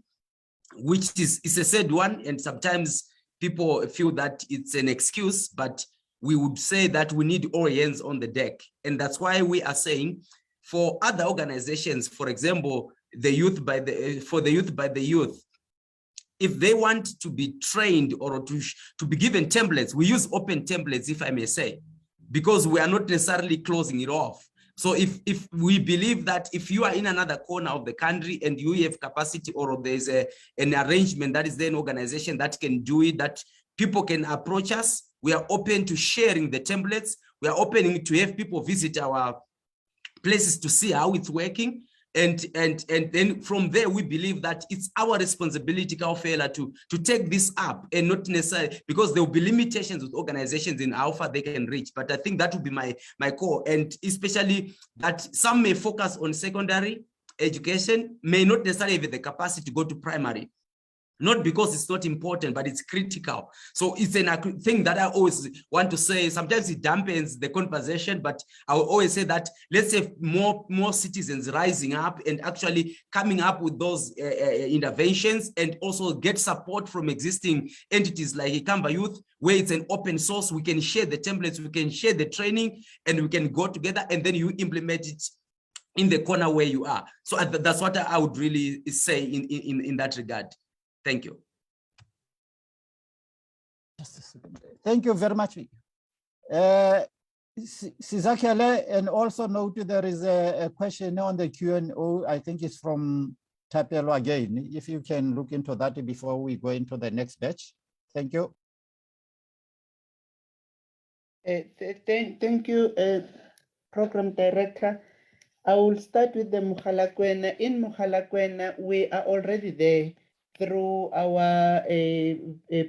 which is a sad one. And sometimes people feel that it's an excuse, but we would say that we need all hands on the deck. And that's why we are saying for other organizations, for example, the Youth by the Youth, if they want to be trained or to be given templates, we use open templates, if I may say, because we are not necessarily closing it off. So if we believe that if you are in another corner of the country and you have capacity, or there's an arrangement that is there, an organization that can do it, that people can approach us, we are open to sharing the templates. We are open to have people visit our places to see how it's working. And then from there, we believe that it's our responsibility, Kaofela, to take this up, and not necessarily, because there will be limitations with organizations in how far they can reach. But I think that would be my core, and especially that some may focus on secondary education, may not necessarily have the capacity to go to primary. Not because it's not important, but it's critical. So it's a thing that I always want to say. Sometimes it dampens the conversation, but I will always say that let's have more citizens rising up and actually coming up with those interventions, and also get support from existing entities like Ikamba Youth, where it's an open source. We can share the templates, we can share the training, and we can go together, and then you implement it in the corner where you are. So that's what I would really say in that regard. Thank you. Thank you very much. Sizakele, and also note there is a question on the Q&A. I think it's from Tapelo again. If you can look into that before we go into the next batch. Thank you. Thank you, Program Director. I will start with the Mogalakwena. In Mogalakwena, we are already there through our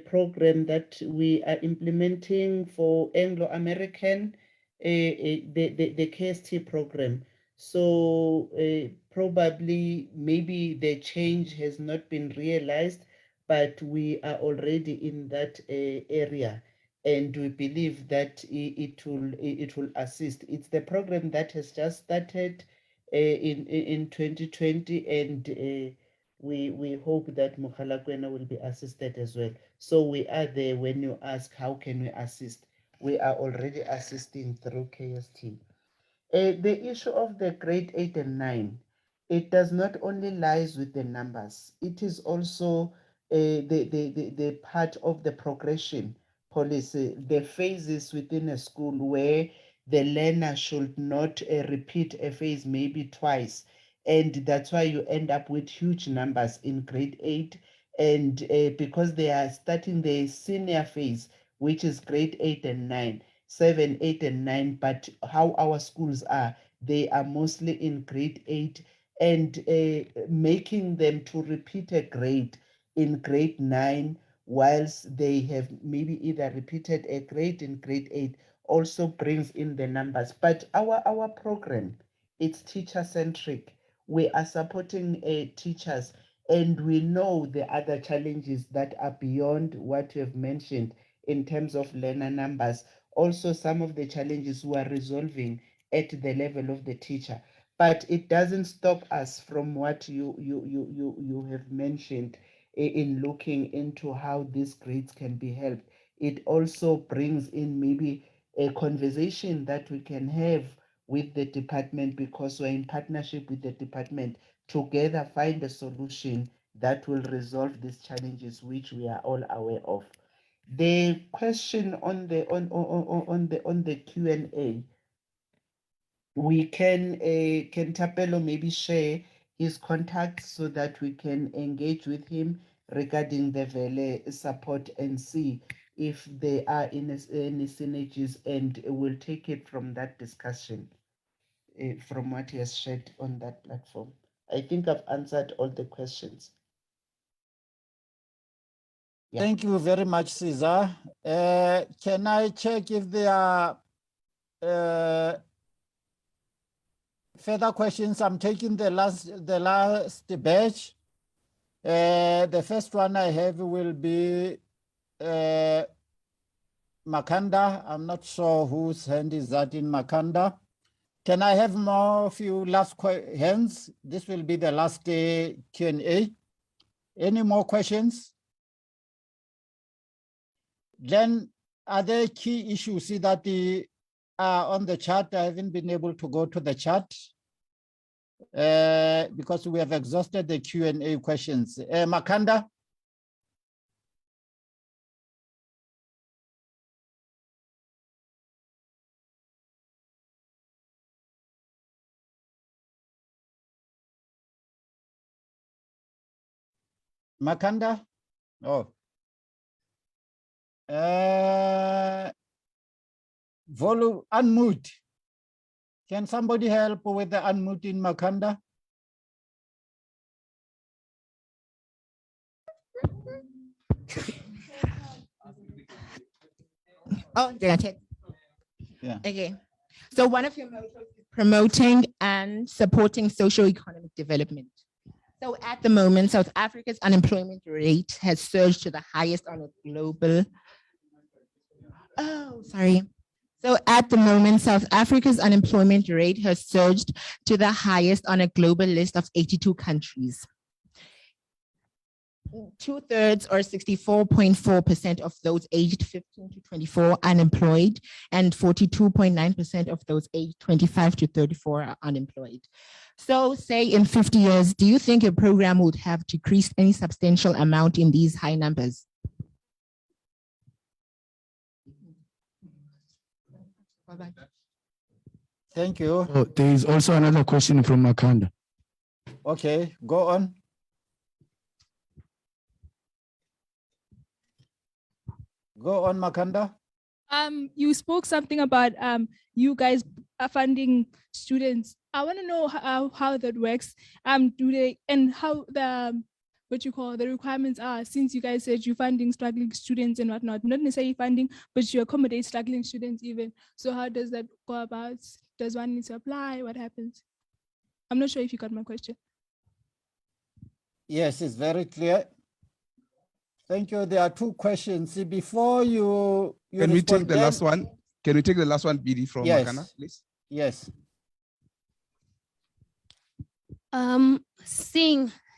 program that we are implementing for Anglo-American, the KST program. So probably maybe the change has not been realized, but we are already in that area, and we believe that it will assist. It's the program that has just started in 2020, and we hope that Mogalakwena will be assisted as well. So we are there when you ask how can we assist. We are already assisting through KST. The issue of the grade 8 and 9, it does not only lies with the numbers, it is also the part of the progression policy, the phases within a school where the learner should not repeat a phase maybe twice. And that's why you end up with huge numbers in grade 8. And because they are starting the senior phase, which is grade 8 and 9, 7, 8, and 9, but how our schools are, they are mostly in grade 8, and making them to repeat a grade in grade 9, whilst they have maybe either repeated a grade in grade 8, also brings in the numbers. But our program, it's teacher-centric. We are supporting teachers, and we know the other challenges that are beyond what you have mentioned in terms of learner numbers. Also, some of the challenges we are resolving at the level of the teacher. But it doesn't stop us from what you have mentioned in looking into how these grades can be helped. It also brings in maybe a conversation that we can have with the department, because we're in partnership with the department, together find a solution that will resolve these challenges which we are all aware of. The question on the Q&A, we can Tapelo maybe share his contacts so that we can engage with him regarding the Vele support and see if there are any synergies, and we'll take it from that discussion, from what he has shared on that platform. I think I've answered all the questions. Yeah. Thank you very much, Caesar. Can I check if there are further questions? I'm taking the last batch. The first one I have will be Makanda. I'm not sure whose hand is that in Makanda. Can I have more of you last hands? This will be the last Q&A. Any more questions? Then are there key issues? See that on the chat, I haven't been able to go to the chat because we have exhausted the Q&A questions. Makanda? Makanda? Oh. Volume, unmute. Can somebody help with the unmuting Makanda? Oh, did I check? Yeah. Okay. So one of your mottos is promoting and supporting socio-economic development. So at the moment, South Africa's unemployment rate has surged to the highest on a global. Oh, sorry. So at the moment, South Africa's unemployment rate has surged to the highest on a global list of 82 countries. 2/3 or 64.4% of those aged 15 to 24 unemployed, and 42.9% of those aged 25 to 34 are unemployed. So say in 50 years, do you think your program would have decreased any substantial amount in these high numbers? Thank you. Oh, there is also another question from Makanda. Okay, go on. Go on, Makanda. You spoke something about you guys are funding students. I want to know how that works. Do they, and how the the requirements are, since you guys said you're funding struggling students and whatnot, not necessarily funding, but you accommodate struggling students even. So how does that go about? Does one need to apply? What happens? I'm not sure if you got my question. Yes, it's very clear. Thank you. There are two questions. See, before you Can we take the last one? Can we take the last one, BD, from Yes. Makana, please? Yes.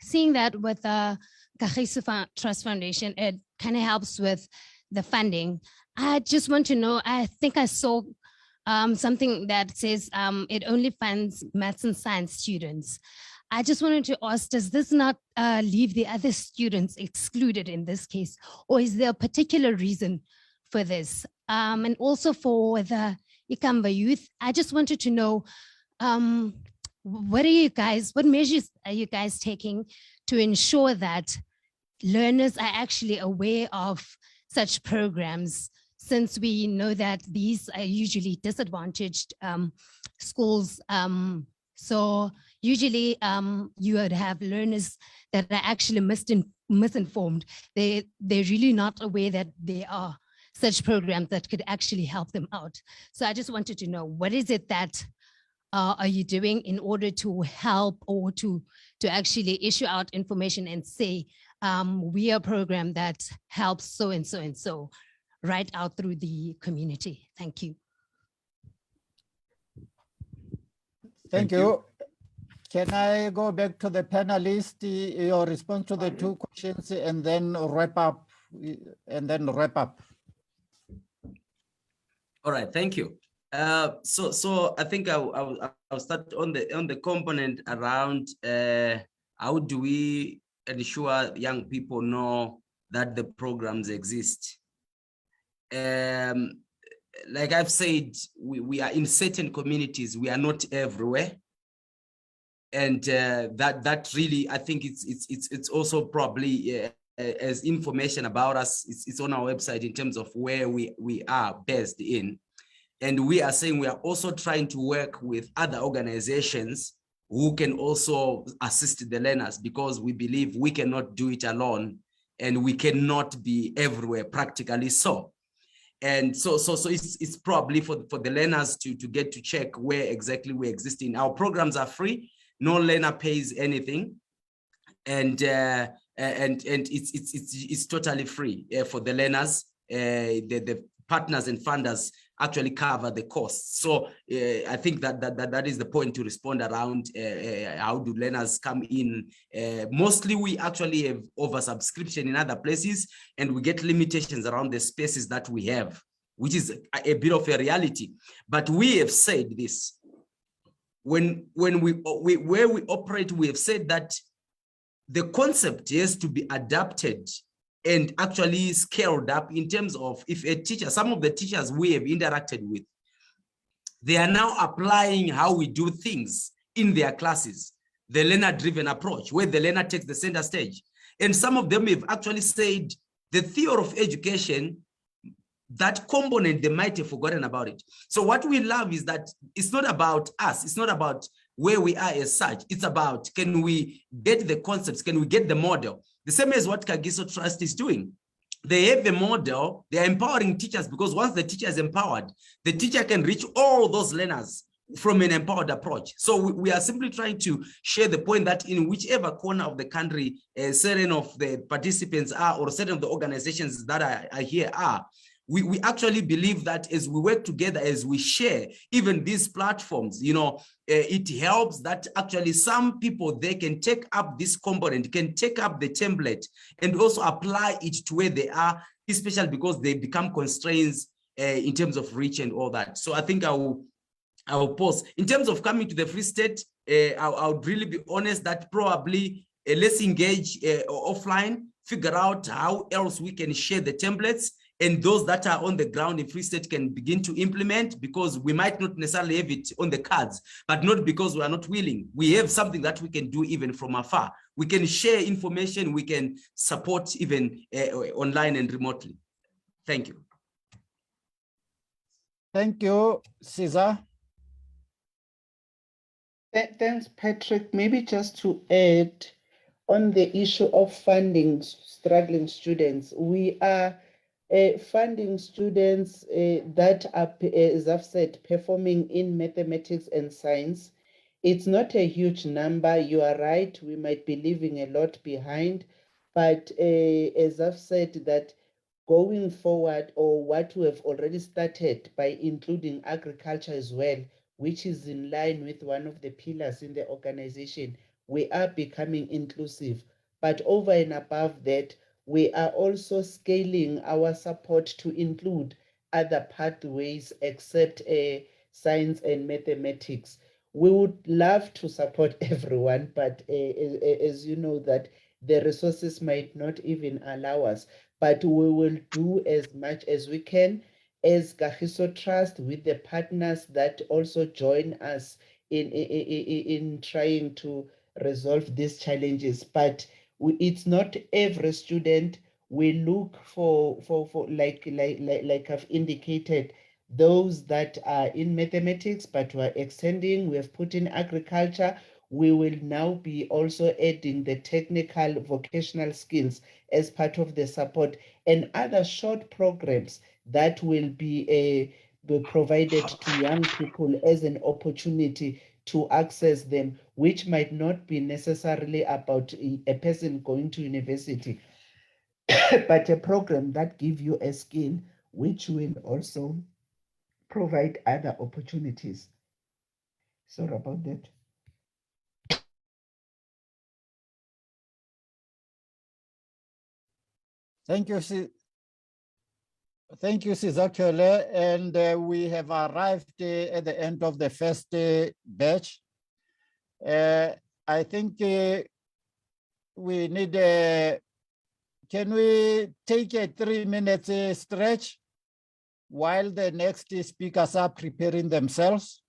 Seeing that with the Kagiso Trust Foundation, it kind of helps with the funding. I just want to know, I think I saw something that says it only funds maths and science students. I just wanted to ask, does this not leave the other students excluded in this case? Or is there a particular reason for this? And also for the Ikamba youth, I just wanted to know, what measures are you guys taking to ensure that learners are actually aware of such programs, since we know that these are usually disadvantaged schools? So usually you would have learners that are actually misinformed. They're really not aware that there are such programs that could actually help them out. So I just wanted to know, what is it that are you doing in order to help, or to actually issue out information and say, we are a program that helps so and so and so right out through the community? Thank you. Thank you. Can I go back to the panelists, your response to the two questions, and then wrap up? All right, thank you. So I think I'll start on the component around how do we ensure young people know that the programs exist. Like I've said, we are in certain communities, we are not everywhere. And that really, I think it's also probably as information about us, it's on our website in terms of where we are based in. And we are saying we are also trying to work with other organizations who can also assist the learners, because we believe we cannot do it alone and we cannot be everywhere practically so. And so it's probably for the learners to get to check where exactly we exist in. Our programs are free, no learner pays anything, and it's totally free for the learners. The partners and funders actually cover the costs. So I think that is the point to respond around how do learners come in. Mostly we actually have oversubscription in other places, and we get limitations around the spaces that we have, which is a bit of a reality. But we have said this, where we operate, we have said that the concept has to be adapted and actually scaled up in terms of if a teacher, some of the teachers we have interacted with, they are now applying how we do things in their classes, the learner-driven approach, where the learner takes the center stage. And some of them have actually said the theory of education, that component, they might have forgotten about it. So what we love is that it's not about us, it's not about where we are as such, it's about, can we get the concepts, can we get the model? The same as what Kagiso Trust is doing. They have a model, they are empowering teachers, because once the teacher is empowered, the teacher can reach all those learners from an empowered approach. So we are simply trying to share the point that in whichever corner of the country certain of the participants are, or certain of the organizations that are here are, we actually believe that as we work together, as we share even these platforms, you know, it helps that actually some people, they can take up this component, can take up the template and also apply it to where they are, especially because they become constraints in terms of reach and all that. So I think I will pause. In terms of coming to the Free State, I would really be honest that probably let's engage offline, figure out how else we can share the templates, and those that are on the ground in Free State can begin to implement, because we might not necessarily have it on the cards, but not because we are not willing. We have something that we can do even from afar. We can share information, we can support even online and remotely. Thank you. Thank you, Caesar. Thanks, Patrick. Maybe just to add on the issue of funding struggling students, we are funding students that are, as I've said, performing in mathematics and science. It's not a huge number. You are right. We might be leaving a lot behind. But as I've said, that going forward, or what we have already started by including agriculture as well, which is in line with one of the pillars in the organization, we are becoming inclusive. But over and above that, we are also scaling our support to include other pathways except science and mathematics. We would love to support everyone, but as you know, that the resources might not even allow us, but we will do as much as we can as Kagiso Trust with the partners that also join us in trying to resolve these challenges. But it's not every student. We look for like I've indicated, those that are in mathematics, but we're extending, we have put in agriculture. We will now be also adding the technical vocational skills as part of the support, and other short programs that will be provided to young people as an opportunity to access them, which might not be necessarily about a person going to university, but a program that gives you a skill, which will also provide other opportunities. Sorry about that. Thank you, Thank you, Sizakele. And we have arrived at the end of the first batch. I think we need can we take a 3-minute stretch while the next speakers are preparing themselves?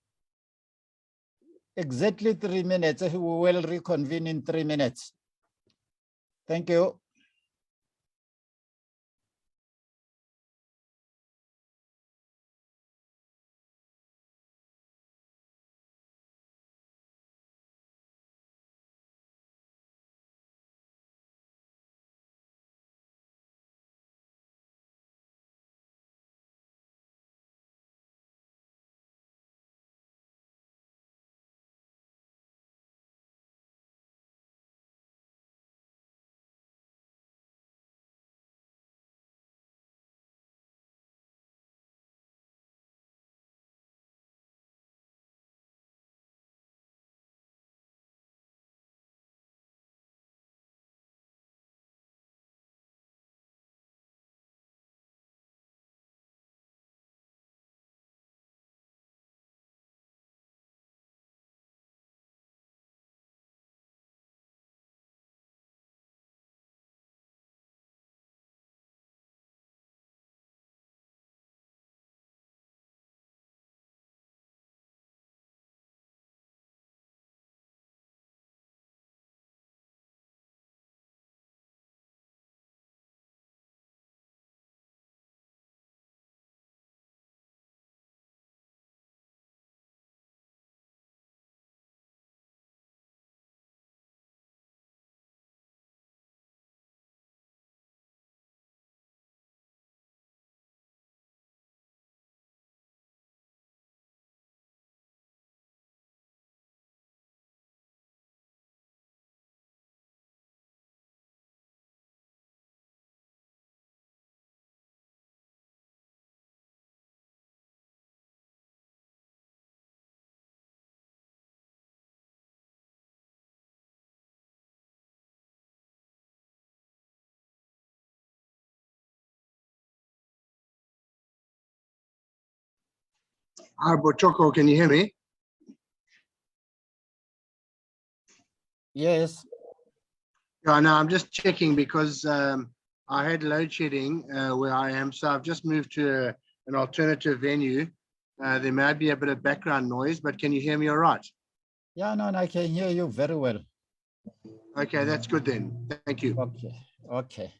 Exactly 3 minutes. We will reconvene in 3 minutes. Thank you. Hi, Bochoko, can you hear me? Yes. Yeah, no, I'm just checking because I had load shedding where I am. So I've just moved to an alternative venue. There might be a bit of background noise, but can you hear me all right? Yeah, no, I can hear you very well. Okay, that's good then. Thank you. Okay, okay.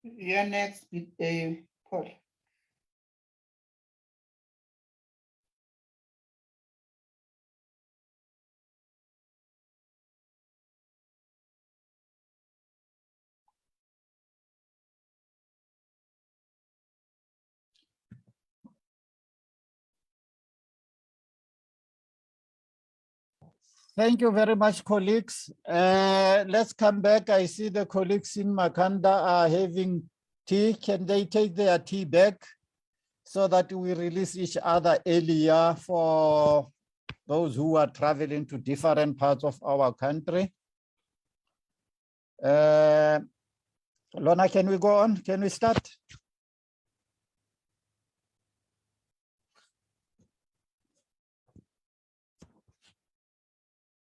You're next, Paul. Thank you very much, colleagues. Let's come back. I see the colleagues in Makanda are having tea. Can they take their tea back so that we release each other earlier for those who are traveling to different parts of our country? Lorna, can we go on? Can we start?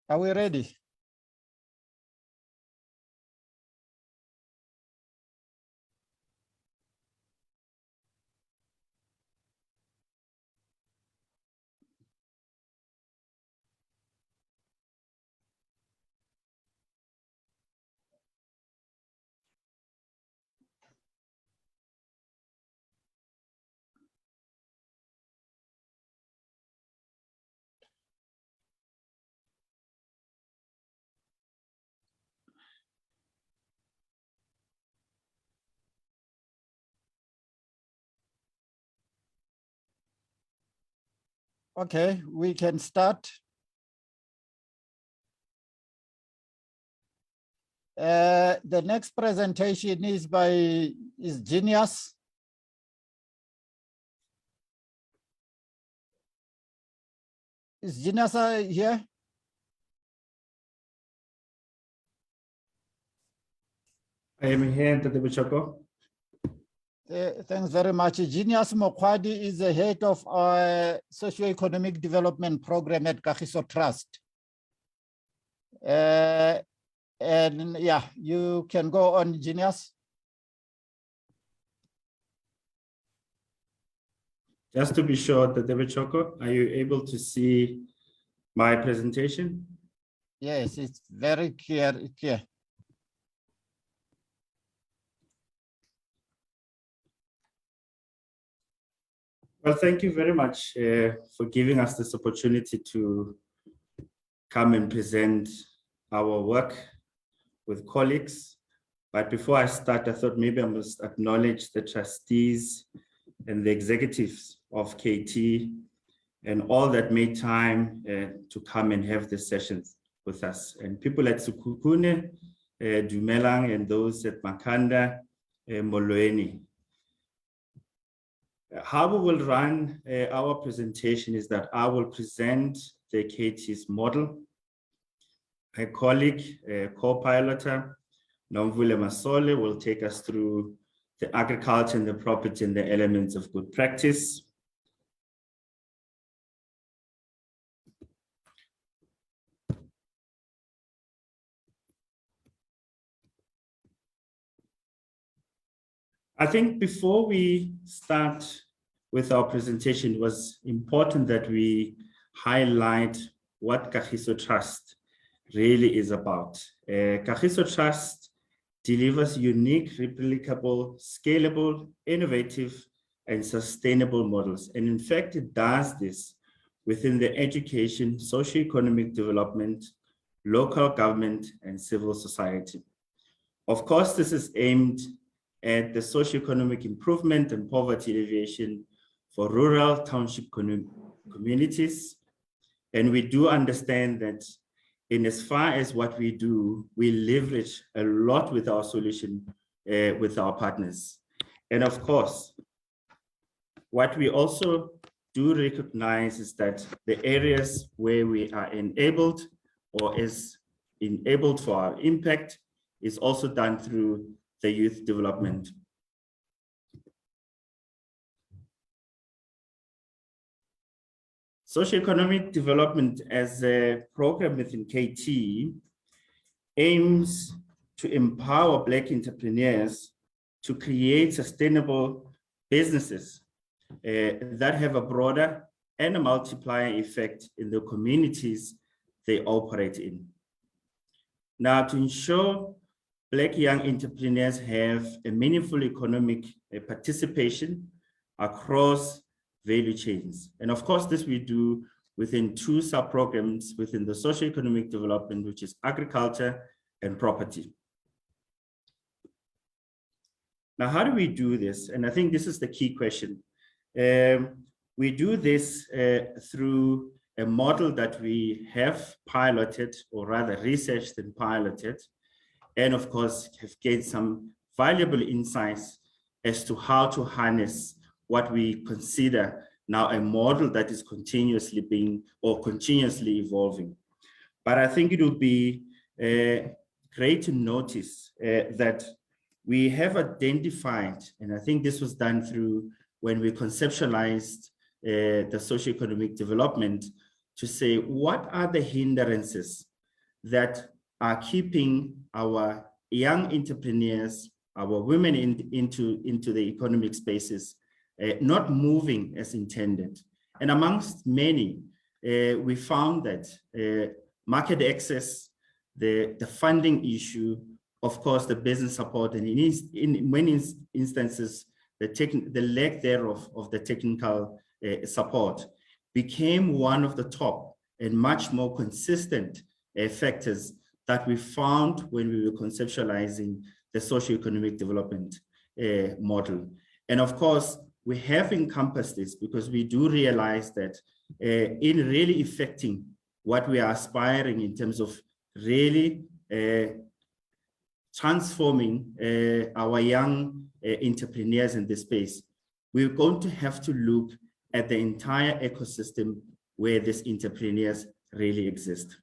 Are we ready? Okay, we can start. The next presentation is Genius. Is Genius here? I am here, Dr. Buchoko. Thanks very much. Genius Mokwadi is the head of our socio-economic development program at Kagiso Trust. And yeah, you can go on, Genius. Just to be sure, Dr. Buchoko, are you able to see my presentation? Yes, it's very clear. Well, thank you very much for giving us this opportunity to come and present our work with colleagues. But before I start, I thought maybe I must acknowledge the trustees and the executives of KT and all that made time to come and have this session with us. And people at Sekhukhune, Dumelang, and those at Makanda, Molweni. How we will run our presentation is that I will present the KT's model. My colleague, co-piloter, Nomvule Masole, will take us through the agriculture and the property and the elements of good practice. I think before we start with our presentation, it was important that we highlight what Kagiso Trust really is about. Kagiso Trust delivers unique, replicable, scalable, innovative, and sustainable models. And in fact, it does this within the education, socio-economic development, local government, and civil society. Of course, this is aimed at the socio-economic improvement and poverty alleviation for rural township communities. And we do understand that in as far as what we do, we leverage a lot with our solution with our partners. And of course, what we also do recognize is that the areas where we are enabled or is enabled for our impact is also done through the youth development. Socioeconomic development as a program within KT aims to empower Black entrepreneurs to create sustainable businesses that have a broader and a multiplier effect in the communities they operate in. Now, to ensure Black young entrepreneurs have a meaningful economic participation across value chains. And of course, this we do within two sub-programs within the socio-economic development, which is agriculture and property. Now, how do we do this? And I think this is the key question. We do this through a model that we have piloted, or rather researched and piloted, and of course have gained some valuable insights as to how to harness what we consider now a model that is continuously evolving. But I think it would be great to notice that we have identified, and I think this was done through when we conceptualized the socioeconomic development, to say what are the hindrances that are keeping our young entrepreneurs, our women into the economic spaces, not moving as intended. And amongst many, we found that market access, the funding issue, of course, the business support, and in many instances, the lack thereof of the technical support became one of the top and much more consistent factors that we found when we were conceptualizing the socioeconomic development model. And of course, we have encompassed this because we do realize that in really effecting what we are aspiring in terms of really transforming our young entrepreneurs in this space, we're going to have to look at the entire ecosystem where these entrepreneurs really exist.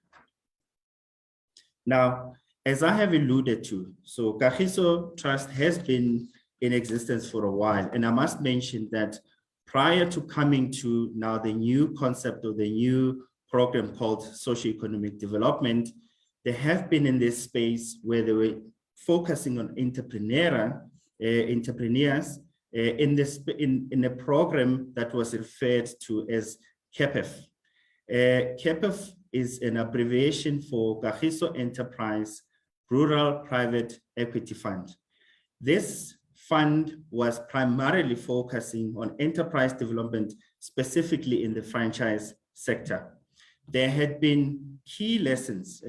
Now, as I have alluded to, so Kagiso Trust has been in existence for a while, and I must mention that prior to coming to now the new concept or the new program called socioeconomic development, they have been in this space where they were focusing on entrepreneurs in a program that was referred to as KEPF. KEPF is an abbreviation for Kagiso Enterprise Rural Private Equity Fund. This fund was primarily focusing on enterprise development, specifically in the franchise sector. There had been key lessons.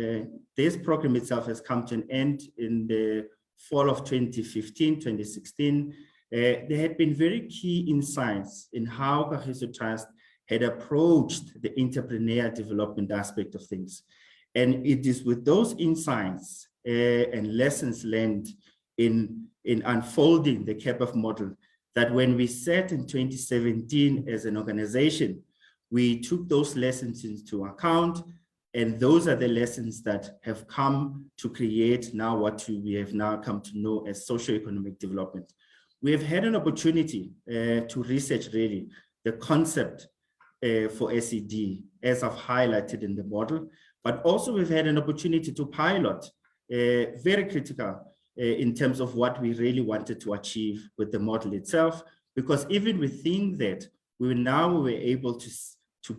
This program itself has come to an end in the fall of 2015, 2016. There had been very key insights in how Kagiso Trust had approached the entrepreneur development aspect of things. And it is with those insights and lessons learned in unfolding the KEPF model that when we sat in 2017 as an organization, we took those lessons into account, and those are the lessons that have come to create now what we have now come to know as socioeconomic development. We have had an opportunity to research really the concept for SED, as I've highlighted in the model, but also we've had an opportunity to pilot, very critical in terms of what we really wanted to achieve with the model itself, because even within that, we were able to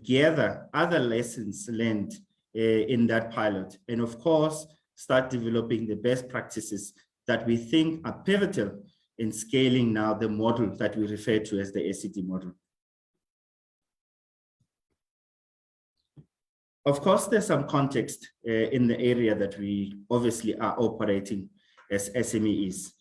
gather other lessons learned in that pilot, and of course, start developing the best practices that we think are pivotal in scaling now the model that we refer to as the SED model. Of course, there's some context in the area that we obviously are operating as SMEs.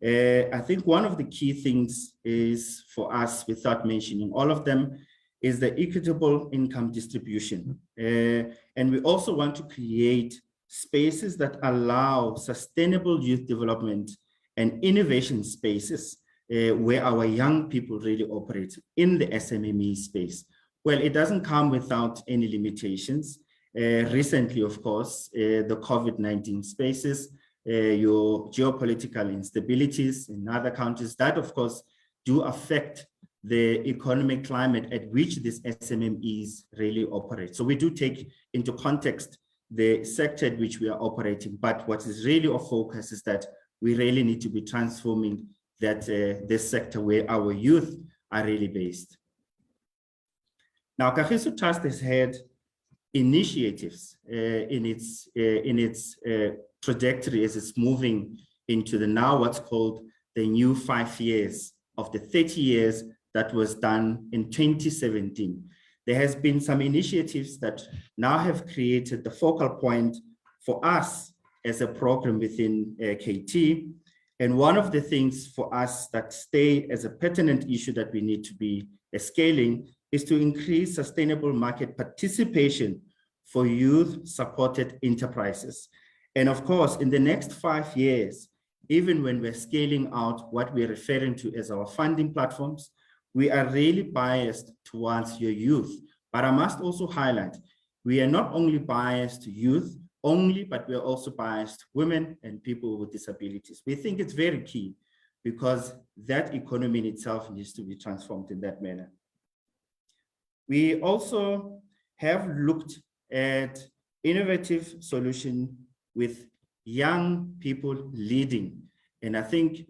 I think one of the key things is for us, without mentioning all of them, is the equitable income distribution. And we also want to create spaces that allow sustainable youth development and innovation spaces where our young people really operate in the SMME space. Well, it doesn't come without any limitations. Recently, of course, the COVID-19 spaces, your geopolitical instabilities in other countries, that of course do affect the economic climate at which these SMMEs really operate. So we do take into context the sector at which we are operating, but what is really of focus is that we really need to be transforming that this sector where our youth are really based. Now, Kagiso Trust has had initiatives in its trajectory as it's moving into the now what's called the new 5 years of the 30 years that was done in 2017. There has been some initiatives that now have created the focal point for us as a program within KT. And one of the things for us that stay as a pertinent issue that we need to be scaling is to increase sustainable market participation for youth-supported enterprises. And of course, in the next 5 years, even when we're scaling out what we're referring to as our funding platforms, we are really biased towards your youth. But I must also highlight, we are not only biased to youth only, but we are also biased to women and people with disabilities. We think it's very key because that economy in itself needs to be transformed in that manner. We also have looked at innovative solution with young people leading. And I think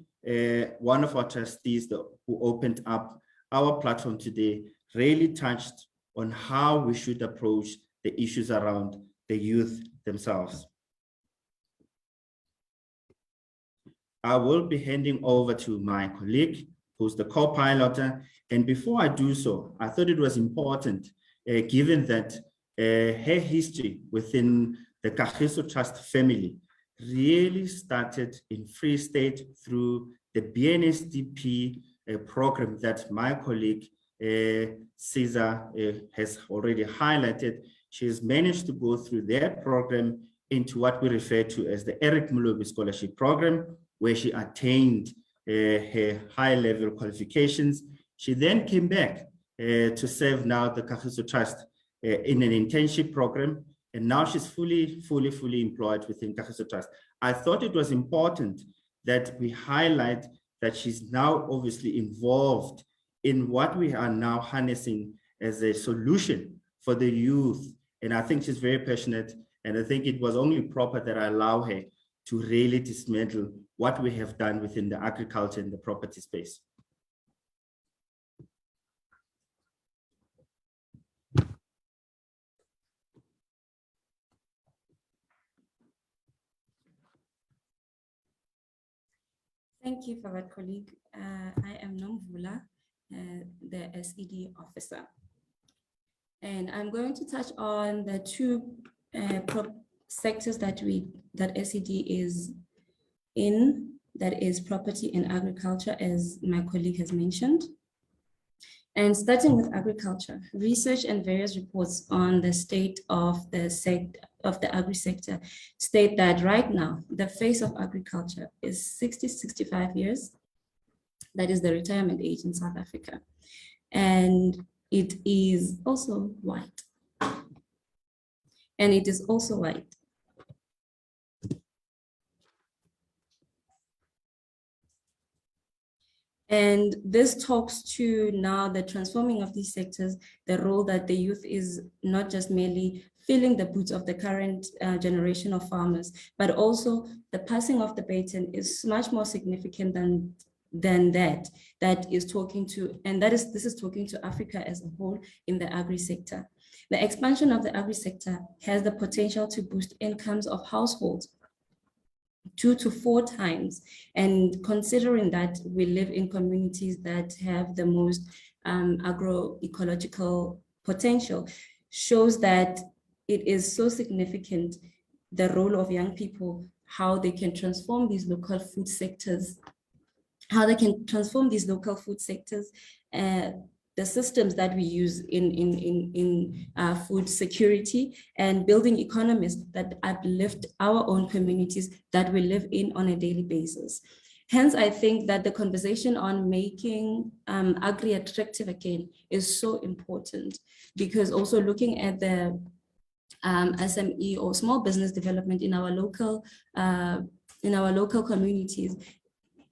one of our trustees who opened up our platform today really touched on how we should approach the issues around the youth themselves. I will be handing over to my colleague, who's the co-pilot. And before I do so, I thought it was important, given that her history within the Kagiso Trust family really started in Free State through the BNSDP program that my colleague Caesar has already highlighted. She has managed to go through that program into what we refer to as the Eric Molobi Scholarship Program, where she attained her high-level qualifications. She then came back to serve now the Kagiso Trust in an internship program, and now she's fully employed within Kagiso Trust. I thought it was important that we highlight that she's now obviously involved in what we are now harnessing as a solution for the youth. And I think she's very passionate, and I think it was only proper that I allow her to really dismantle what we have done within the agriculture and the property space. Thank you for that, colleague. I am Nomvula, the SED officer. And I'm going to touch on the two sectors that SED is in, that is property and agriculture, as my colleague has mentioned. And starting with agriculture, research and various reports on the state of the agri sector state that right now, the face of agriculture is 65 years. That is the retirement age in South Africa. And it is also white. And it is also white. And this talks to now the transforming of these sectors, the role that the youth is not just merely filling the boots of the current generation of farmers, but also the passing of the baton is much more significant than that is talking to, and this is talking to Africa as a whole in the agri sector. The expansion of the agri sector has the potential to boost incomes of households 2 to 4 times. And considering that we live in communities that have the most agroecological potential, shows that it is so significant, the role of young people, how they can transform these local food sectors, the systems that we use in food security, and building economies that uplift our own communities that we live in on a daily basis. Hence, I think that the conversation on making agri attractive again is so important, because also looking at the SME or small business development in our local communities,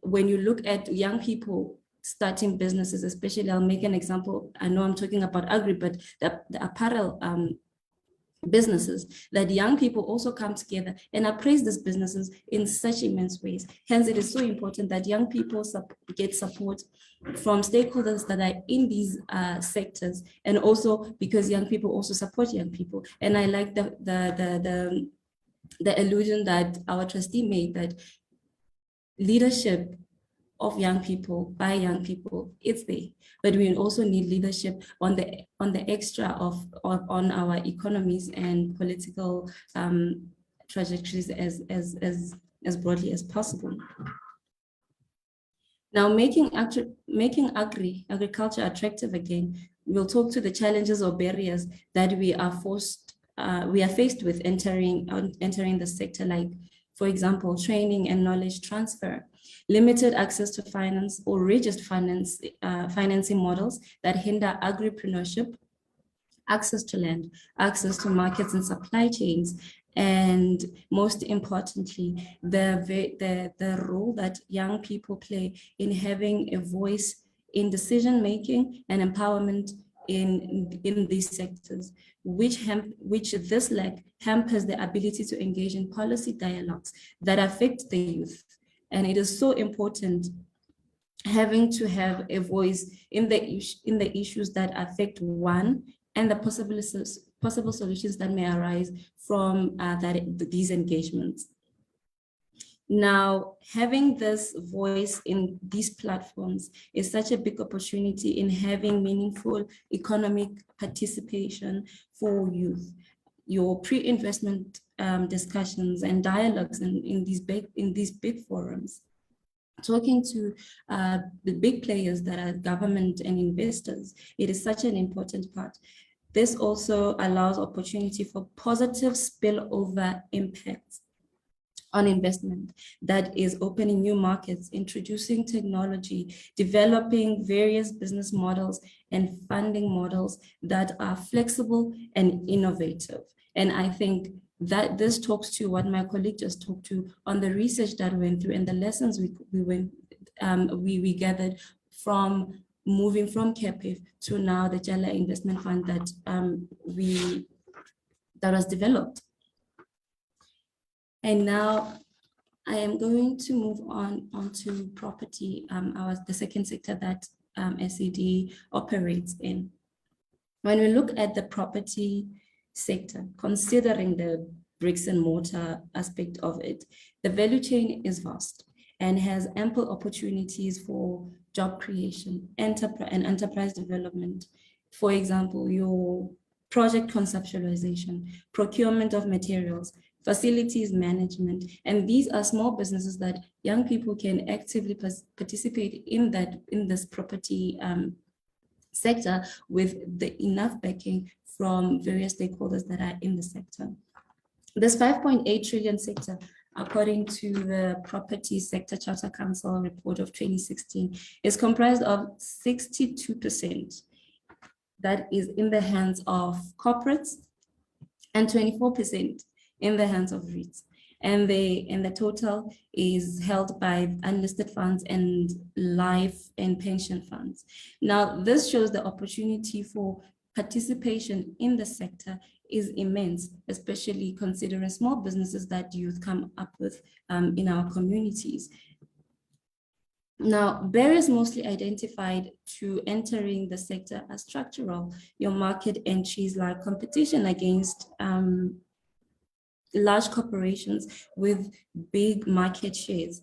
when you look at young people starting businesses, especially, I'll make an example. I know I'm talking about agri, but the apparel businesses, that young people also come together and appraise these businesses in such immense ways. Hence, it is so important that young people get support from stakeholders that are in these sectors, and also because young people also support young people. And I like the allusion that our trustee made, that leadership of young people by young people, it's there, but we also need leadership on the extra on our economies and political trajectories as broadly as possible. Now, making agriculture attractive again we'll talk to the challenges or barriers that we are faced with entering the sector, like, for example, training and knowledge transfer, limited access to finance or rigid financing models that hinder agripreneurship, access to land, access to markets and supply chains, and most importantly, the role that young people play in having a voice in decision-making and empowerment in these sectors, which this lack hampers the ability to engage in policy dialogues that affect the youth. And it is so important having to have a voice in the issues that affect one and the possible solutions that may arise from these engagements. Now, having this voice in these platforms is such a big opportunity in having meaningful economic participation for youth. Your pre-investment discussions and dialogues in these big forums, talking to the big players that are government and investors, it is such an important part. This also allows opportunity for positive spillover impacts on investment that is opening new markets, introducing technology, developing various business models and funding models that are flexible and innovative. And I think that this talks to what my colleague just talked to on the research that we went through and the lessons we gathered from moving from CAPIF to now the Jala Investment Fund that was developed. And now I am going to move onto property, the second sector that SED operates in. When we look at the property sector, considering the bricks and mortar aspect of it, the value chain is vast and has ample opportunities for job creation, and enterprise development. For example, your project conceptualization, procurement of materials, facilities management, and these are small businesses that young people can actively participate in this property sector with enough backing from various stakeholders that are in the sector. This 5.8 trillion sector, according to the Property Sector Charter Council report of 2016, is comprised of 62% that is in the hands of corporates and 24% in the hands of REITs. And the total is held by unlisted funds and life and pension funds. Now, this shows the opportunity for participation in the sector is immense, especially considering small businesses that youth come up with in our communities. Now, barriers mostly identified to entering the sector are structural. Your market entries like competition against large corporations with big market shares,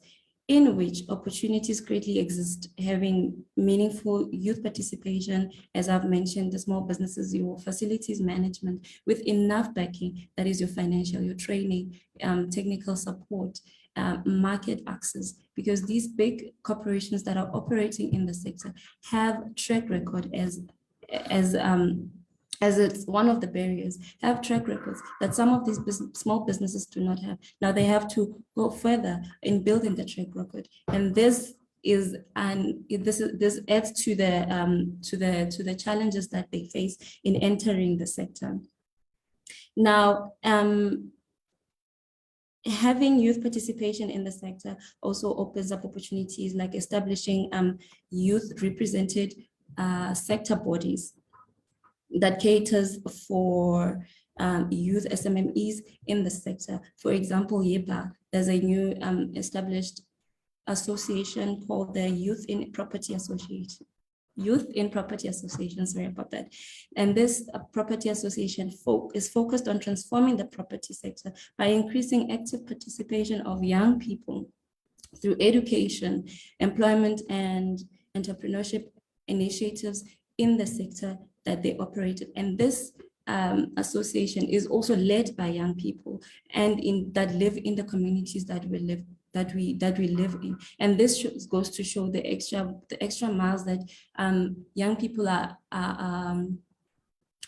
in which opportunities greatly exist, having meaningful youth participation, as I've mentioned, the small businesses, your facilities management with enough backing, that is your financial, your training, technical support, market access, because these big corporations that are operating in the sector have track record as it's one of the barriers, have track records that some of these small businesses do not have. Now they have to go further in building the track record, and this adds to the challenges that they face in entering the sector. Now, having youth participation in the sector also opens up opportunities like establishing youth represented sector bodies that caters for youth SMMEs in the sector. For example, YEBA, there's a new established association called the Youth in Property Association. Sorry about that. And this property association is focused on transforming the property sector by increasing active participation of young people through education, employment, and entrepreneurship initiatives in the sector that they operated. And this association is also led by young people and that live in the communities that we live in, and this goes to show the extra miles that young people are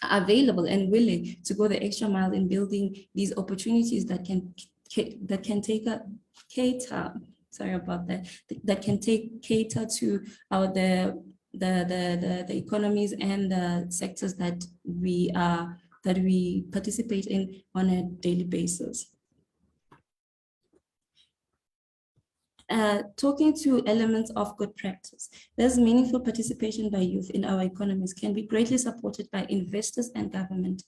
available and willing to go the extra mile in building these opportunities that can cater. Sorry about that. That can cater to the economies and the sectors that we participate in on a daily basis. Talking to elements of good practice, there's meaningful participation by youth in our economies can be greatly supported by investors and government.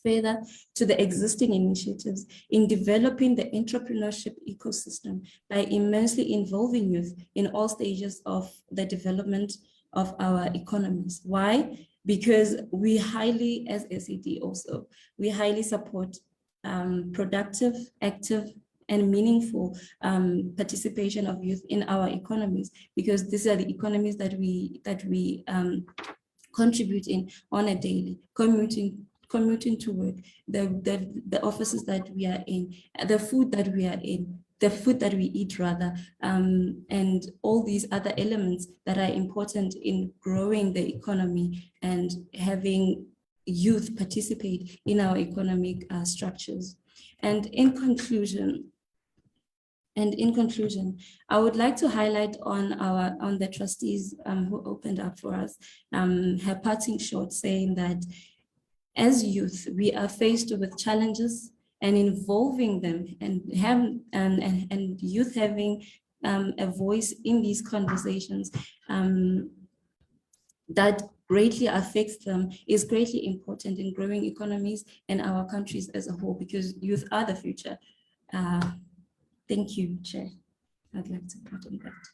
Further to the existing initiatives in developing the entrepreneurship ecosystem by immensely involving youth in all stages of the development of our economies. Why? Because we highly, as SED also, we highly support productive, active, and meaningful participation of youth in our economies, because these are the economies that we contribute in on a daily, commuting to work, the offices that we are in, the food that we are in, the food that we eat rather, and all these other elements that are important in growing the economy and having youth participate in our economic structures. And in conclusion, I would like to highlight on the trustees who opened up for us, her parting shot saying that as youth, we are faced with challenges, and involving them and youth having a voice in these conversations that greatly affects them is greatly important in growing economies and our countries as a whole, because youth are the future. Thank you, Chair. I'd like to put on that.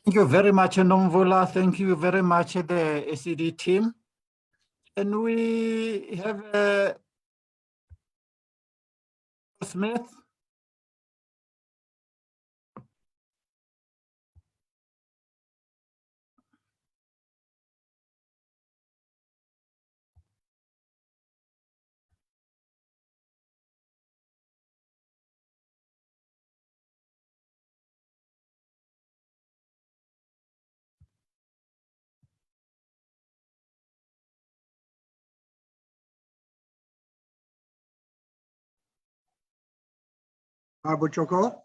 Thank you very much, Nomvula. Thank you very much, the SED team. And we have Smith. Buchoko,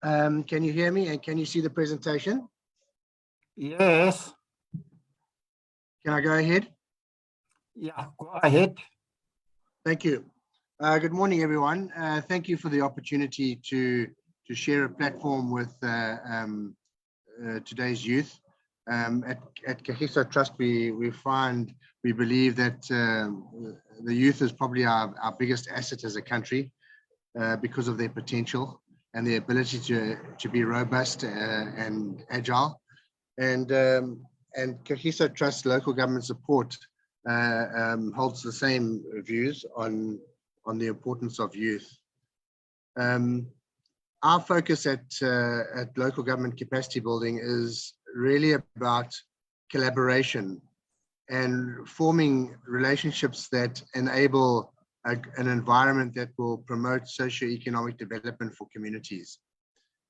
can you hear me and can you see the presentation? Yes. Can I go ahead? Yeah, go ahead. Thank you. Good morning, everyone. Thank you for the opportunity to share a platform with today's youth. At Kagiso Trust, we believe that the youth is probably our biggest asset as a country because of their potential and their ability to be robust and agile. And Kagiso Trust local government support holds the same views on the importance of youth. Our focus at local government capacity building is really about collaboration and forming relationships that enable an environment that will promote socio-economic development for communities.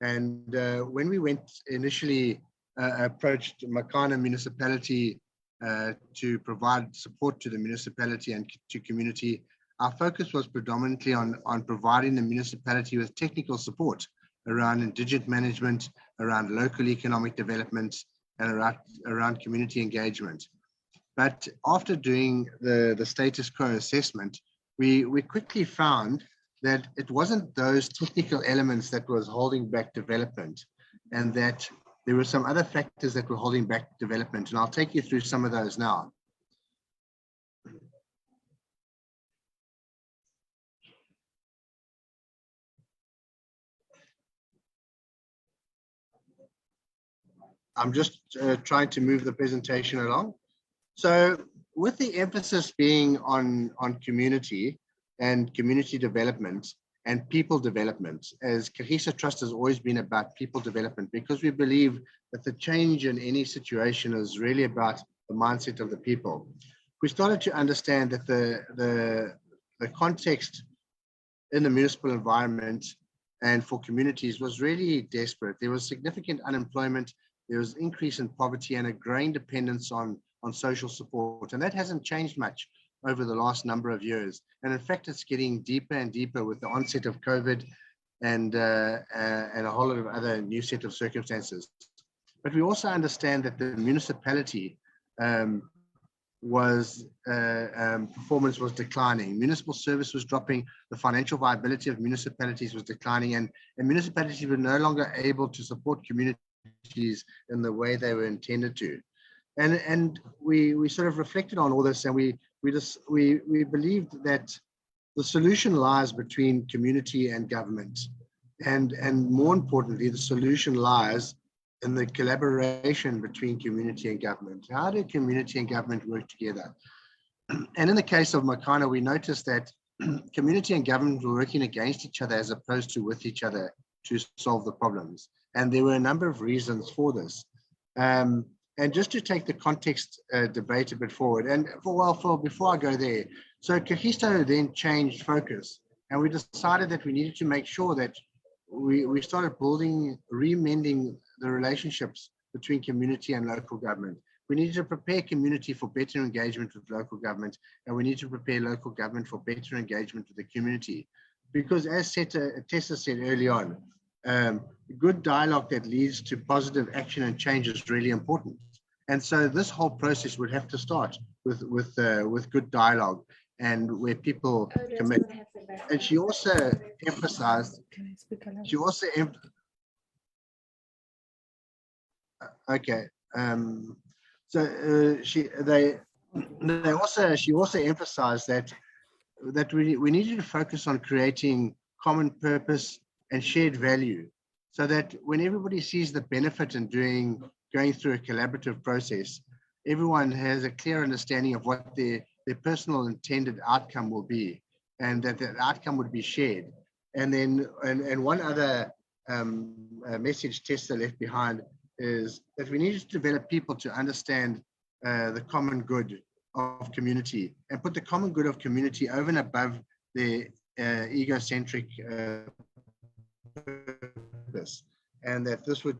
And when we initially approached Makana municipality to provide support to the municipality and to community, our focus was predominantly on providing the municipality with technical support around indigent management, around local economic development, and around community engagement. But after doing the status quo assessment, we quickly found that it wasn't those technical elements that was holding back development, and that there were some other factors that were holding back development. And I'll take you through some of those now. I'm just trying to move the presentation along. So with the emphasis being on community and community development and people development, as Kagiso Trust has always been about people development, because we believe that the change in any situation is really about the mindset of the people. we started to understand that the context in the municipal environment and for communities was really desperate. There was significant unemployment, there was increase in poverty and a growing dependence on social support. And that hasn't changed much over the last number of years. And in fact, it's getting deeper and deeper with the onset of COVID and a whole lot of other new set of circumstances. But we also understand that the municipality performance was declining. Municipal service was dropping. The financial viability of municipalities was declining, and municipalities were no longer able to support communities in the way they were intended to. And we sort of reflected on all this, and we believed that the solution lies between community and government, and more importantly, the solution lies in the collaboration between community and government. How do community and government work together? And in the case of Makana, we noticed that community and government were working against each other as opposed to with each other to solve the problems. And there were a number of reasons for this. And just to take the context debate a bit forward, and before I go there, so Kagiso then changed focus, and we decided that we needed to make sure that we started remending the relationships between community and local government. We needed to prepare community for better engagement with local government, and we need to prepare local government for better engagement with the community. Because as Tessa said early on, good dialogue that leads to positive action and change is really important. And so this whole process would have to start with good dialogue and where people commit. And she also emphasized, she also emphasized that we needed to focus on creating common purpose and shared value, so that when everybody sees the benefit in going through a collaborative process, everyone has a clear understanding of what their personal intended outcome will be, and that the outcome would be shared. And then, and one other message Tessa left behind is that we need to develop people to understand the common good of community and put the common good of community over and above their egocentric purpose, and that this would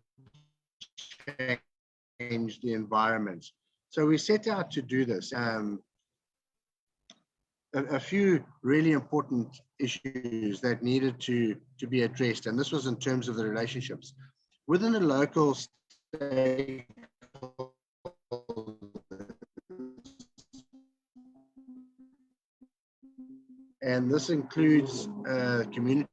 change the environment. So we set out to do this. A few really important issues that needed to be addressed, and this was in terms of the relationships within the local stakeholders. And this includes community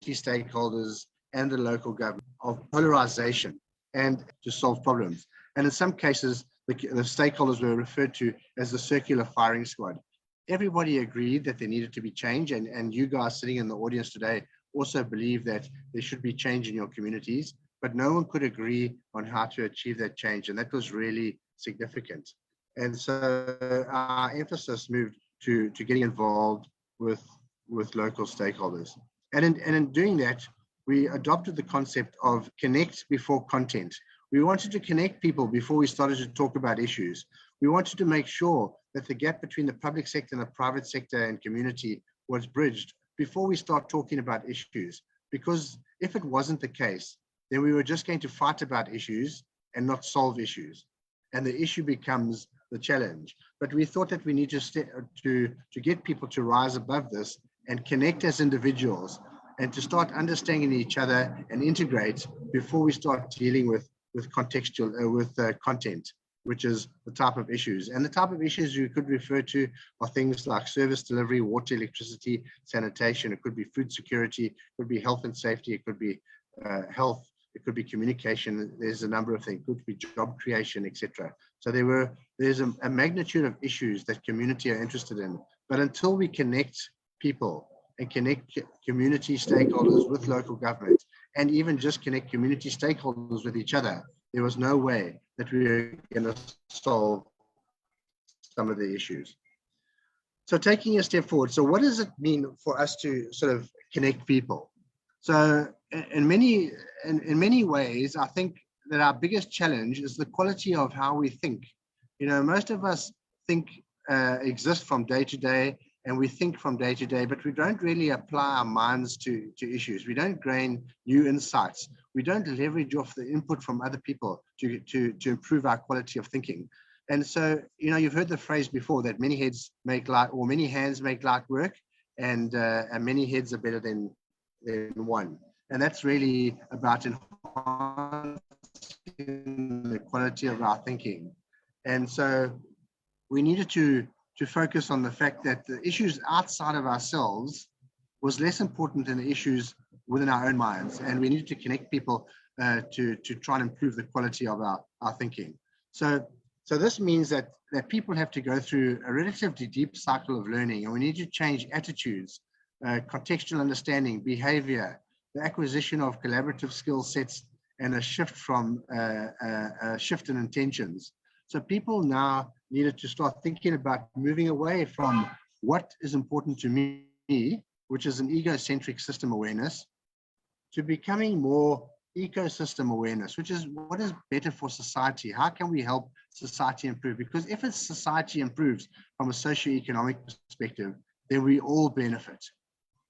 stakeholders and the local government, of polarization and to solve problems. And in some cases, the stakeholders were referred to as the circular firing squad. Everybody agreed that there needed to be change, and you guys sitting in the audience today also believe that there should be change in your communities, but no one could agree on how to achieve that change, and that was really significant. And so our emphasis moved to getting involved with local stakeholders. And in doing that, we adopted the concept of connect before content. We wanted to connect people before we started to talk about issues. We wanted to make sure that the gap between the public sector and the private sector and community was bridged before we start talking about issues. Because if it wasn't the case, then we were just going to fight about issues and not solve issues. And the issue becomes the challenge. But we thought that we need to get people to rise above this and connect as individuals and to start understanding each other and integrate before we start dealing with content, which is the type of issues. And the type of issues you could refer to are things like service delivery, water, electricity, sanitation. It could be food security, it could be health and safety, it could be health, it could be communication. There's a number of things, it could be job creation, etc. So there's a magnitude of issues that community are interested in. But until we connect people and connect community stakeholders with local government, and even just connect community stakeholders with each other, there was no way that we were going to solve some of the issues. So taking a step forward, so what does it mean for us to sort of connect people? So in many ways, I think that our biggest challenge is the quality of how we think. You know, most of us think exist from day to day, and we think from day to day, but we don't really apply our minds to issues. We don't gain new insights. We don't leverage off the input from other people to improve our quality of thinking. And so, you know, you've heard the phrase before that many heads make light, or many hands make light work, and many heads are better than one. And that's really about enhancing the quality of our thinking. And so we needed to focus on the fact that the issues outside of ourselves was less important than the issues within our own minds. And we needed to connect people to try and improve the quality of our thinking. So this means that people have to go through a relatively deep cycle of learning, and we need to change attitudes, contextual understanding, behavior, the acquisition of collaborative skill sets, and a shift from a shift in intentions. So people now needed to start thinking about moving away from what is important to me, which is an egocentric system awareness, to becoming more ecosystem awareness, which is what is better for society. How can we help society improve? Because if society improves from a socioeconomic perspective, then we all benefit.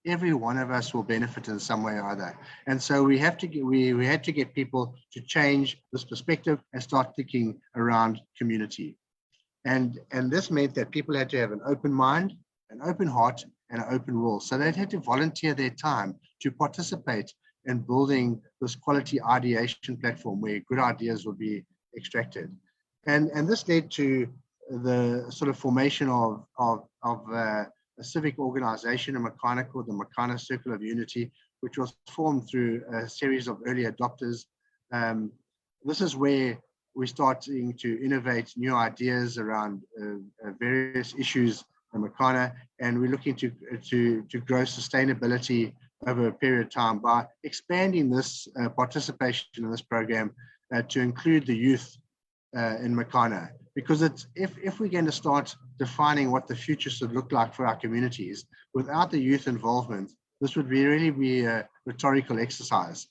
Every one of us will benefit in some way or other. And so we have to get, we had to get people to change this perspective and start thinking around community. And this meant that people had to have an open mind, an open heart, and an open will. So they had to volunteer their time to participate in building this quality ideation platform where good ideas would be extracted. And this led to the sort of formation of a civic organization in Makana called the Makana Circle of Unity, which was formed through a series of early adopters. This is where we're starting to innovate new ideas around various issues in Makana, and we're looking to grow sustainability over a period of time by expanding this participation in this program to include the youth in Makana. Because it's if we're going to start defining what the future should look like for our communities, without the youth involvement, this would really be a rhetorical exercise.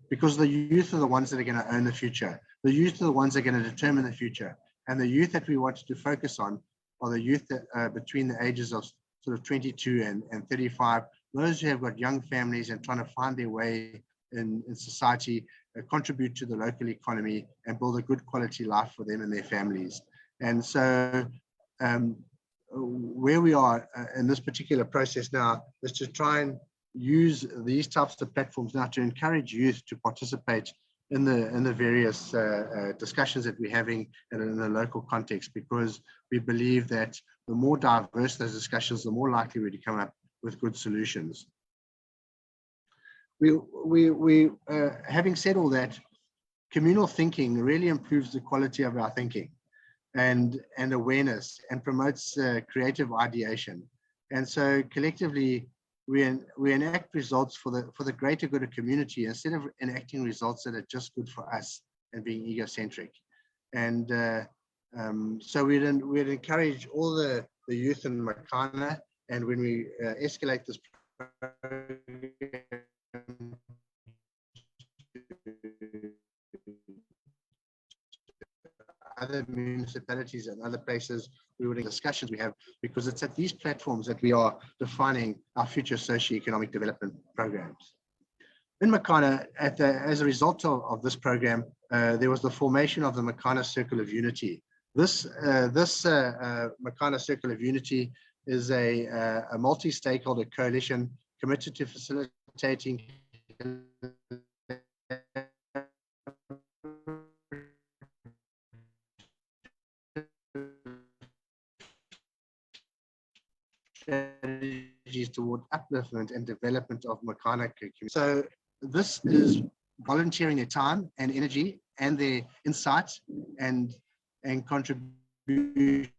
Because the youth are the ones that are going to own the future. The youth are the ones that are going to determine the future. And the youth that we wanted to focus on are the youth that between the ages of sort of 22 and 35, those who have got young families and trying to find their way in society, contribute to the local economy and build a good quality life for them and their families. And so where we are in this particular process now is to try and use these types of platforms now to encourage youth to participate in the various discussions that we're having in the local context, because we believe that the more diverse those discussions, the more likely we're to come up with good solutions. Having said all that, communal thinking really improves the quality of our thinking and awareness, and promotes creative ideation. And so collectively, we enact results for the greater good of community instead of enacting results that are just good for us and being egocentric. And so we'd encourage all the youth in Makana, and when we escalate this program other municipalities and other places, we would discussions we have, because it's at these platforms that we are defining our future socioeconomic development programs. In Makana, as a result of this program, there was the formation of the Makana Circle of Unity. This Makana Circle of Unity is a multi-stakeholder coalition committed to facilitating strategies toward upliftment and development of Makana community. So this is volunteering their time and energy and their insights and contributions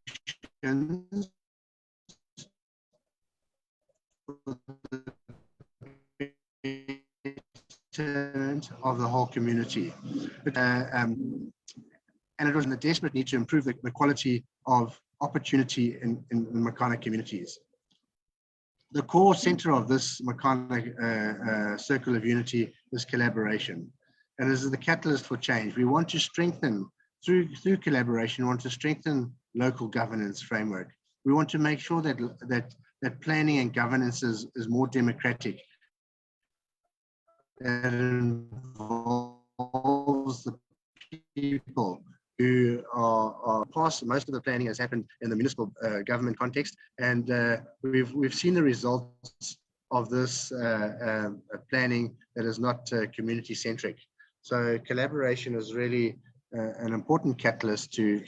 of the whole community. And it was in the desperate need to improve the quality of opportunity in Makana communities. The core center of this Makana Circle of Unity is collaboration. And this is the catalyst for change. We want to strengthen, through collaboration, we want to strengthen local governance framework. We want to make sure that planning and governance is more democratic, that involves the people who are past. Most of the planning has happened in the municipal government context, and we've seen the results of this planning that is not community centric. So collaboration is really an important catalyst to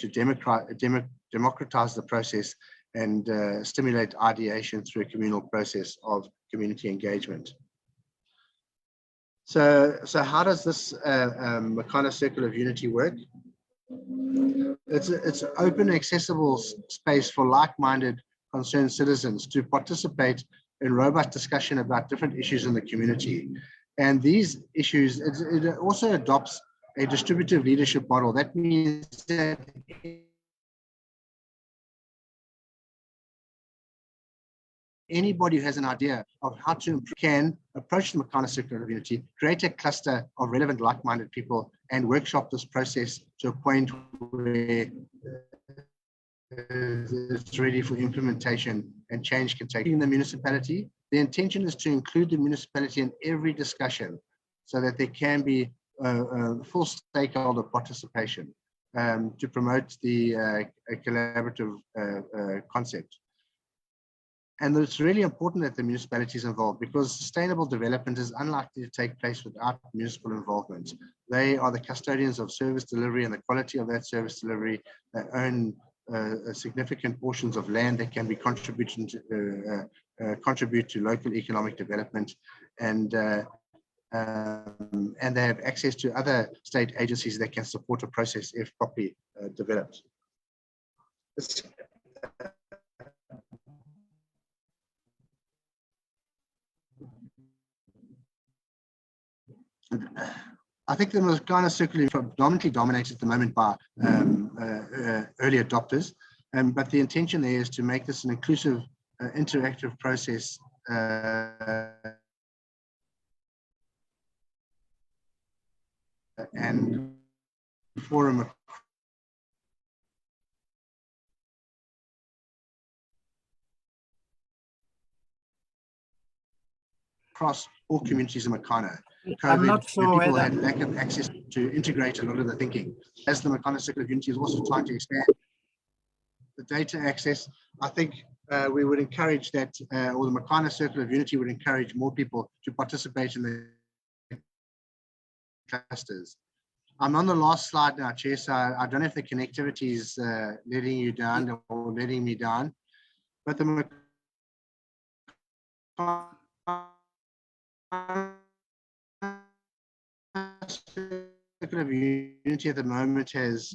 democratize the process and stimulate ideation through a communal process of community engagement. So how does this Makana Circle of Unity work? It's an open, accessible space for like-minded, concerned citizens to participate in robust discussion about different issues in the community. And these issues, it also adopts a distributive leadership model. That means that anybody who has an idea of how to improve can approach the Makana Circle of Unity, create a cluster of relevant like-minded people, and workshop this process to a point where it's ready for implementation and change can take in the municipality. The intention is to include the municipality in every discussion so that there can be full stakeholder participation to promote the collaborative concept. And it's really important that the municipality is involved, because sustainable development is unlikely to take place without municipal involvement. They are the custodians of service delivery and the quality of that service delivery. They own significant portions of land that can be contributed to contribute to local economic development, and they have access to other state agencies that can support a process if properly developed. I think the Makana Circle is predominantly dominated at the moment by early adopters, but the intention there is to make this an inclusive, interactive process and forum across all communities in Makana. I'm not sure people whether had lack of access to integrate a lot of the thinking. As the Makana Circle of Unity is also trying to expand the data access, I think we would encourage that, or the Makana Circle of Unity would encourage more people to participate in the clusters. I'm on the last slide now, Chair, so I don't know if the connectivity is letting you down or letting me down, but the Circle of Unity at the moment has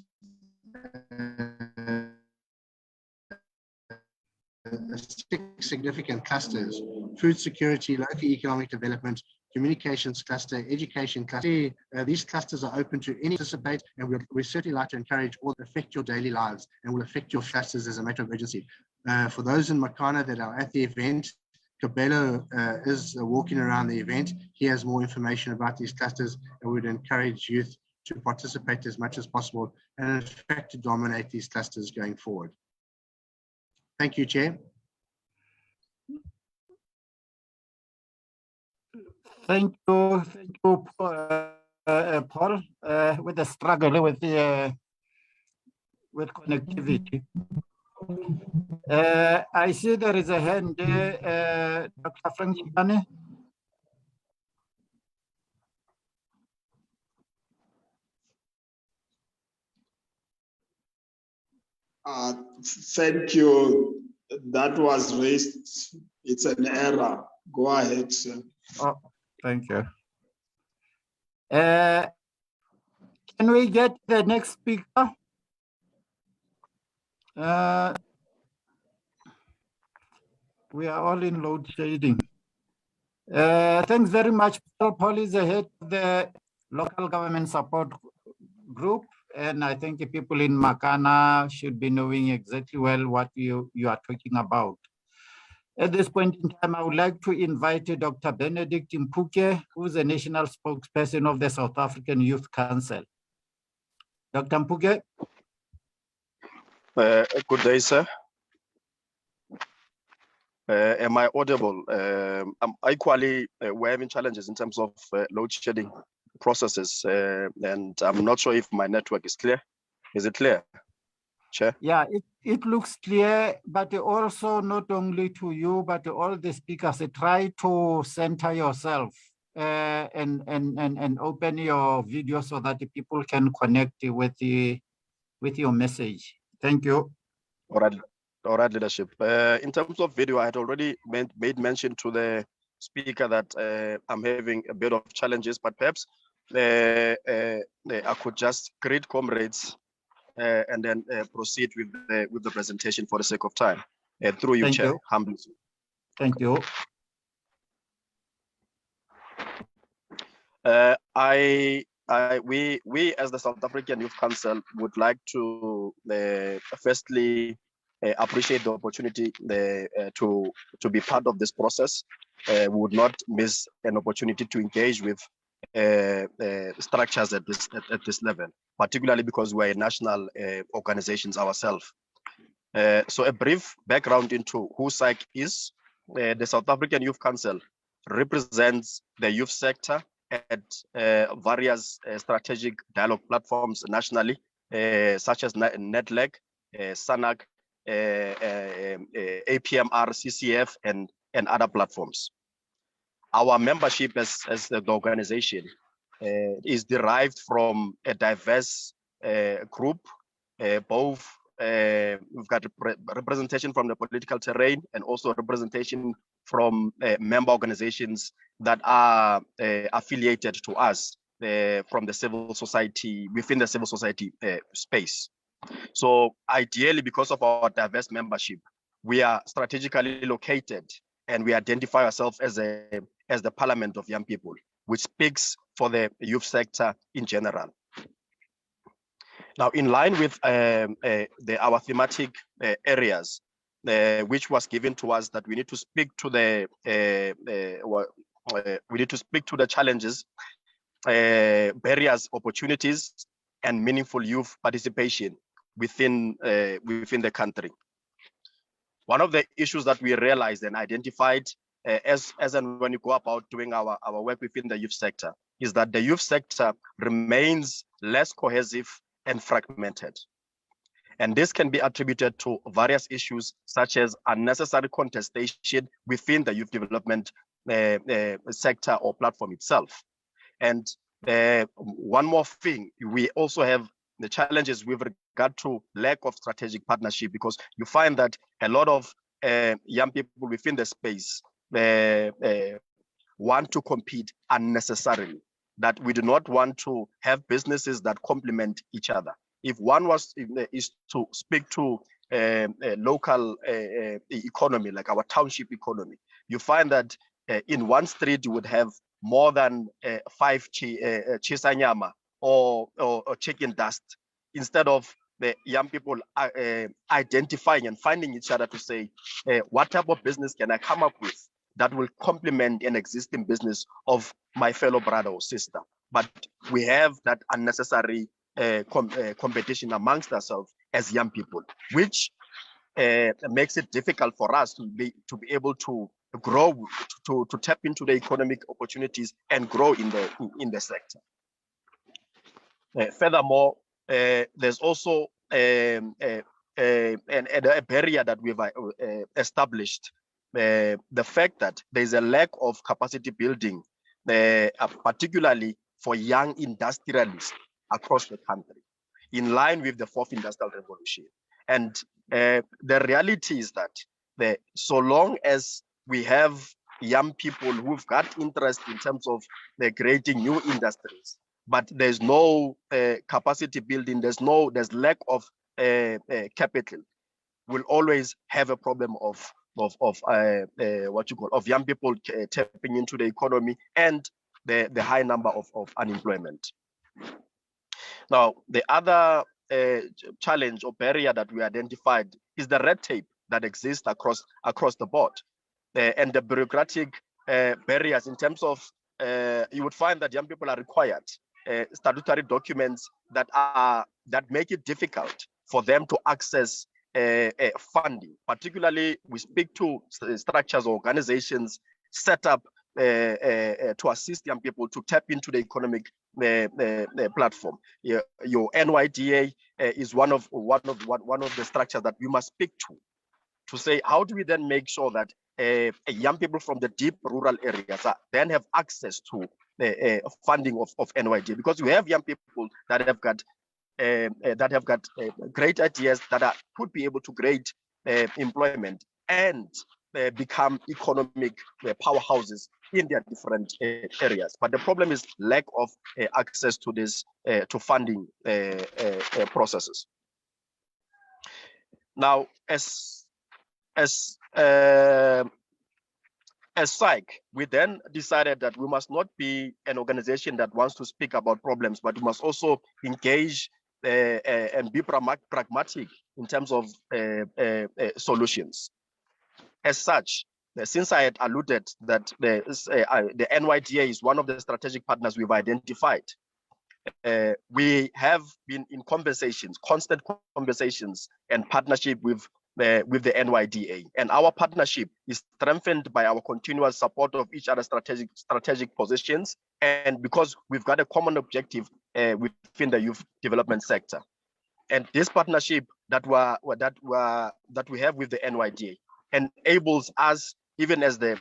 six significant clusters: food security, local economic development, communications cluster, education cluster. These clusters are open to any participate, and we certainly like to encourage all that affect your daily lives and will affect your clusters as a matter of urgency. For those in Makana that are at the event, Cabello is walking around the event. He has more information about these clusters, and we would encourage youth to participate as much as possible and in fact to dominate these clusters going forward. Thank you, Chair. Thank you, Paul. With the struggle with connectivity. I see there is a hand there, Dr. Frank Chikane. Thank you. That was raised. It's an error. Go ahead, sir. Oh, thank you. Can we get the next speaker? We are all in load shading. Thanks very much. Paul is the head of the local government support group, and I think the people in Makana should be knowing exactly well what you are talking about. At this point in time, I would like to invite Dr. Benedict Mpuke, who is the national spokesperson of the South African Youth Council. Dr. Mpuke. Good day, sir. Am I audible? I'm equally, we're having challenges in terms of load shedding processes, and I'm not sure if my network is clear. Is it clear, Chair? Yeah, it looks clear, but also not only to you, but all the speakers, try to center yourself and open your video so that the people can connect with your message. Thank you. All right, leadership. In terms of video, I had already made mention to the speaker that I'm having a bit of challenges, but perhaps I could just greet comrades and then proceed with the presentation for the sake of time. Through you, Thank Chair. you. Humbly. Thank you. We as the South African Youth Council would like to firstly appreciate the opportunity to be part of this process. We would not miss an opportunity to engage with structures at this level, particularly because we're national organizations ourselves. So a brief background into who SAYC is. The South African Youth Council represents the youth sector at various strategic dialogue platforms nationally, such as NEDLEC, SANAC, APMR, CCF, and other platforms. Our membership as the organization is derived from a diverse group, both we've got representation from the political terrain and also representation from member organizations that are affiliated to us from the civil society, within the civil society space. So ideally, because of our diverse membership, we are strategically located and we identify ourselves as the parliament of young people, which speaks for the youth sector in general. Now, in line with our thematic areas, which was given to us that we need to speak to the challenges, barriers, opportunities, and meaningful youth participation within the country. One of the issues that we realized and identified as and when you go about doing our work within the youth sector is that the youth sector remains less cohesive and fragmented. And this can be attributed to various issues such as unnecessary contestation within the youth development sector or platform itself. And one more thing, we also have the challenges with regard to lack of strategic partnership, because you find that a lot of young people within the space want to compete unnecessarily, that we do not want to have businesses that complement each other. If one is to speak to a local economy, like our township economy, you find that in one street you would have more than 5 chisanyama or chicken dust, instead of the young people identifying and finding each other to say, what type of business can I come up with that will complement an existing business of my fellow brother or sister? But we have that unnecessary competition amongst ourselves as young people, which makes it difficult for us to be able to grow, to tap into the economic opportunities and grow in the sector. Furthermore, there's also a barrier that we've established, the fact that there's a lack of capacity building, particularly for young industrialists across the country, in line with the 4th Industrial Revolution. And the reality is that so long as we have young people who've got interest in terms of creating new industries, but there's no capacity building, there's lack of capital, we'll always have a problem of young people tapping into the economy and the high number of unemployment. Now, the other challenge or barrier that we identified is the red tape that exists across the board, and the bureaucratic barriers in terms of you would find that young people are required statutory documents that make it difficult for them to access funding. Particularly, we speak to structures, organizations set up to assist young people to tap into the economic platform. Your NYDA is one of the structures that we must speak to say, how do we then make sure that young people from the deep rural areas then have access to funding of NYDA? Because we have young people that have got great ideas that could be able to create employment and become economic powerhouses in their different areas. But the problem is lack of access to this to funding processes. Now, as SAIC, we then decided that we must not be an organization that wants to speak about problems, but we must also engage and be pragmatic in terms of solutions. As such, since I had alluded that the NYDA is one of the strategic partners we've identified, we have been in conversations, constant conversations and partnership with the NYDA, and our partnership is strengthened by our continuous support of each other's strategic positions, and because we've got a common objective within the youth development sector. And this partnership that we have with the NYDA enables us, even as the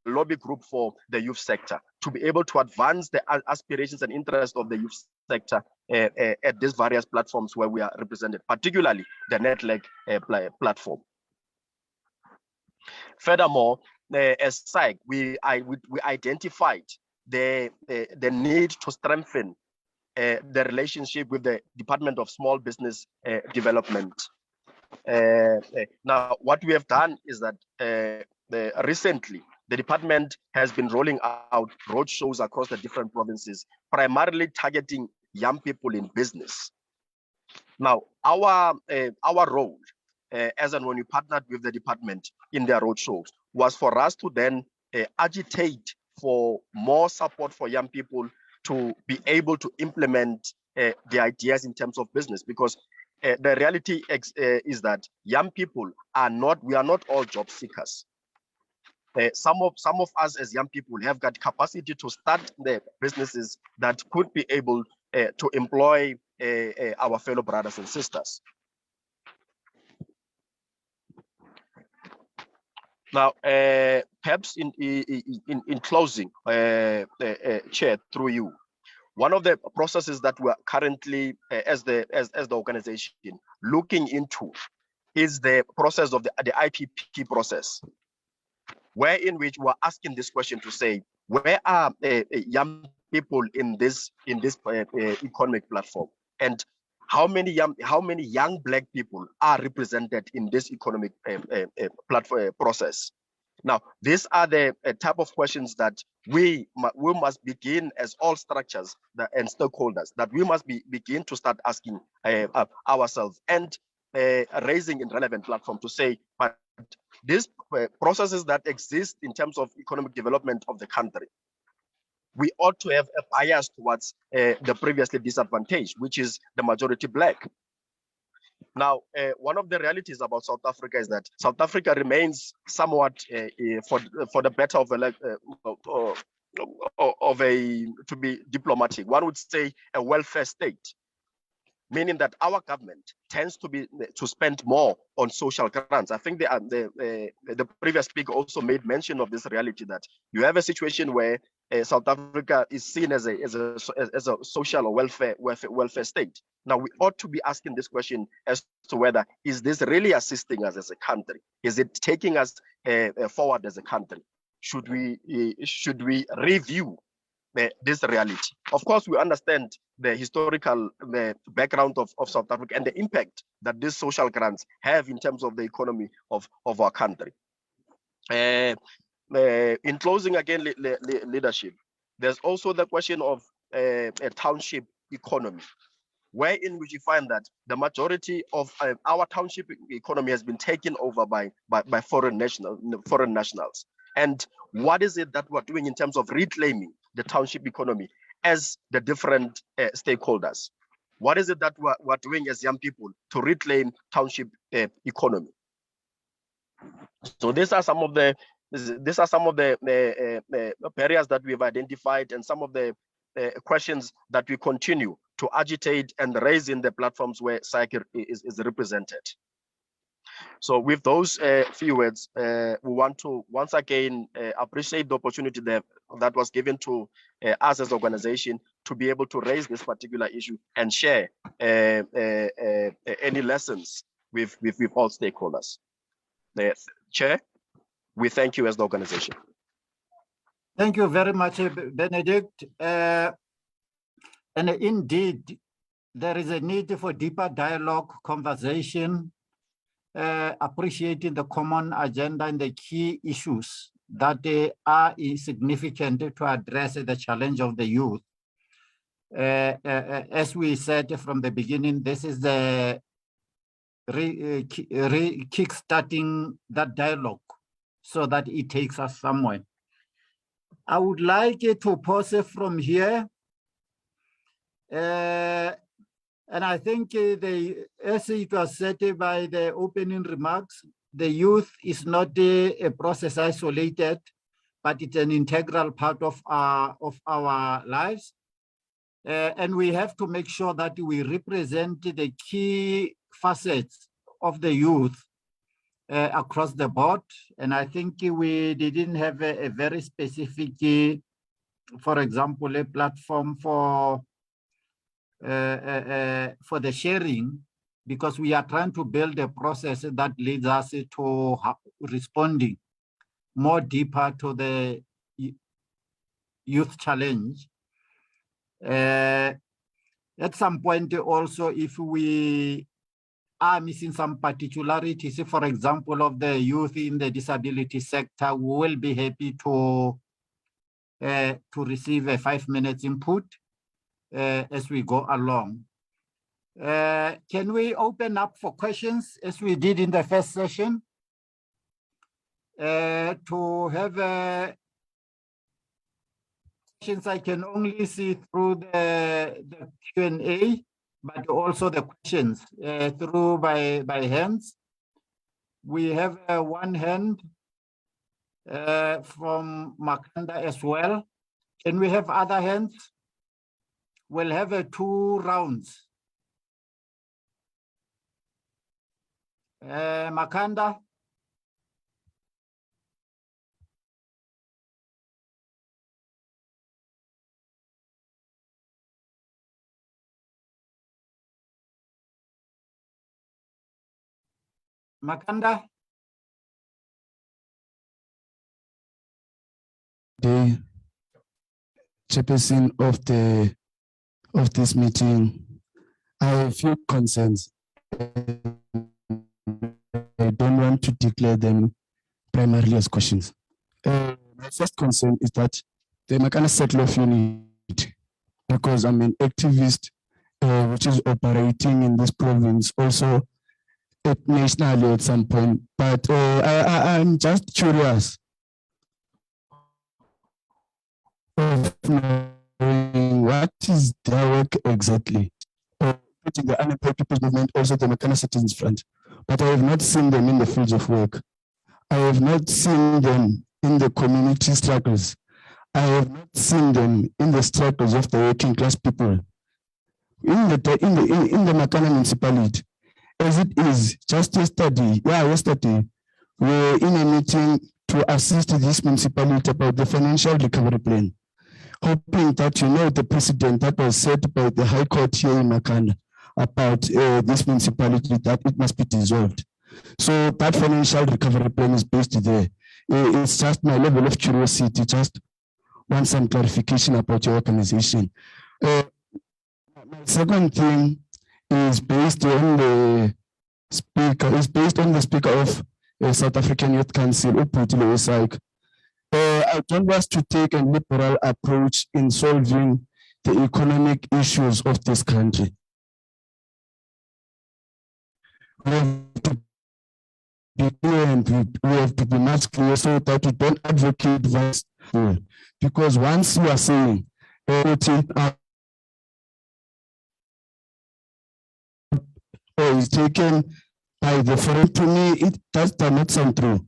lobby group for the youth sector, to be able to advance the aspirations and interests of the youth sector at these various platforms where we are represented, particularly the NETLEC platform. Furthermore, as SAIC, we identified the need to strengthen the relationship with the Department of Small Business Development. Now, what we have done is that recently, the department has been rolling out roadshows across the different provinces, primarily targeting young people in business. Now, our role, as and when we partnered with the department in their roadshows, was for us to then agitate for more support for young people to be able to implement the ideas in terms of business, because the reality is that young people we are not all job seekers. Some of us as young people have got capacity to start the businesses that could be able to employ our fellow brothers and sisters. Now, perhaps in closing, Chair, through you, one of the processes that we are currently, as the organization, looking into is the process of the IPP process, wherein which we are asking this question to say, where are young people in this economic platform, and how many young Black people are represented in this economic platform process? Now, these are the type of questions that we must begin as all structures and stakeholders, that we must begin to start asking ourselves and raising in relevant platform to say, but these processes that exist in terms of economic development of the country, we ought to have a bias towards the previously disadvantaged, which is the majority Black. Now, one of the realities about South Africa is that South Africa remains somewhat, for the better to be diplomatic, one would say a welfare state, meaning that our government tends to spend more on social grants. I think the previous speaker also made mention of this reality, that you have a situation where South Africa is seen as a social or welfare state. Now, we ought to be asking this question as to whether, is this really assisting us as a country? Is it taking us forward as a country? Should we review this reality? Of course, we understand the historical background of South Africa and the impact that these social grants have in terms of the economy of our country. In closing, again, leadership, there's also the question of a township economy, wherein which you find that the majority of our township economy has been taken over by foreign nationals. And what is it that we're doing in terms of reclaiming the township economy as the different stakeholders? What is it that we're doing as young people to reclaim township economy? So these are some of the barriers that we've identified, and some of the questions that we continue to agitate and raise in the platforms where SAICI is represented. So with those few words, we want to once again appreciate the opportunity that was given to us as an organization to be able to raise this particular issue and share any lessons with all stakeholders. Chair, we thank you as the organization. Thank you very much, Benedict. And indeed, there is a need for deeper dialogue, conversation, appreciating the common agenda and the key issues that are significant to address the challenge of the youth. As we said from the beginning, this is the kickstarting that dialogue so that it takes us somewhere. I would like to pause from here. And I think as it was said by the opening remarks, the youth is not a process isolated, but it's an integral part of our lives. And we have to make sure that we represent the key facets of the youth across the board. And I think we didn't have a very specific, for example, a platform for the sharing, because we are trying to build a process that leads us to responding more deeper to the youth challenge. At some point also, if we are missing some particularities, for example, of the youth in the disability sector, we will be happy to receive a 5 minutes input as we go along. Can we open up for questions as we did in the first session? To have questions, I can only see through the Q&A, but also the questions through by hands. We have one hand from Makanda as well. Can we have other hands? We'll have 2 rounds. Makanda. Makanda. The chairperson of this meeting, I have a few concerns. I don't want to declare them primarily as questions. My first concern is that the Makanda Circle of Unity, because I'm an activist which is operating in this province, also nationally at some point. But I'm just curious of knowing what is their work exactly. Putting the unemployed people's movement, also the Makanda Citizens Front. But I have not seen them in the fields of work. I have not seen them in the community struggles. I have not seen them in the struggles of the working class people. In the Makanda municipality, as it is, just yesterday, we were in a meeting to assist this municipality about the financial recovery plan, hoping that the precedent that was set by the High Court here in Makanda about this municipality, that it must be dissolved. So that financial recovery plan is based there. It's just my level of curiosity, just want some clarification about your organization. My second thing is based on the speaker, of South African Youth Council, Uputile Osaik. I don't want us to take a liberal approach in solving the economic issues of this country. We have to be clear and we have to be much clear so that we don't advocate violence. Because once you are saying or is taken by the foreign, to me, it does not sound true.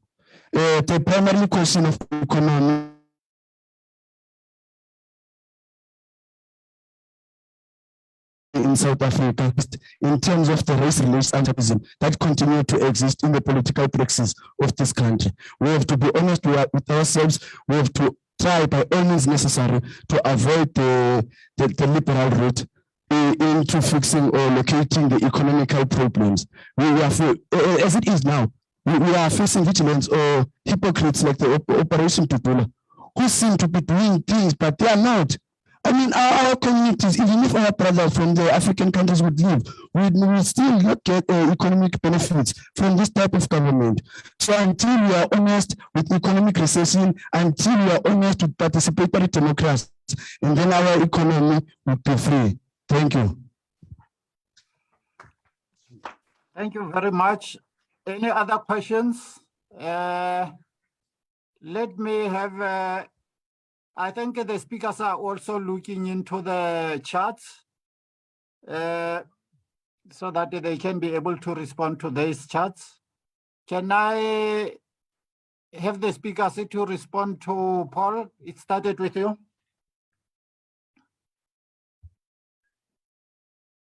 The primary question of economy in South Africa in terms of the race relations antagonism that continue to exist in the political praxis of this country. We have to be honest with ourselves. We have to try by all means necessary to avoid the liberal route into fixing or locating the economical problems. We are, as it is now, we are facing vigilance or hypocrites like the Operation Tutula, who seem to be doing things, but they are not. I mean, our communities, even if our brothers from the African countries would leave, we will still not get economic benefits from this type of government. So until we are honest with economic recession, until we are honest with participatory democracy, and then our economy will be free. Thank you. Thank you very much. Any other questions? Let me have, I think the speakers are also looking into the charts so that they can be able to respond to these charts. Can I have the speakers to respond to Paul? It started with you.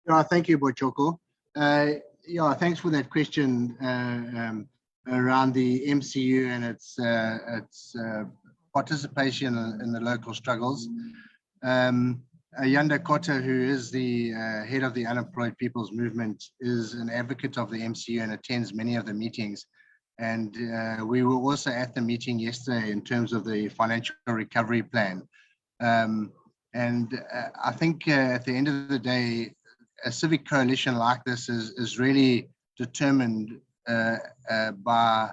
Yeah, thank you, Bochoko. Yeah, thanks for that question around the MCU and its participation in the local struggles. Ayanda Kota, who is the head of the Unemployed People's Movement, is an advocate of the MCU and attends many of the meetings. And we were also at the meeting yesterday in terms of the financial recovery plan. And I think at the end of the day, a civic coalition like this is really determined by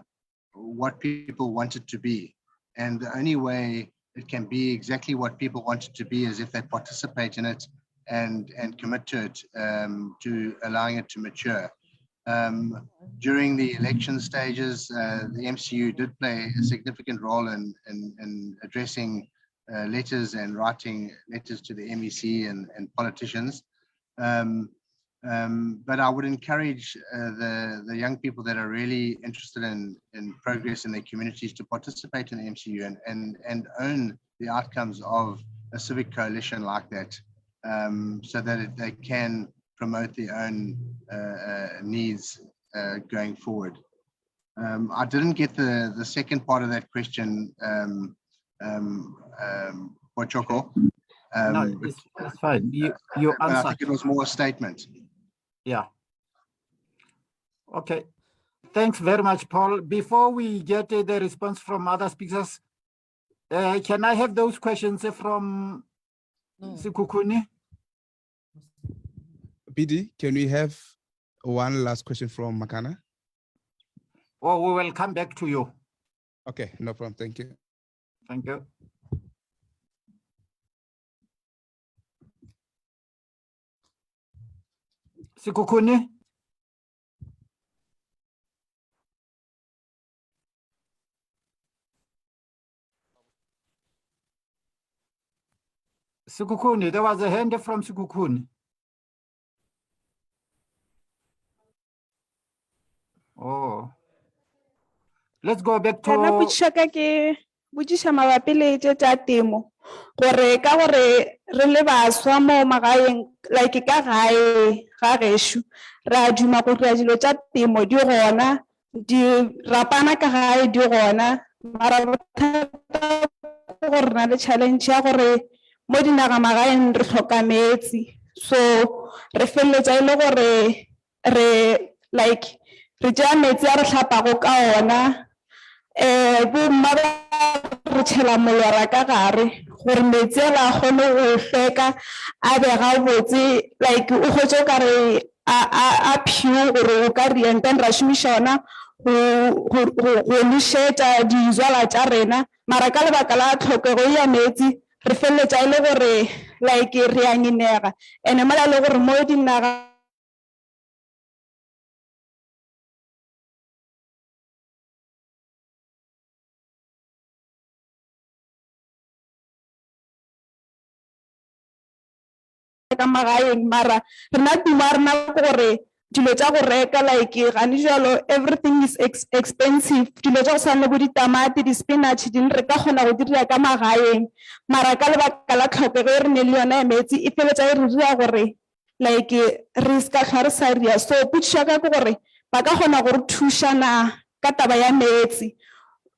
what people want it to be. And the only way it can be exactly what people want it to be is if they participate in it and commit to it, to allowing it to mature. During the election stages, the MCU did play a significant role in addressing letters and writing letters to the MEC and politicians. But I would encourage the young people that are really interested in progress in their communities to participate in the MCU and own the outcomes of a civic coalition like that, so that they can promote their own needs going forward. I didn't get the second part of that question, Bochoko. No, it's fine. You answered. I think it was more a statement. Yeah. Okay. Thanks very much, Paul. Before we get the response from other speakers, can I have those questions from Sikukuni? BD, can we have one last question from Makana? Oh, we will come back to you. Okay, no problem. Thank you. Thank you. Sikukuni? Sikukuni, there was a hand from Sikukuni. Oh. Let's go back to... Kana botsisha mabapi le tse tsa temo gore ka gore re le baswa mo magaeng like ka gae ga geshu ra duma go dira dilo tsa temo di gona di rapana ka gae di gona mara bothata gore na le challenge ya gore mo dinaga magaeng re tlhoka metsi so re felletsa ile gore re like re tja metsi a re tlhapago ka ona bomma ba re tshela molora ka gare gore metsi a gone go feka a be ga botse like o gotse ka re a pure gore o ka re then ra shumisha ona go lisheta dizwala tsa rena mara ka lebaka la tlhokego ya metsi re felletsa ile gore like re a nginega ene mala le gore mo dinaga ka magaeng mara rena tuma rena gore dilo tsa go reka like gane jalo everything is expensive dilo tsa go tshwana le bo ditamati di-spinach re ka kgona go dira ka magaeng mara ka lebaka la tlhokego e re ne le yona ya metsi e feletsa e re dira gore like re ska tlhwa re sa ria so potšiša ka ke gore ba ka kgona go re thušana ka taba ya metsi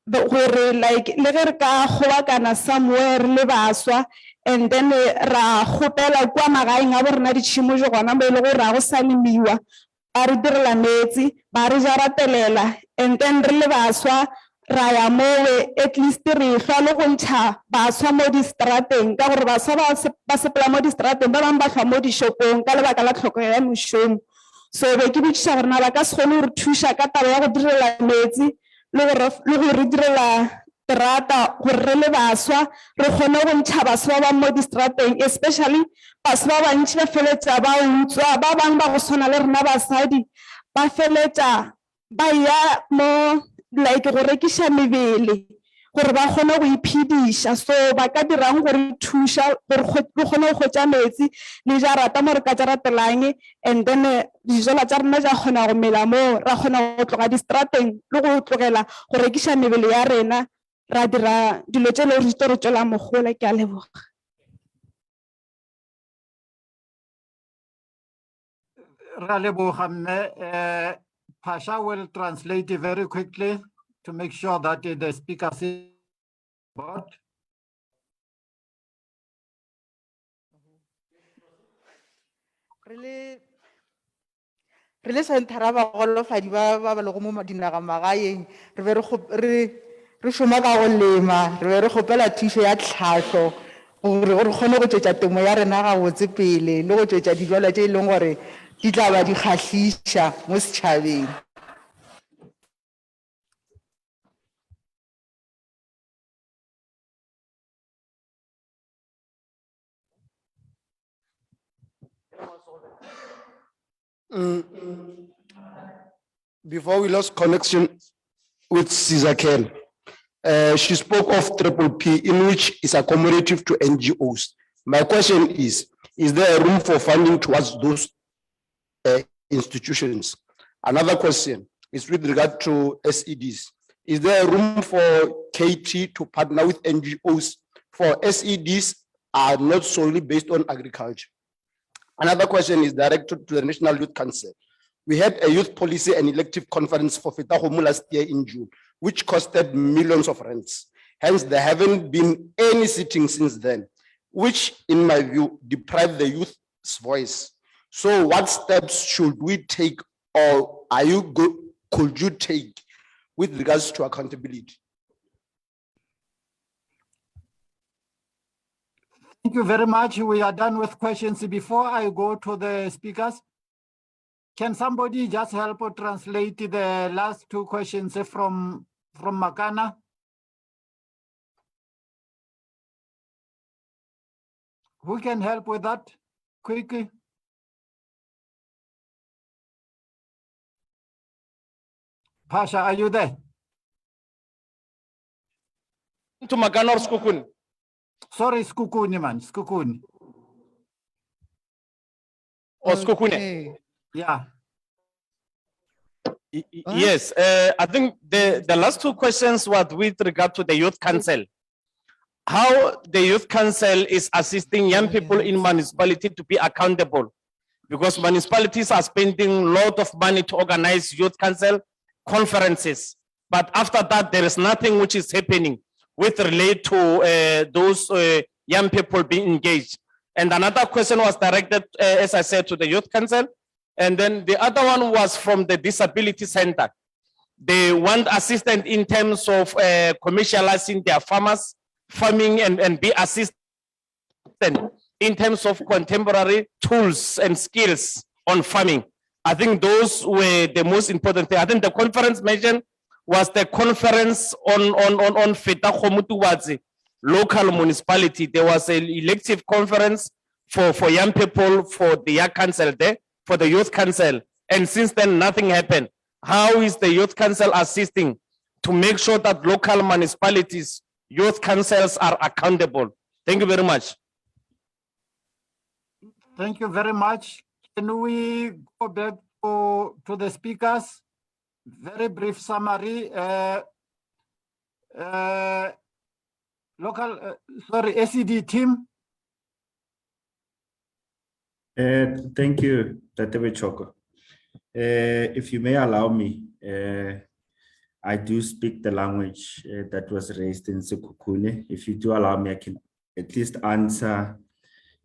gore like le ge re ka gobakana somewhere le baswa and then ra gopela kwa magaeng a bo rena ditšhimo jo gona mo e le gore a go sa lemiwa ba re direla metsi ba re jaratelela and then re le baswa ra ya mowe at least re hlwa le go ntšha baswa mo distrateng ka gore baswa ba sepela mo distrateng ba bangwe ba hlwa mo dishopong ka lebaka la tlhokego ya mošomo so be ke botšiša gore na ba ka se kgone go re thuša ka taba ya go direla metsi le go re direla terata gore re le baswa re kgone go ntšha baswa ba mo distrateng especially baswa ba bantši ba feletša ba utswa ba bangwe ba go tshwana le rena basadi ba feletša ba ya mo like go rekiša mebele gore ba kgone go iphediša so ba ka dirang gore thuša gore re kgone go kgwetša metsi le jarata mo re ka jaratelang and then dijalo tša rena ja kgona go mela mo ra kgona go tloga distrateng le go tlogela go rekiša mebele ya rena ra dira dilo tše le re tlo re tšwela mogola ke a leboga Ra leboga mme Pasha will translate it very quickly to make sure that the speaker is board. Re le senthara ba golofadi ba ba lego mo dinaga magaeng re be re šoma ka go lema re be re kgopela thušo ya tlhahlo gore re kgone go tšwetša temo ya rena gabotse pele le go tšwetša dijalo tše e leng gore di tla ba di kgahlisa mo setšhabeng. Before we lost connection with Caesar Ken, she spoke of Triple P, in which is accommodative to NGOs. My question is there a room for funding towards those institutions? Another question is with regard to SEDs. Is there a room for KT to partner with NGOs for SEDs are not solely based on agriculture? Another question is directed to the National Youth Council. We had a youth policy and elective conference for Fetahomu last year in June, which costed millions of rands. Hence, there haven't been any sittings since then, which in my view deprive the youth's voice. So what steps should we take, or could you take with regards to accountability? Thank you very much. We are done with questions. Before I go to the speakers, can somebody just help or translate the last two questions from Makana? Who can help with that quickly? Pasha, are you there? To Makana or Skukuni? Sorry, Skukuni, man, Skukuni. Or Skukuni? Yeah. Yes, I think the last two questions were with regard to the Youth Council. How the Youth Council is assisting young people in municipality to be accountable, because municipalities are spending a lot of money to organize Youth Council conferences. But after that, there is nothing which is happening with relate to those young people being engaged. And another question was directed, as I said, to the Youth Council. And then the other one was from the Disability Center. They want assistance in terms of commercializing their farming and be assisted in terms of contemporary tools and skills on farming. I think those were the most important thing. I think the conference mentioned was the conference on Fetahomu towards local municipality. There was an elective conference for young people, for the young council there, for the Youth Council. And since then, nothing happened. How is the Youth Council assisting to make sure that local municipalities, youth councils are accountable? Thank you very much. Thank you very much. Can we go back to the speakers. Very brief summary. SED team. Thank you, Tate Choko. If you may allow me, I do speak the language that was raised in Sekhukhune. If you do allow me, I can at least answer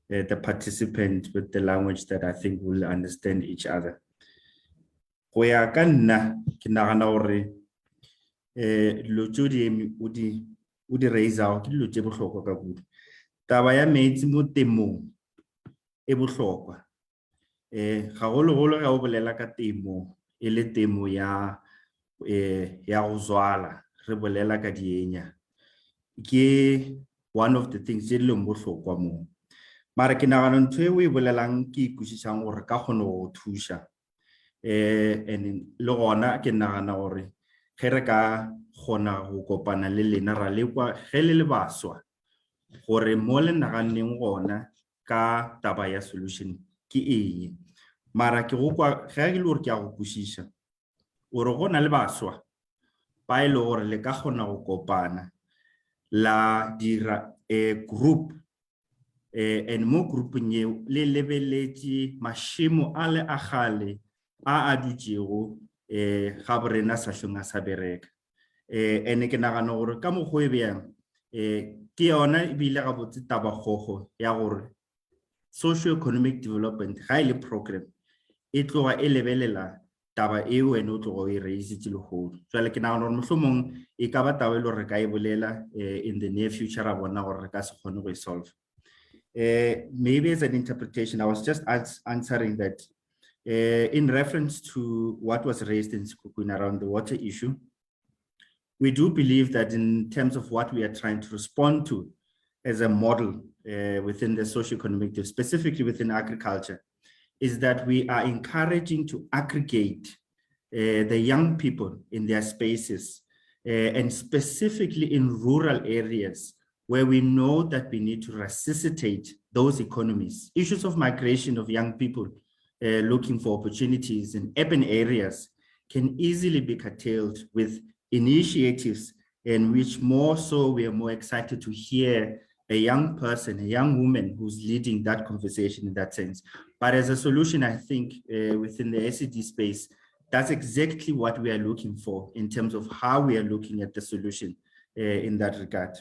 the participant with the language that I think will understand each other. Go ya ka nna, ke nagana hore dilo tse o di raise-ang ke dilo tse bohlokwa ka kudu. Taba ya metsi mo temong e bohlokwa. Gagolo-golo ga o bolela ka temo e le temo ya go zwala, re bolela ka dienya. Ke one of the things tse di leng bohlokwa mo. Mara ke nagana ntho e o e bolelang ke ikutlwisang gore ka kgone go thusha. And le gona ke nagana gore ge re ka kgona go kopana le lena ra lekwa ge le baswa gore mo le naganeng gona ka taba ya solution ke eng. Mara ke go kwa ge ke le gore ke a go kwishisha ore go na le baswa ba ile gore le ka kgona go kopana la dira group and mo grouping ye le lebeletse mashimo a le a gale a dutšego ga borena sahlong a sa bereka. Ene ke nagana gore ka mokgwa e bjang ke yona e bile ga botse taba gogo ya gore socio-economic development ga ile program e tloga e lebelela taba e wena o tloga o e raisitse le godu. Jwale ke nagana gore mohlomong e ka ba taba e le gore re ka e bolela in the near future ra bona gore re ka se kgone go e solve. Maybe as an interpretation, I was just answering that in reference to what was raised in Sekhukhune around the water issue. We do believe that in terms of what we are trying to respond to as a model within the socio-economic, specifically within agriculture, is that we are encouraging to aggregate the young people in their spaces and specifically in rural areas where we know that we need to resuscitate those economies. Issues of migration of young people looking for opportunities in urban areas can easily be curtailed with initiatives in which more so we are more excited to hear a young person, a young woman who's leading that conversation in that sense. But as a solution, I think within the SED space, that's exactly what we are looking for in terms of how we are looking at the solution in that regard.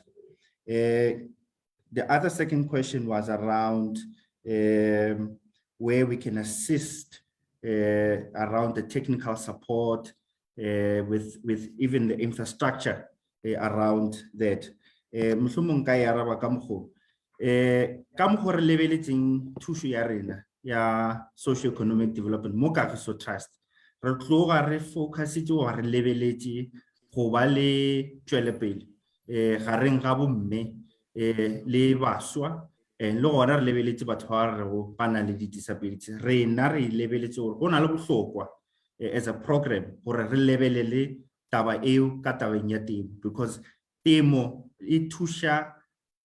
The other second question was around where we can assist around the technical support with even the infrastructure around that. Mohlomong ka e araba ka mokgo re lebeletseng thuso ya rena ya socio-economic development mo Kagiso Trust re tloga re focusitse go re lebeletse go ba le tšwelepele gareng ga bomme le baswa le gona re lebeletse batho ba re go bana le di-disabilities. Rena re lebeletse gore go na le bohlokwa as a program gore re lebelele taba eo ka tabeng ya temo, because temo e thusha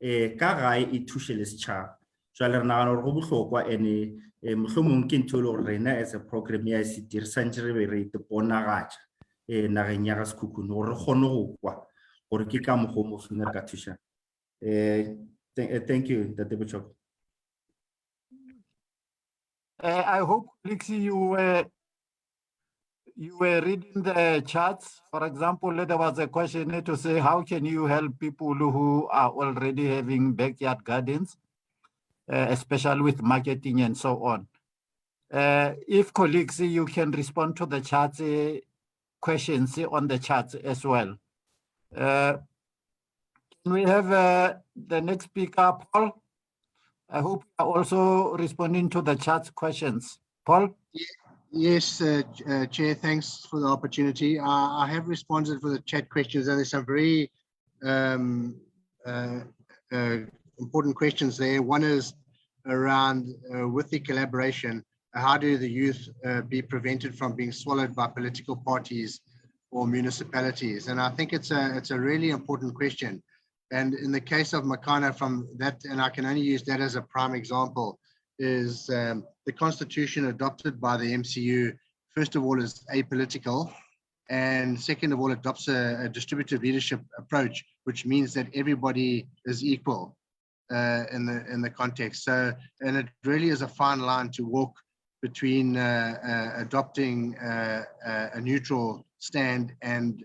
ka gae e thushe le setšhaba. Jwale re nagana gore go bohlokwa ene mohlomong ke ntho e le gore rena as a program ya SED re santse re be re iponagatša nageng ya ga Sekhukhune gore re kgone go kwa gore ke ka mokgwa o mofeng re ka thušang. Thank you, Tate Bochoko. I hope, Lixi, you were reading the charts. For example, there was a question to say, how can you help people who are already having backyard gardens, especially with marketing and so on? If colleagues, you can respond to the charts questions on the charts as well. Can we have the next speaker, Paul? I hope you are also responding to the chat questions. Paul? Yes, Chair, thanks for the opportunity. I have responded for the chat questions, and there's some very important questions there. One is around with the collaboration, how do the youth be prevented from being swallowed by political parties or municipalities? And I think it's a really important question. And in the case of Makana, from that, and I can only use that as a prime example, is the constitution adopted by the MCU first of all, is apolitical, and second of all, adopts a distributive leadership approach, which means that everybody is equal in the context. So, and it really is a fine line to walk between adopting a neutral stand and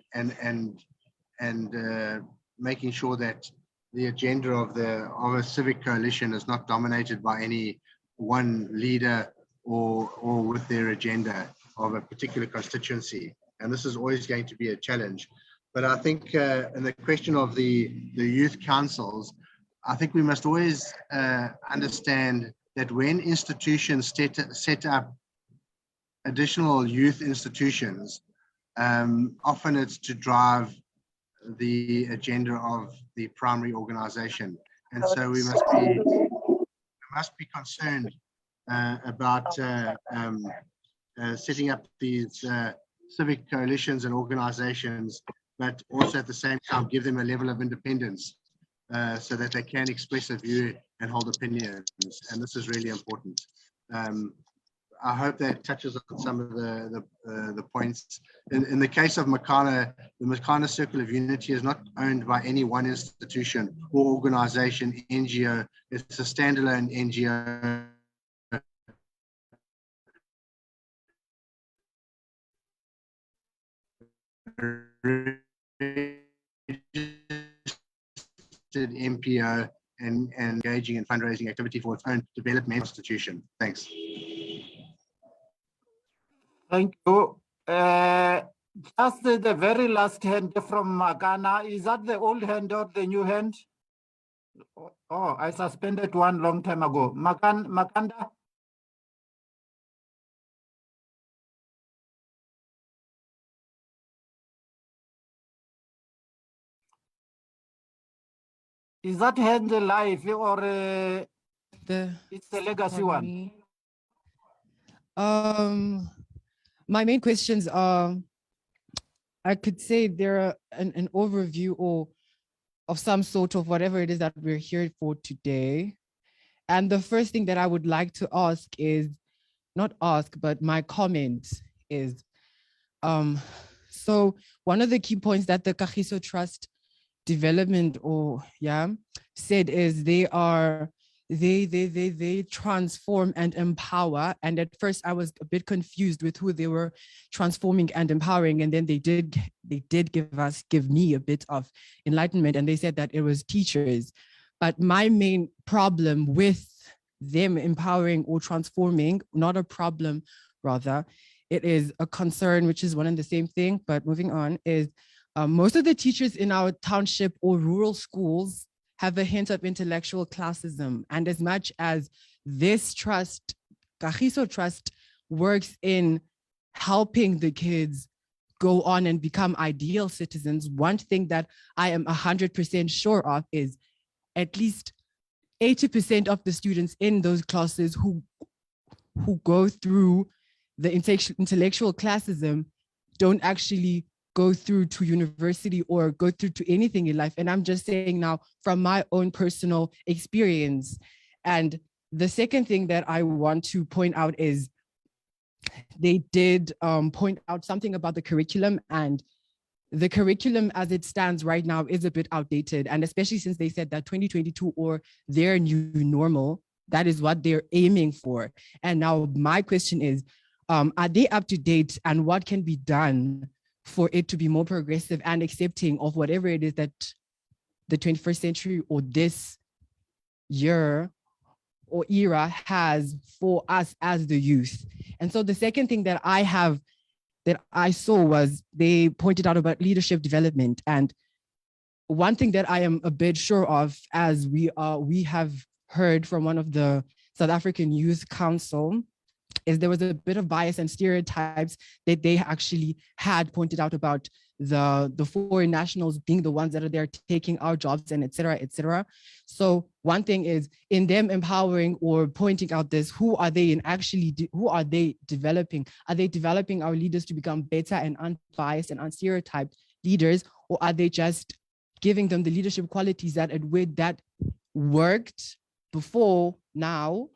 making sure that the agenda of a civic coalition is not dominated by any one leader or with their agenda of a particular constituency. And this is always going to be a challenge. But I think in the question of the youth councils, I think we must always understand that when institutions set up additional youth institutions, often it's to drive the agenda of the primary organization. And so we must be concerned about setting up these civic coalitions and organizations, but also at the same time give them a level of independence so that they can express a view and hold opinions. And this is really important. I hope that touches on some of the points. In the case of Makana, the Makana Circle of Unity is not owned by any one institution or organization, NGO. It's a standalone NGO. MPO and engaging in fundraising activity for its own development institution. Thanks. Thank you. Just the very last hand from Makana. Is that the old hand or the new hand? Oh, I suspended one long time ago. Makanda? Is that hand live or it's a legacy one? My main questions are, I could say they're an overview or of some sort of whatever it is that we're here for today. And the first thing that I would like to ask is, not ask, but my comment is, so one of the key points that the Kagiso Trust development said is they transform and empower. And at first I was a bit confused with who they were transforming and empowering, and then they did give me a bit of enlightenment, and they said that it was teachers. But my main problem with them empowering or transforming, not a problem, rather, it is a concern, which is one and the same thing, but moving on, is most of the teachers in our township or rural schools have a hint of intellectual classism. And as much as this trust, Kagiso Trust, works in helping the kids go on and become ideal citizens, one thing that I am 100% sure of is at least 80% of the students in those classes who go through the intellectual classism don't actually go through to university or go through to anything in life. And I'm just saying now from my own personal experience. And the second thing that I want to point out is they did point out something about the curriculum, and the curriculum as it stands right now is a bit outdated. And especially since they said that 2022 or their new normal, that is what they're aiming for. And now my question is, are they up to date, and what can be done for it to be more progressive and accepting of whatever it is that the 21st century or this year or era has for us as the youth? And so the second thing that I saw was they pointed out about leadership development. And one thing that I am a bit sure of, as we have heard from one of the South African Youth Council, is there was a bit of bias and stereotypes that they actually had pointed out about the foreign nationals being the ones that are there taking our jobs and et cetera, et cetera. So one thing is in them empowering or pointing out this, who are they developing? Are they developing our leaders to become better and unbiased and unstereotyped leaders? Or are they just giving them the leadership qualities that worked before now?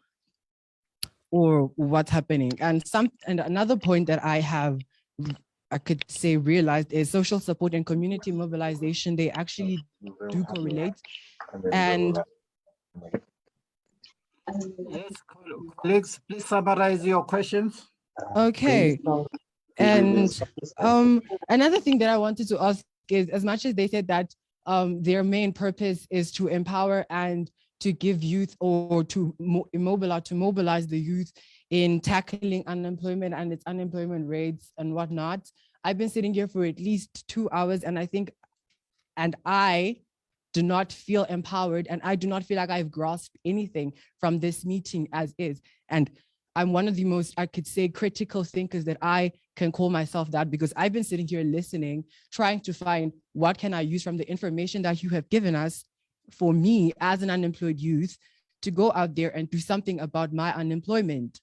or what's happening. And another point that I could say realized is social support and community mobilization. They actually do correlate. And Yes, colleagues, please summarize your questions. okay. And another thing that I wanted to ask is, as much as they said that their main purpose is to empower and to give youth, or to mobilize the youth in tackling unemployment and its unemployment rates and whatnot, I've been sitting here for at least 2 hours, and I do not feel empowered, and I do not feel like I've grasped anything from this meeting as is. And I'm one of the most, I could say, critical thinkers that I can call myself that, because I've been sitting here listening, trying to find what can I use from the information that you have given us for me as an unemployed youth to go out there and do something about my unemployment.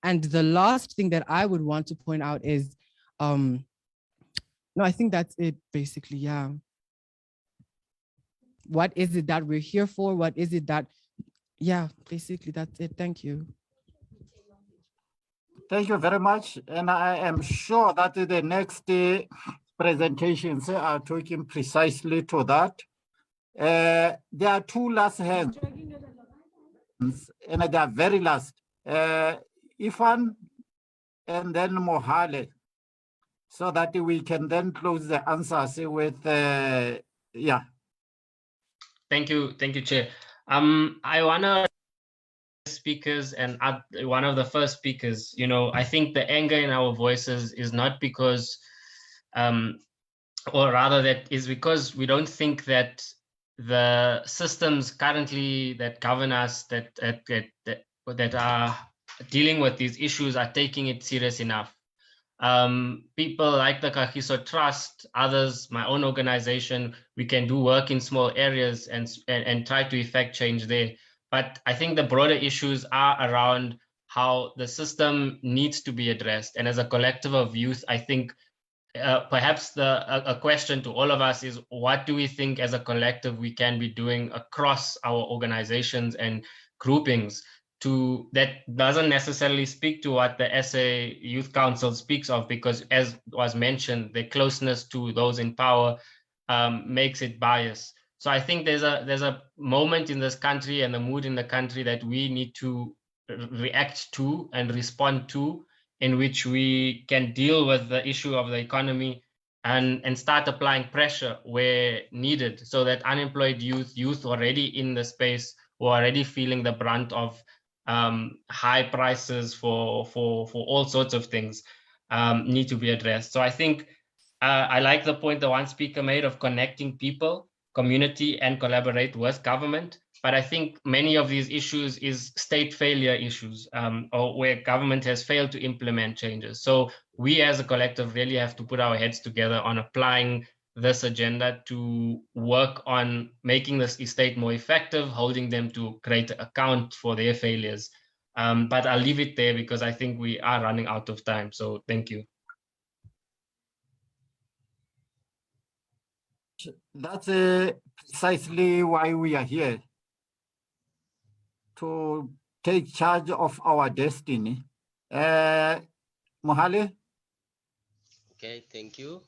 And the last thing that I would want to point out is, no, I think that's it basically, yeah. What is it that we're here for? What is it that, yeah, basically that's it. Thank you. Thank you very much. And I am sure that the next presentations are talking precisely to that. There are two last hands, and they are very last. Ifan and then Mohale, so that we can then close the answers with, yeah. Thank you, Chair. I wanna speakers, and one of the first speakers, I think the anger in our voices is not because, or rather that is because we don't think that the systems currently that govern us, that are dealing with these issues, are taking it serious enough. People like the Kagiso Trust, others, my own organization, we can do work in small areas and try to effect change there. But I think the broader issues are around how the system needs to be addressed. And as a collective of youth, I think perhaps a question to all of us is, what do we think as a collective we can be doing across our organizations and groupings that doesn't necessarily speak to what the SA Youth Council speaks of, because as was mentioned, the closeness to those in power makes it biased. So I think there's a moment in this country and the mood in the country that we need to react to and respond to, in which we can deal with the issue of the economy and start applying pressure where needed, so that unemployed youth already in the space, who are already feeling the brunt of high prices for all sorts of things, need to be addressed. So I think I like the point the one speaker made of connecting people, community, and collaborate with government. But I think many of these issues is state failure issues, or where government has failed to implement changes. So we as a collective really have to put our heads together on applying this agenda to work on making this estate more effective, holding them to greater account for their failures. But I'll leave it there because I think we are running out of time. So thank you. That's precisely why we are here, to take charge of our destiny. Mohale? Okay, thank you.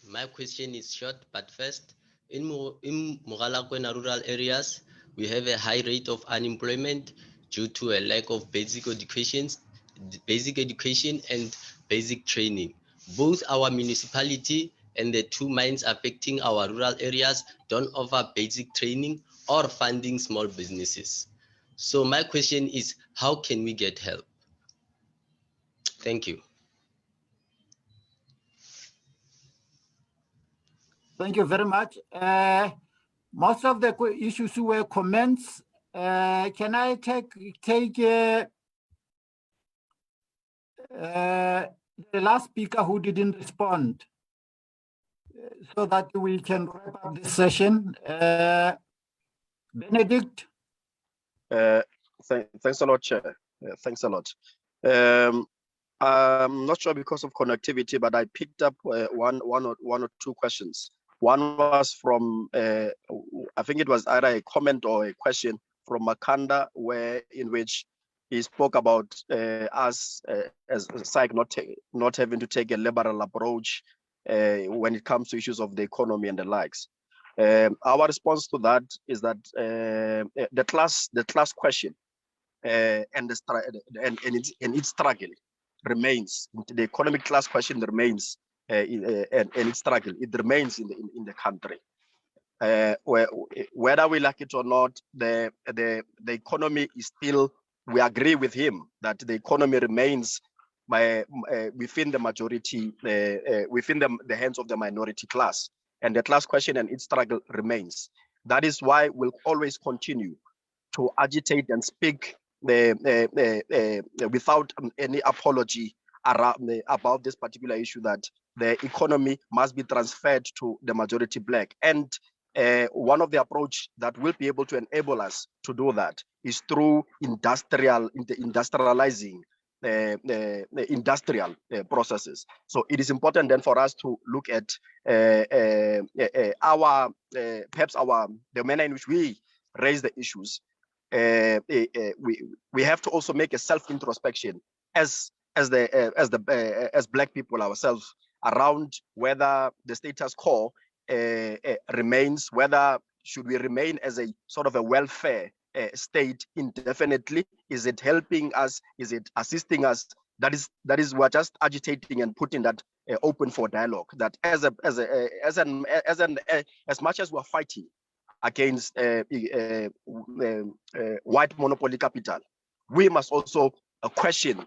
My question is short, but first, in Mogalakwena rural areas, we have a high rate of unemployment due to a lack of basic education and basic training. Both our municipality and the 2 mines affecting our rural areas don't offer basic training or funding small businesses. So my question is, how can we get help? Thank you. Thank you very much. Most of the issues were comments. Can I take the last speaker who didn't respond, so that we can wrap up this session? Benedict? Thanks a lot, Chair. Thanks a lot. I'm not sure because of connectivity, but I picked up one or two questions. One was from, I think it was either a comment or a question from Makanda, in which he spoke about us as SAIC not having to take a liberal approach when it comes to issues of the economy and the likes. Our response to that is that the class question and its struggle remains. The economic class question remains, and its struggle, it remains in the country. Whether we like it or not, the economy is still. We agree with him that the economy remains within the majority, within the hands of the minority class, and the class question and its struggle remains. That is why we'll always continue to agitate and speak without any apology about this particular issue, that the economy must be transferred to the majority black. And one of the approach that will be able to enable us to do that is through industrializing industrial processes. So it is important then for us to look at the manner in which we raise the issues. We have to also make a self-introspection as black people ourselves around whether the status quo remains, whether should we remain as a sort of a welfare state indefinitely? Is it helping us? Is it assisting us? That is we're just agitating and putting that open for dialogue. That as much as we're fighting against white monopoly capital, we must also question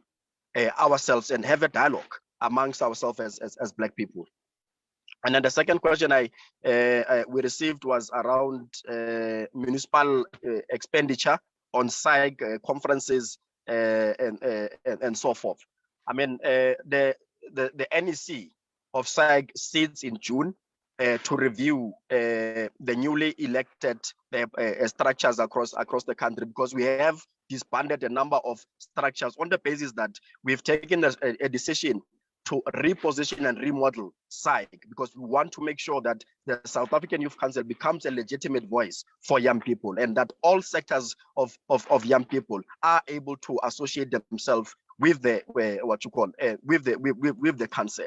ourselves and have a dialogue amongst ourselves as black people. And then the second question we received was around municipal expenditure on SAIC conferences and so forth. I mean, the NEC of SAIC sits in June to review the newly elected structures across the country, because we have disbanded a number of structures on the basis that we've taken a decision to reposition and remodel SAIC, because we want to make sure that the South African Youth Council becomes a legitimate voice for young people, and that all sectors of young people are able to associate themselves with the with the council.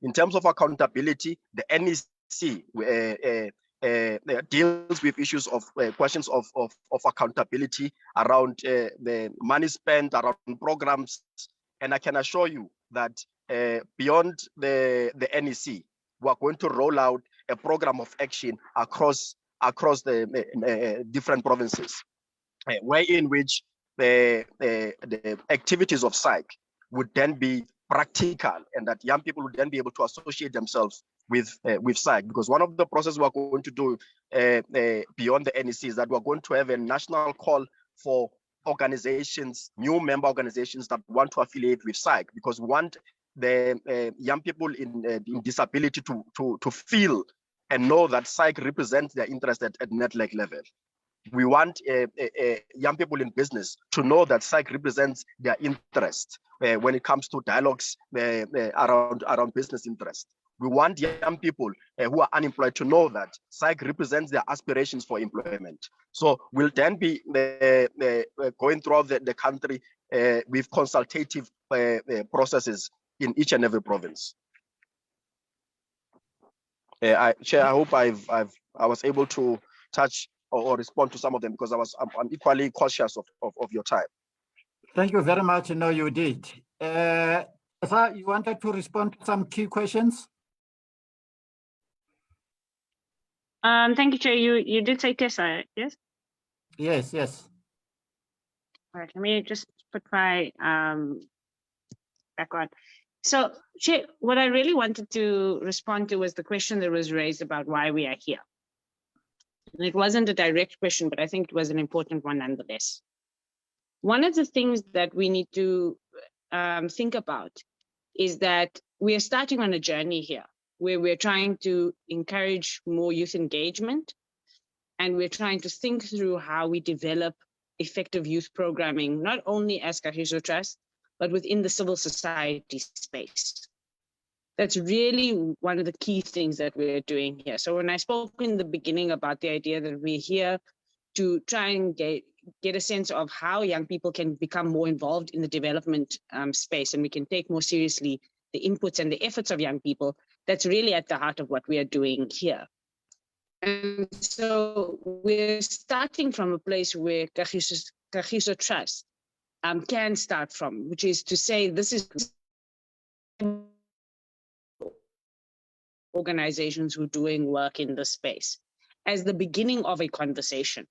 In terms of accountability, the NEC deals with issues of questions of accountability around the money spent, around programs, and I can assure you that beyond the NEC, we are going to roll out a program of action across the different provinces, where in which the activities of SAIC would then be practical, and that young people would then be able to associate themselves with SAIC. Because one of the processes we are going to do beyond the NEC is that we are going to have a national call for organizations, new member organizations that want to affiliate with SAIC, because we want the young people in disability to feel and know that SAIC represents their interest at NEDLAC level. We want young people in business to know that SAIC represents their interest when it comes to dialogues around business interest. We want young people who are unemployed to know that SAIC represents their aspirations for employment. So we'll then be going throughout the country with consultative processes in each and every province. Chair, I hope I was able to touch or respond to some of them, because I'm equally cautious of your time. Thank you very much. No, you did. Sir, you wanted to respond to some key questions? Thank you, Chair. You did say Tessa, yes? Yes. All right, let me just put my back on. So, Chair, what I really wanted to respond to was the question that was raised about why we are here. And it wasn't a direct question, but I think it was an important one nonetheless. One of the things that we need to think about is that we are starting on a journey here where we're trying to encourage more youth engagement, and we're trying to think through how we develop effective youth programming, not only as Kagiso Trust, but within the civil society space. That's really one of the key things that we're doing here. So when I spoke in the beginning about the idea that we're here to try and get a sense of how young people can become more involved in the development space, and we can take more seriously the inputs and the efforts of young people, that's really at the heart of what we are doing here. And so we're starting from a place where Kagiso Trust can start from, which is to say this is organizations who are doing work in this space as the beginning of a conversation.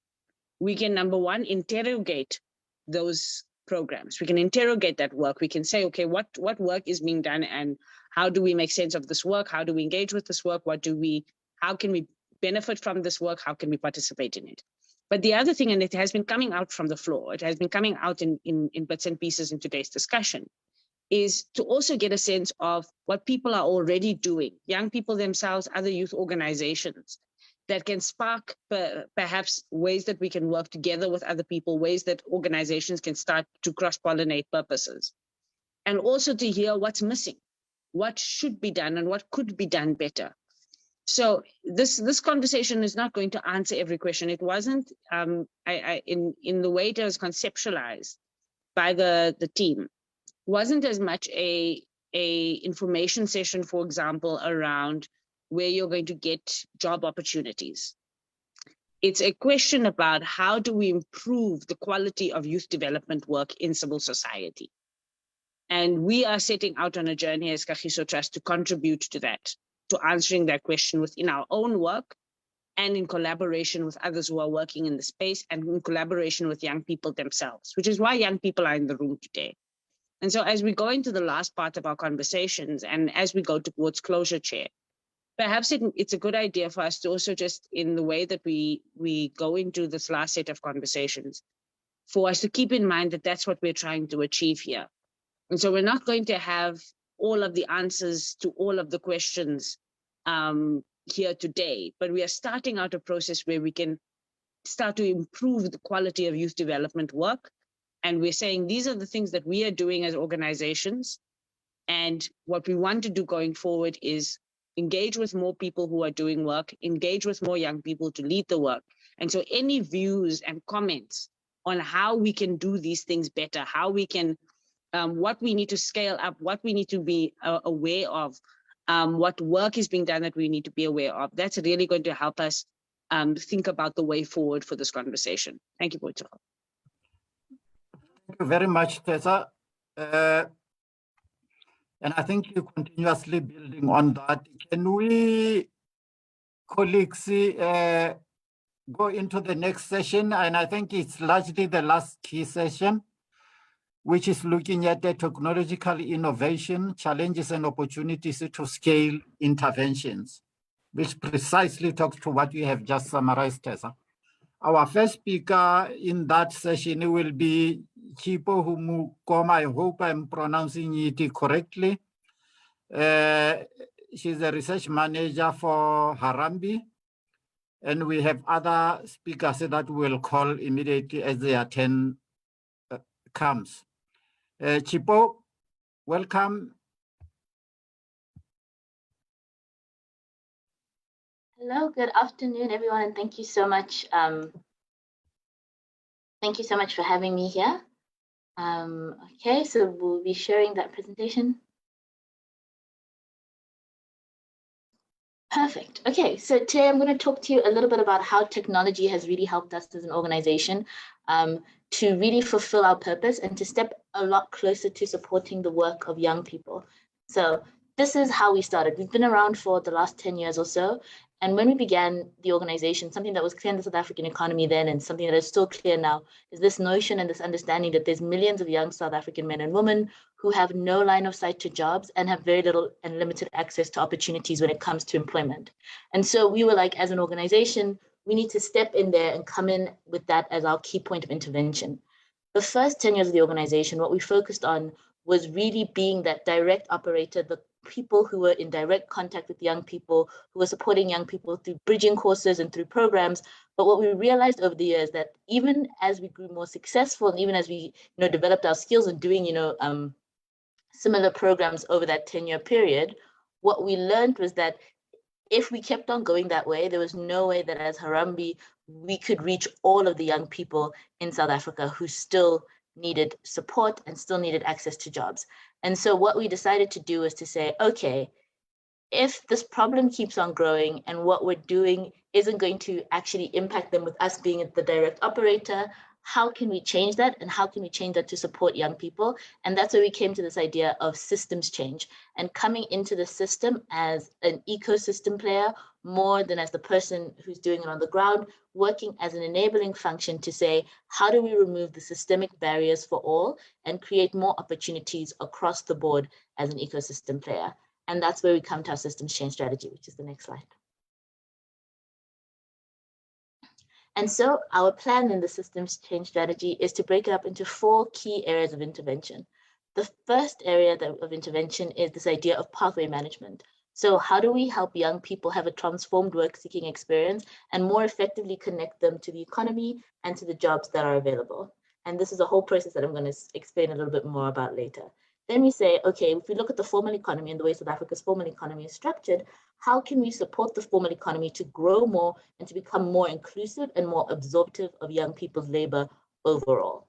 We can, number one, interrogate those programs. We can interrogate that work. We can say, okay, what work is being done and how do we make sense of this work? How do we engage with this work? How can we benefit from this work? How can we participate in it? But the other thing, and it has been coming out from the floor, it has been coming out in bits and pieces in today's discussion, is to also get a sense of what people are already doing, young people themselves, other youth organizations, that can spark perhaps ways that we can work together with other people, ways that organizations can start to cross-pollinate purposes. And also to hear what's missing, what should be done and what could be done better. So this conversation is not going to answer every question. It wasn't, in the way it was conceptualized by the team, wasn't as much a information session, for example, around where you're going to get job opportunities. It's a question about how do we improve the quality of youth development work in civil society. And we are setting out on a journey as Kagiso Trust to contribute to that, to answering that question within our own work and in collaboration with others who are working in the space and in collaboration with young people themselves, which is why young people are in the room today. And so as we go into the last part of our conversations and as we go towards closure, Chair, perhaps it's a good idea for us to also just, in the way that we go into this last set of conversations, for us to keep in mind that that's what we're trying to achieve here. And so we're not going to have all of the answers to all of the questions here today, but we are starting out a process where we can start to improve the quality of youth development work. And we're saying these are the things that we are doing as organizations. And what we want to do going forward is engage with more people who are doing work, engage with more young people to lead the work. And so any views and comments on how we can do these things better, how we can, what we need to scale up, what we need to be aware of, what work is being done that we need to be aware of, that's really going to help us think about the way forward for this conversation. Thank you, Boito. Thank you very much, Tessa. And I think you're continuously building on that. Can we, colleagues, go into the next session? And I think it's largely the last key session, which is looking at the technological innovation, challenges and opportunities to scale interventions, which precisely talks to what you have just summarized, Tessa. Our first speaker in that session will be Chipo Humukoma. I hope I'm pronouncing it correctly. She's a research manager for Harambee. And we have other speakers that we'll call immediately as their turn comes. Chipo, welcome. Hello, good afternoon, everyone, and thank you so much. Thank you so much for having me here. Okay, so we'll be sharing that presentation. Perfect. Okay, so today I'm going to talk to you a little bit about how technology has really helped us as an organization to really fulfill our purpose and to step a lot closer to supporting the work of young people. So this is how we started. We've been around for the last 10 years or so. And when we began the organization, something that was clear in the South African economy then and something that is still clear now is this notion and this understanding that there's millions of young South African men and women who have no line of sight to jobs and have very little and limited access to opportunities when it comes to employment. And so we were like, as an organization, we need to step in there and come in with that as our key point of intervention. The first 10 years of the organization, what we focused on was really being that direct operator, the people who were in direct contact with young people, who were supporting young people through bridging courses and through programs. But what we realized over the years that even as we grew more successful and even as we developed our skills in doing similar programs over that 10-year period, what we learned was that if we kept on going that way, there was no way that as Harambee we could reach all of the young people in South Africa who still needed support and still needed access to jobs. And so what we decided to do is to say, okay, if this problem keeps on growing and what we're doing isn't going to actually impact them with us being the direct operator, how can we change that? And how can we change that to support young people? And that's where we came to this idea of systems change and coming into the system as an ecosystem player more than as the person who's doing it on the ground, working as an enabling function to say, how do we remove the systemic barriers for all and create more opportunities across the board as an ecosystem player? And that's where we come to our systems change strategy, which is the next slide. And so our plan in the systems change strategy is to break it up into 4 key areas of intervention. The first area of intervention is this idea of pathway management. So how do we help young people have a transformed work-seeking experience and more effectively connect them to the economy and to the jobs that are available? And this is a whole process that I'm going to explain a little bit more about later. Then we say, okay, if we look at the formal economy and the way South Africa's formal economy is structured, how can we support the formal economy to grow more and to become more inclusive and more absorptive of young people's labor overall?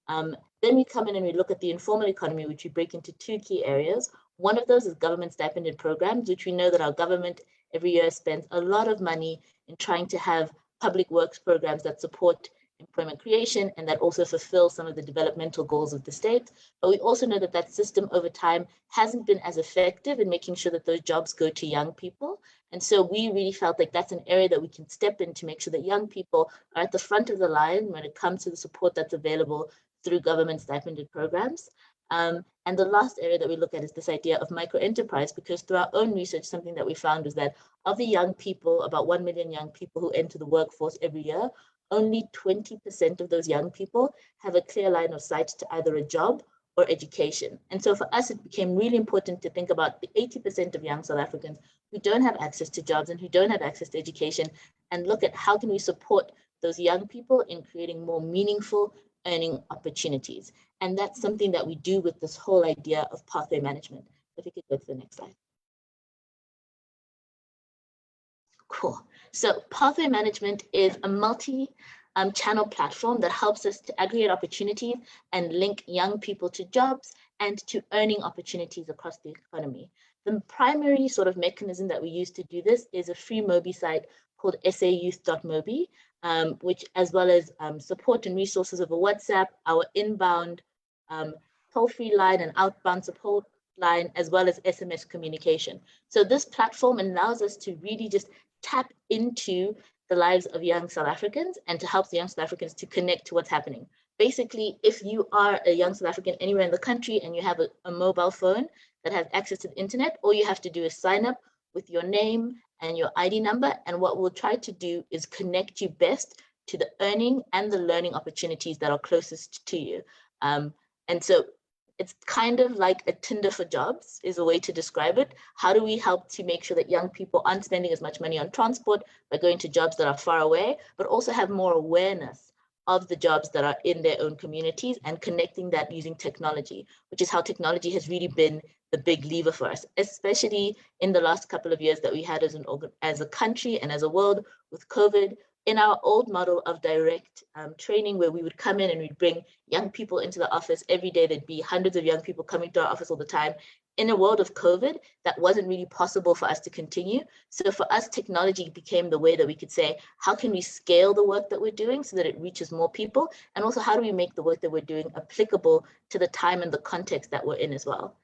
Then we come in and we look at the informal economy, which we break into 2 key areas. One of those is government stipended programs, which we know that our government every year spends a lot of money in trying to have public works programs that support employment creation and that also fulfill some of the developmental goals of the state. But we also know that that system over time hasn't been as effective in making sure that those jobs go to young people. And so we really felt like that's an area that we can step in to make sure that young people are at the front of the line when it comes to the support that's available through government stipended programs. And the last area that we look at is this idea of micro-enterprise, because through our own research, something that we found was that of the young people, about 1 million young people who enter the workforce every year, only 20% of those young people have a clear line of sight to either a job or education. And so for us, it became really important to think about the 80% of young South Africans who don't have access to jobs and who don't have access to education, and look at how can we support those young people in creating more meaningful earning opportunities. And that's something that we do with this whole idea of pathway management. If we could go to the next slide. Cool. So pathway management is a multi-channel platform that helps us to aggregate opportunities and link young people to jobs and to earning opportunities across the economy. The primary sort of mechanism that we use to do this is a free Mobi site called sayouth.mobi, which, as well as support and resources over WhatsApp, our inbound toll-free line and outbound support line, as well as SMS communication. So this platform allows us to really just tap into the lives of young South Africans and to help the young South Africans to connect to what's happening. Basically, if you are a young South African anywhere in the country and you have a mobile phone that has access to the internet, all you have to do is sign up with your name and your ID number. And what we'll try to do is connect you best to the earning and the learning opportunities that are closest to you. And so it's kind of like a Tinder for jobs is a way to describe it. How do we help to make sure that young people aren't spending as much money on transport by going to jobs that are far away, but also have more awareness of the jobs that are in their own communities and connecting that using technology, which is how technology has really been the big lever for us, especially in the last couple of years that we had as a country and as a world with COVID. In our old model of direct training, where we would come in and we'd bring young people into the office every day, there'd be hundreds of young people coming to our office all the time. In a world of COVID, that wasn't really possible for us to continue. So for us, technology became the way that we could say, how can we scale the work that we're doing so that it reaches more people? And also, how do we make the work that we're doing applicable to the time and the context that we're in as well?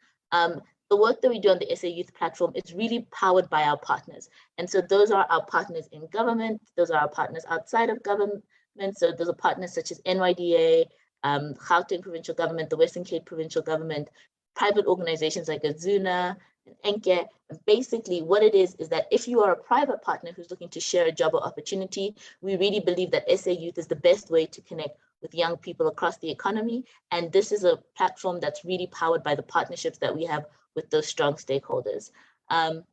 The work that we do on the SA Youth platform is really powered by our partners. And so those are our partners in government, those are our partners outside of government. So those are partners such as NYDA, Gauteng Provincial Government, the Western Cape Provincial Government, private organizations like Azuna and Enke. And basically what it is that if you are a private partner who's looking to share a job or opportunity, we really believe that SA Youth is the best way to connect with young people across the economy. And this is a platform that's really powered by the partnerships that we have with those strong stakeholders. And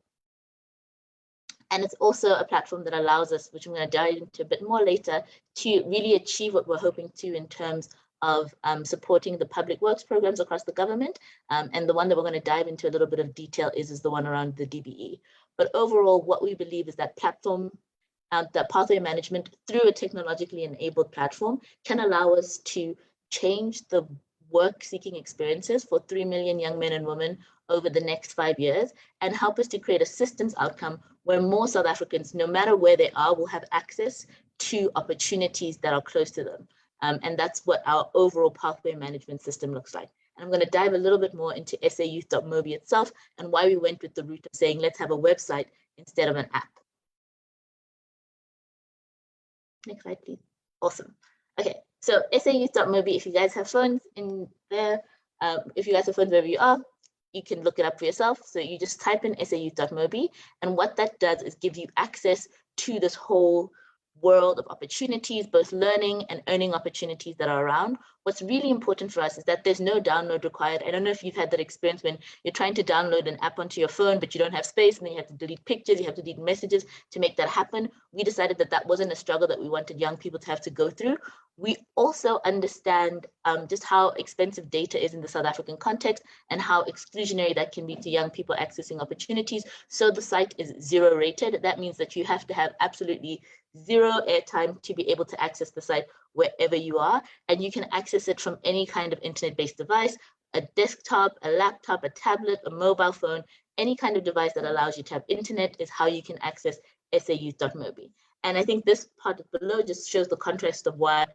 it's also a platform that allows us, which I'm going to dive into a bit more later, to really achieve what we're hoping to in terms of supporting the public works programs across the government. And the one that we're going to dive into a little bit of detail is the one around the DBE. But overall, what we believe is that platform that pathway management through a technologically enabled platform can allow us to change the work-seeking experiences for 3 million young men and women over the next 5 years, and help us to create a systems outcome where more South Africans, no matter where they are, will have access to opportunities that are close to them. And that's what our overall pathway management system looks like. And I'm going to dive a little bit more into sayouth.mobi itself and why we went with the route of saying, let's have a website instead of an app. Next slide, please. Awesome. Okay, so sayouth.mobi, if you guys have phones in there, if you guys have phones wherever you are, you can look it up for yourself. So you just type in sayouth.mobi, and what that does is give you access to this whole world of opportunities, both learning and earning opportunities that are around. What's really important for us is that there's no download required. I don't know if you've had that experience when you're trying to download an app onto your phone, but you don't have space, and then you have to delete pictures, you have to delete messages to make that happen. We decided that that wasn't a struggle that we wanted young people to have to go through. We also understand just how expensive data is in the South African context and how exclusionary that can be to young people accessing opportunities. So the site is 0 rated. That means that you have to have absolutely 0 airtime to be able to access the site wherever you are. And you can access it from any kind of internet-based device, a desktop, a laptop, a tablet, a mobile phone, any kind of device that allows you to have internet is how you can access sayouth.mobi. And I think this part below just shows the contrast of why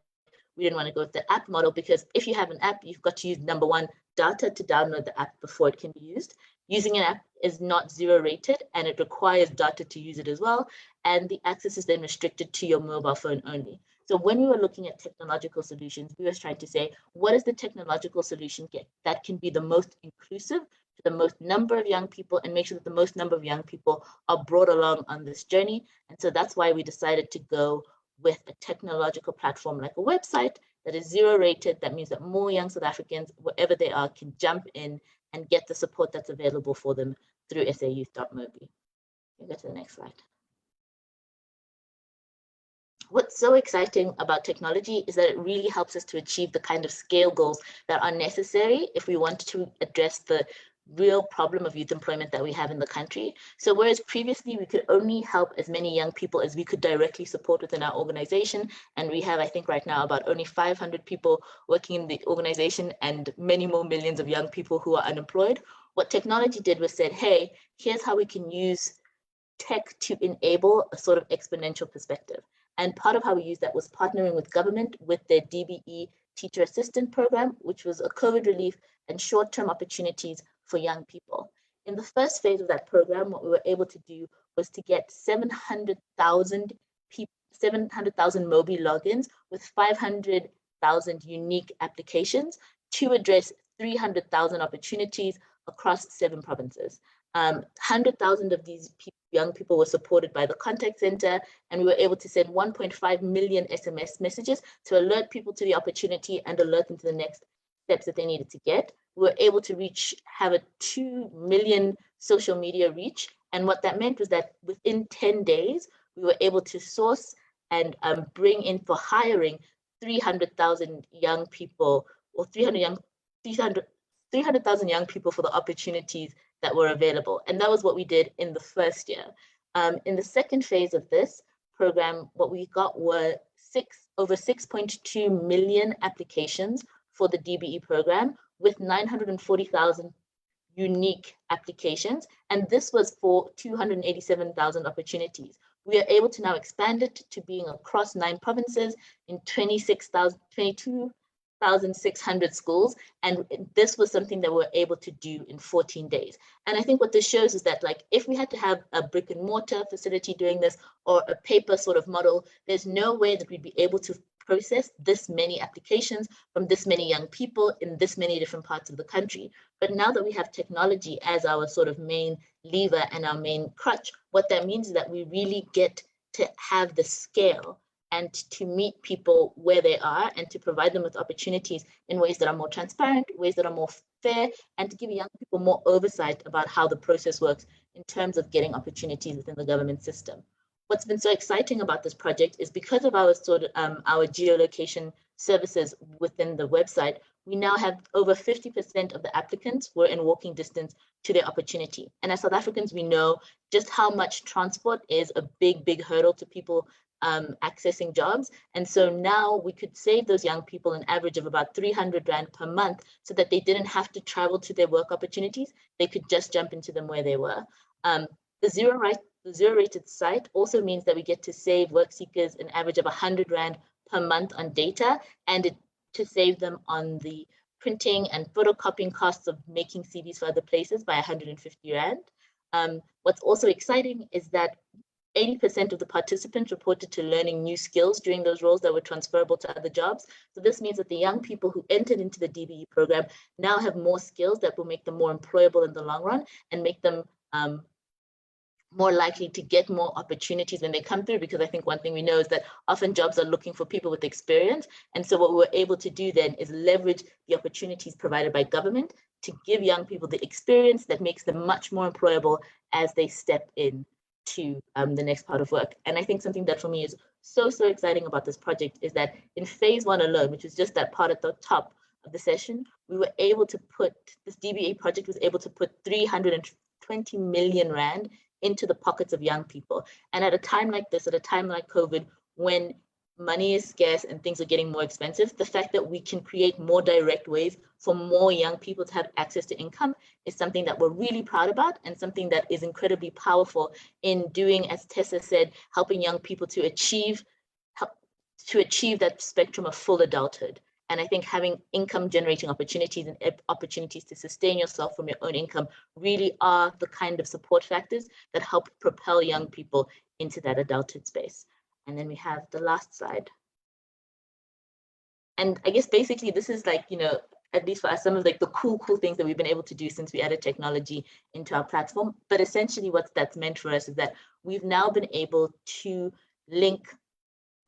we didn't want to go with the app model, because if you have an app, you've got to use, number one, data to download the app before it can be used. Using an app is not 0 rated, and it requires data to use it as well. And the access is then restricted to your mobile phone only. So when we were looking at technological solutions, we were trying to say, what is the technological solution that can be the most inclusive to the most number of young people and make sure that the most number of young people are brought along on this journey? And so that's why we decided to go with a technological platform like a website that is 0 rated. That means that more young South Africans, wherever they are, can jump in and get the support that's available for them through sayouth.mobi. Go to the next slide. What's so exciting about technology is that it really helps us to achieve the kind of scale goals that are necessary if we want to address the real problem of youth employment that we have in the country. So whereas previously we could only help as many young people as we could directly support within our organization, and we have, I think right now, about only 500 people working in the organization and many more millions of young people who are unemployed, what technology did was said, hey, here's how we can use tech to enable a sort of exponential perspective. And part of how we used that was partnering with government with their DBE Teacher Assistant Program, which was a COVID relief and short-term opportunities for young people. In the first phase of that program, what we were able to do was to get 700,000 people, 700,000 Mobi logins with 500,000 unique applications to address 300,000 opportunities across 7 provinces. 100,000 of these young people were supported by the contact center, and we were able to send 1.5 million SMS messages to alert people to the opportunity and alert them to the next steps that they needed to get. We were able to have a 2 million social media reach. And what that meant was that within 10 days, we were able to source and bring in for hiring 300,000 young people, or 300,000 young people for the opportunities that were available. And that was what we did in the first year. In the second phase of this program, what we got were over 6.2 million applications for the DBE program with 940,000 unique applications. And this was for 287,000 opportunities. We are able to now expand it to being across 9 provinces in 22,600 schools. And this was something that we were able to do in 14 days. And I think what this shows is that, like, if we had to have a brick and mortar facility doing this or a paper sort of model, there's no way that we'd be able to process this many applications from this many young people in this many different parts of the country. But now that we have technology as our sort of main lever and our main crutch, what that means is that we really get to have the scale and to meet people where they are and to provide them with opportunities in ways that are more transparent, ways that are more fair, and to give young people more oversight about how the process works in terms of getting opportunities within the government system. what's been so exciting about this project is because of our our geolocation services within the website, we now have over 50% of the applicants were in walking distance to their opportunity. And as South Africans, we know just how much transport is a big hurdle to people accessing jobs. And so now we could save those young people an average of about 300 Rand per month so that they didn't have to travel to their work opportunities. They could just jump into them where they were. The zero rated site also means that we get to save work seekers an average of 100 Rand per month on data, and to save them on the printing and photocopying costs of making CVs for other places by 150 Rand. What's also exciting is that 80% of the participants reported to learning new skills during those roles that were transferable to other jobs. So this means that the young people who entered into the DBE program now have more skills that will make them more employable in the long run and make them more likely to get more opportunities when they come through, because I think one thing we know is that often jobs are looking for people with experience. And so what we were able to do then is leverage the opportunities provided by government to give young people the experience that makes them much more employable as they step in to the next part of work. And I think something that for me is so exciting about this project is that in phase 1 alone, which is just that part at the top of the session, we were able to put, this DBA project was able to put 320 million Rand into the pockets of young people. And at a time like this, at a time like COVID, when money is scarce and things are getting more expensive, the fact that we can create more direct ways for more young people to have access to income is something that we're really proud about, and something that is incredibly powerful in doing, as Tessa said, helping young people to achieve that spectrum of full adulthood. And I think having income generating opportunities and opportunities to sustain yourself from your own income really are the kind of support factors that help propel young people into that adulthood space. And then we have the last slide. And I guess basically this is like, you know, at least for us, some of like the cool things that we've been able to do since we added technology into our platform. But essentially what that's meant for us is that we've now been able to link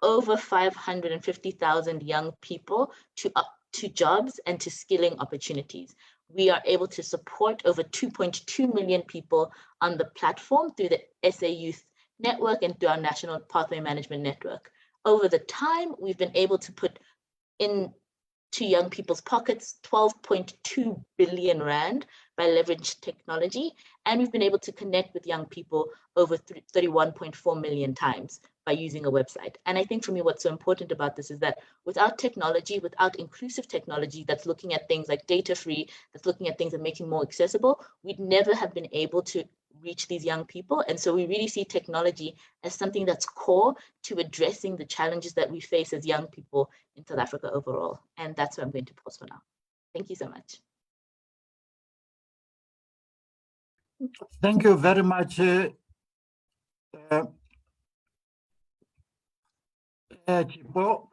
over 550,000 young people to jobs and to skilling opportunities. We are able to support over 2.2 million people on the platform through the SA Youth Network and through our National Pathway Management Network. Over the time, we've been able to put into young people's pockets 12.2 billion Rand by leveraging technology, and we've been able to connect with young people over 31.4 million times by using a website. And I think for me, what's so important about this is that without technology, without inclusive technology that's looking at things like data free, that's looking at things and making more accessible, we'd never have been able to reach these young people. And so we really see technology as something that's core to addressing the challenges that we face as young people in South Africa overall. And that's where I'm going to pause for now. Thank you so much. Thank you very much. Chipo,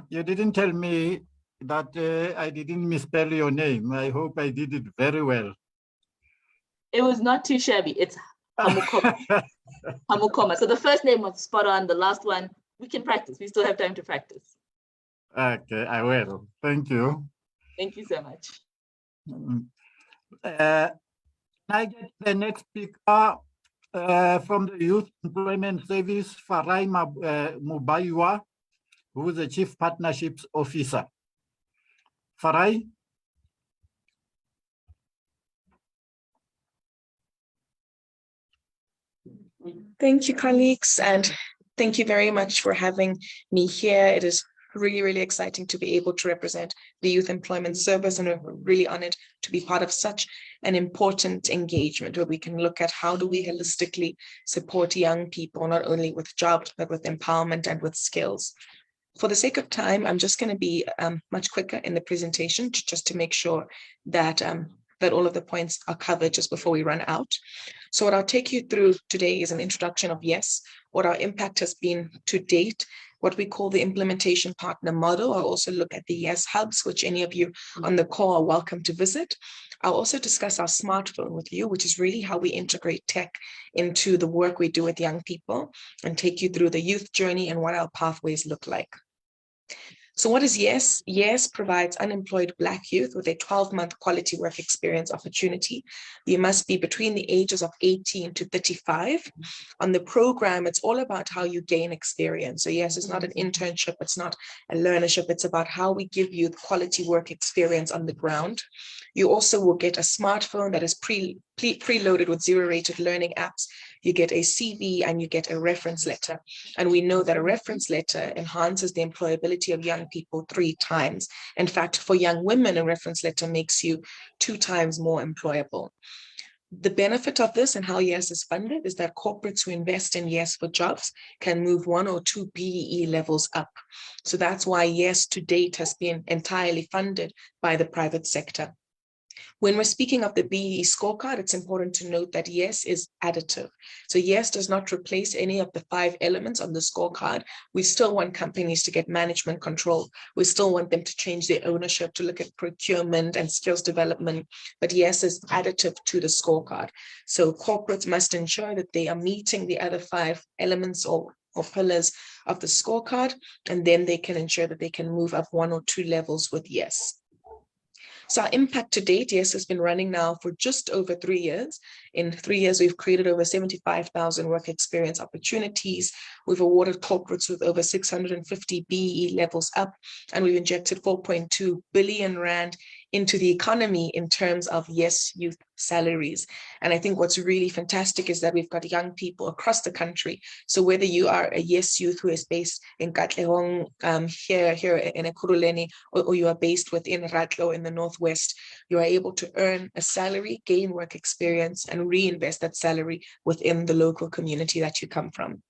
you didn't tell me that I didn't misspell your name. I hope I did it very well. It was not too shabby. It's Hamukoma. Hamukoma. So the first name was spot on. The last one, we can practice. We still have time to practice. Okay, I will. Thank you. Thank you so much. Can I get the next speaker from the Youth Employment Service, Farai Mubaiwa, who is the Chief Partnerships Officer. Farai? Thank you, colleagues, and thank you very much for having me here. It is really exciting to be able to represent the Youth Employment Service, and we're really honored to be part of such an important engagement where we can look at how do we holistically support young people, not only with jobs, but with empowerment and with skills. For the sake of time, I'm just going to be much quicker in the presentation just to make sure that that all of the points are covered just before we run out. So what I'll take you through today is an introduction of YES, what our impact has been to date, what we call the implementation partner model. I'll also look at the YES hubs, which any of you on the call are welcome to visit. I'll also discuss our smartphone with you, which is really how we integrate tech into the work we do with young people, and take you through the youth journey and what our pathways look like. So what is YES? YES provides unemployed Black youth with a 12-month quality work experience opportunity. You must be between the ages of 18 to 35. On the program, it's all about how you gain experience. So yes, it's not an internship, it's not a learnership, it's about how we give you quality work experience on the ground. You also will get a smartphone that is preloaded with zero-rated learning apps. You get a CV and you get a reference letter. And we know that a reference letter enhances the employability of young people 3 times. In fact, for young women, a reference letter makes you 2 times more employable. The benefit of this and how YES is funded is that corporates who invest in YES for jobs can move 1 or 2 BEE levels up. So that's why YES to date has been entirely funded by the private sector. When we're speaking of the BEE scorecard, it's important to note that YES is additive. So YES does not replace any of the 5 elements on the scorecard. We still want companies to get management control. We still want them to change their ownership, to look at procurement and skills development, but YES is additive to the scorecard. So corporates must ensure that they are meeting the other 5 elements or pillars of the scorecard, and then they can ensure that they can move up 1 or 2 levels with YES. So our impact to date, YES has been running now for just over 3 years. In 3 years, we've created over 75,000 work experience opportunities. We've awarded corporates with over 650 BEE levels up, and we've injected 4.2 billion rand into the economy in terms of YES youth salaries. And I think what's really fantastic is that we've got young people across the country. So whether you are a YES youth who is based in Katlehong, here in Ekurhuleni, or you are based within Ratlo in the Northwest, you are able to earn a salary, gain work experience, and reinvest that salary within the local community that you come from.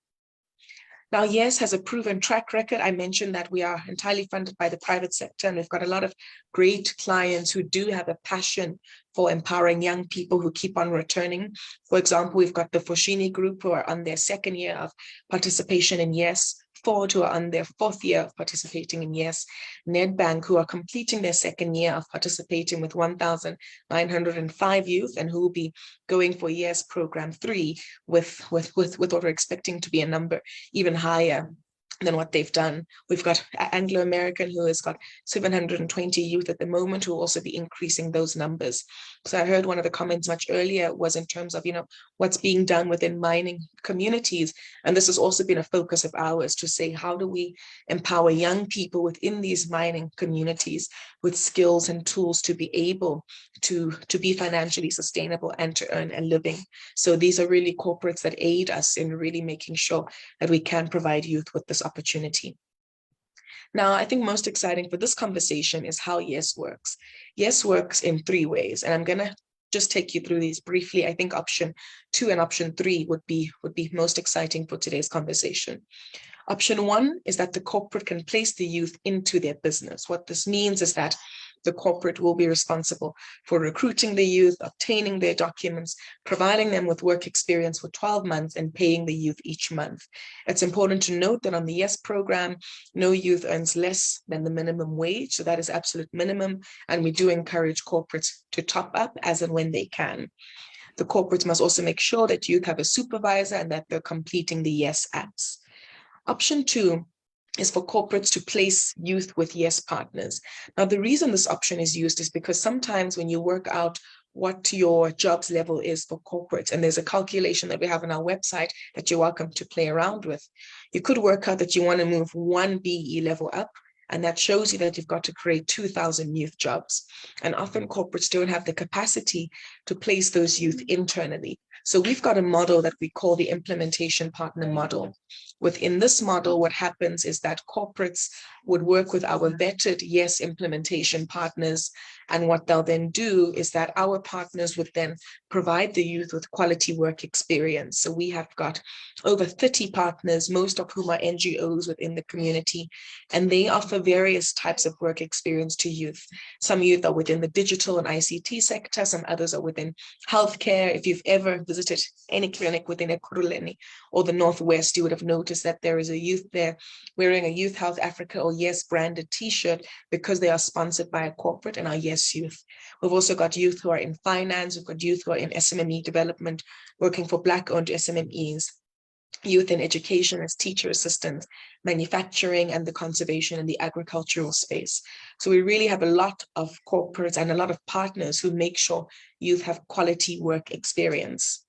Now, YES has a proven track record. I mentioned that we are entirely funded by the private sector, and we've got a lot of great clients who do have a passion for empowering young people who keep on returning. For example, we've got the Foschini Group who are on their 2nd year of participation in YES, Ford who are on their 4th year of participating in YES, Nedbank who are completing their 2nd year of participating with 1,905 youth and who will be going for YES program 3 with what we're expecting to be a number even higher than what they've done. We've got Anglo American who has got 720 youth at the moment who will also be increasing those numbers. So I heard one of the comments much earlier was in terms of, what's being done within mining communities. And this has also been a focus of ours to say, how do we empower young people within these mining communities with skills and tools to be able to be financially sustainable and to earn a living. So these are really corporates that aid us in really making sure that we can provide youth with this opportunity. Now, I think most exciting for this conversation is how YES works. YES works in 3 ways, and I'm going to just take you through these briefly. I think option 2 and option 3 would be most exciting for today's conversation. Option 1 is that the corporate can place the youth into their business. What this means is that the corporate will be responsible for recruiting the youth, obtaining their documents, providing them with work experience for 12 months and paying the youth each month. It's important to note that on the YES program, no youth earns less than the minimum wage. So that is absolute minimum. And we do encourage corporates to top up as and when they can. The corporates must also make sure that youth have a supervisor and that they're completing the YES apps. Option 2 is for corporates to place youth with YES partners. Now, the reason this option is used is because sometimes when you work out what your jobs level is for corporates, and there's a calculation that we have on our website that you're welcome to play around with, you could work out that you want to move 1 BE level up, and that shows you that you've got to create 2,000 youth jobs. And often corporates don't have the capacity to place those youth internally. So we've got a model that we call the implementation partner model. Within this model, what happens is that corporates would work with our vetted YES implementation partners. And what they'll then do is that our partners would then provide the youth with quality work experience. So we have got over 30 partners, most of whom are NGOs within the community, and they offer various types of work experience to youth. Some youth are within the digital and ICT sector, some others are within healthcare. If you've ever visited any clinic within Ekurhuleni or the Northwest, you would have noticed that there is a youth there wearing a Youth Health Africa or YES branded t-shirt because they are sponsored by a corporate and are YES youth. We've also got youth who are in finance, we've got youth who are in SMME development, working for Black-owned SMMEs. youth in education as teacher assistants, manufacturing, and the conservation and the agricultural space. So we really have a lot of corporates and a lot of partners who make sure youth have quality work experience.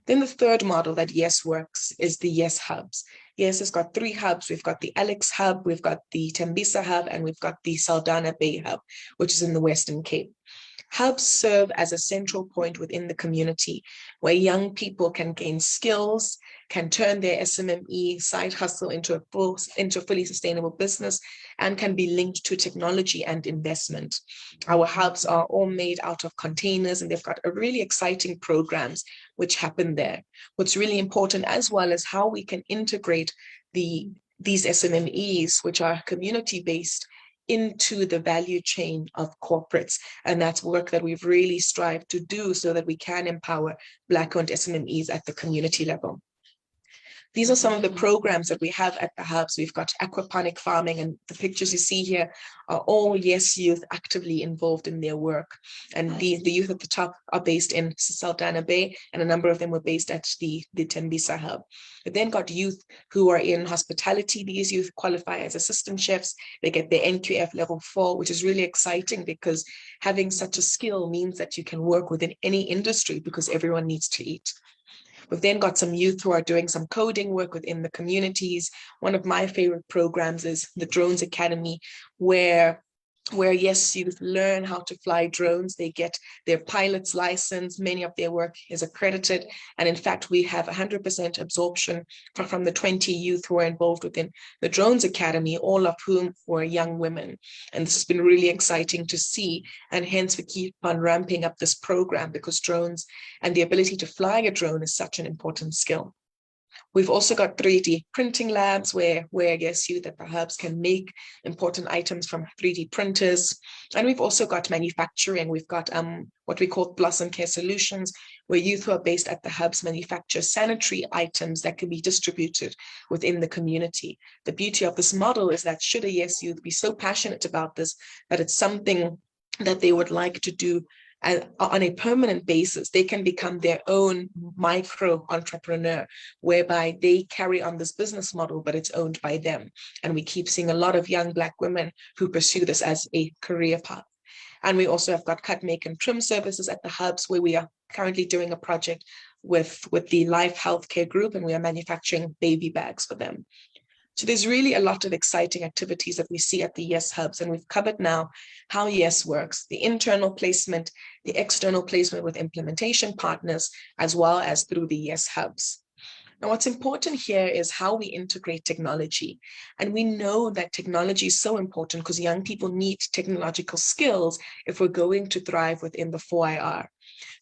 Then the third model that YES works is the YES hubs. YES has got 3 hubs. We've got the Alex hub, we've got the Tembisa hub, and we've got the Saldanha Bay hub, which is in the Western Cape. Hubs serve as a central point within the community where young people can gain skills, can turn their SMME side hustle into a fully sustainable business, and can be linked to technology and investment. Our hubs are all made out of containers, and they've got a really exciting programs which happen there. What's really important as well is how we can integrate these SMMEs, which are community-based, into the value chain of corporates. And that's work that we've really strived to do so that we can empower Black-owned SMMEs at the community level. These are some of the programs that we have at the hubs. We've got aquaponic farming, and the pictures you see here are all YES youth actively involved in their work. And the youth at the top are based in Saldanha Bay, and a number of them were based at the Tembisa hub. We've then got youth who are in hospitality. These youth qualify as assistant chefs. They get their NQF level 4, which is really exciting because having such a skill means that you can work within any industry because everyone needs to eat. We've then got some youth who are doing some coding work within the communities. One of my favorite programs is the Drones Academy, where YES youth learn how to fly drones. They get their pilot's license. Many of their work is accredited. And in fact, we have 100% absorption from the 20 youth who are involved within the Drones Academy, all of whom were young women. And this has been really exciting to see. And hence we keep on ramping up this program because drones and the ability to fly a drone is such an important skill. We've also got 3D printing labs where YES youth at the hubs can make important items from 3D printers. And we've also got manufacturing. We've got what we call Blossom Care Solutions, where youth who are based at the hubs manufacture sanitary items that can be distributed within the community. The beauty of this model is that should a YES youth be so passionate about this, that it's something that they would like to do on a permanent basis, they can become their own micro entrepreneur, whereby they carry on this business model, but it's owned by them. And we keep seeing a lot of young Black women who pursue this as a career path. And we also have got cut, make, and trim services at the hubs, where we are currently doing a project with the Life Healthcare Group, and we are manufacturing baby bags for them. So there's really a lot of exciting activities that we see at the YES hubs, and we've covered now how YES works, the internal placement, the external placement with implementation partners, as well as through the YES hubs. Now, what's important here is how we integrate technology. And we know that technology is so important because young people need technological skills if we're going to thrive within the 4IR.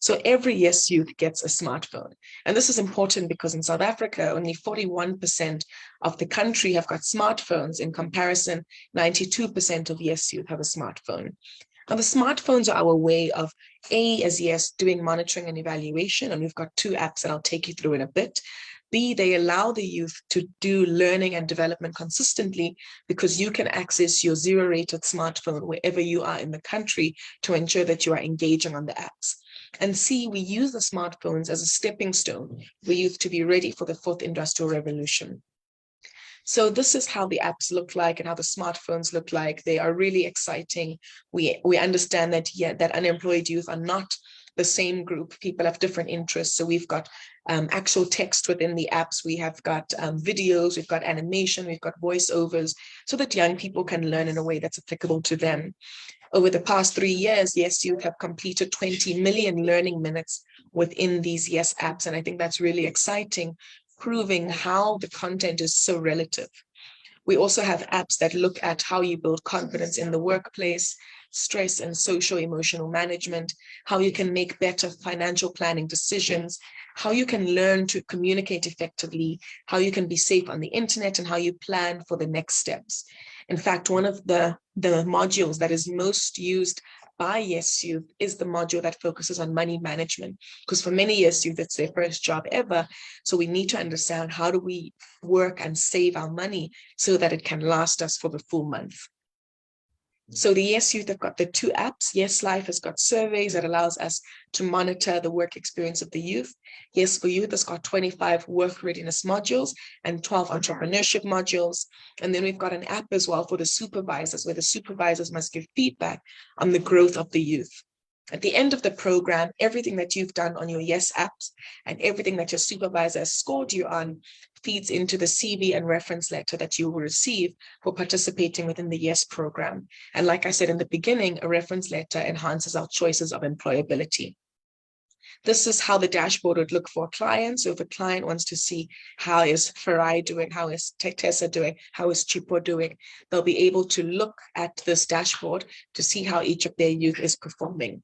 So every YES youth gets a smartphone. And this is important because in South Africa, only 41% of the country have got smartphones. In comparison, 92% of YES youth have a smartphone. Now, the smartphones are our way of, as YES, doing monitoring and evaluation. And we've got 2 apps that I'll take you through in a bit. B, they allow the youth to do learning and development consistently because you can access your 0-rated smartphone wherever you are in the country to ensure that you are engaging on the apps. And C, we use the smartphones as a stepping stone for youth to be ready for the 4th industrial revolution. So this is how the apps look like and how the smartphones look like. They are really exciting. We understand that, that unemployed youth are not the same group. People have different interests. So we've got actual text within the apps. We have got videos, we've got animation, we've got voiceovers so that young people can learn in a way that's applicable to them. Over the past 3 years, YES youth have completed 20 million learning minutes within these YES apps. And I think that's really exciting, proving how the content is so relative. We also have apps that look at how you build confidence in the workplace, stress and social emotional management, how you can make better financial planning decisions, how you can learn to communicate effectively, how you can be safe on the internet, and how you plan for the next steps. In fact, one of the modules that is most used by YES youth is the module that focuses on money management, because for many YES youth, it's their first job ever. So we need to understand how do we work and save our money so that it can last us for the full month. So the Yes Youth have got the 2 apps. Yes Life has got surveys that allows us to monitor the work experience of the youth. Yes for Youth has got 25 work readiness modules and 12 entrepreneurship modules. And then we've got an app as well for the supervisors, where the supervisors must give feedback on the growth of the youth. At the end of the program, everything that you've done on your Yes apps and everything that your supervisor has scored you on feeds into the CV and reference letter that you will receive for participating within the Yes program. And like I said in the beginning, a reference letter enhances our choices of employability. This is how the dashboard would look for clients. So if a client wants to see how is Farai doing, how is Tessa doing, how is Chipo doing, they'll be able to look at this dashboard to see how each of their youth is performing.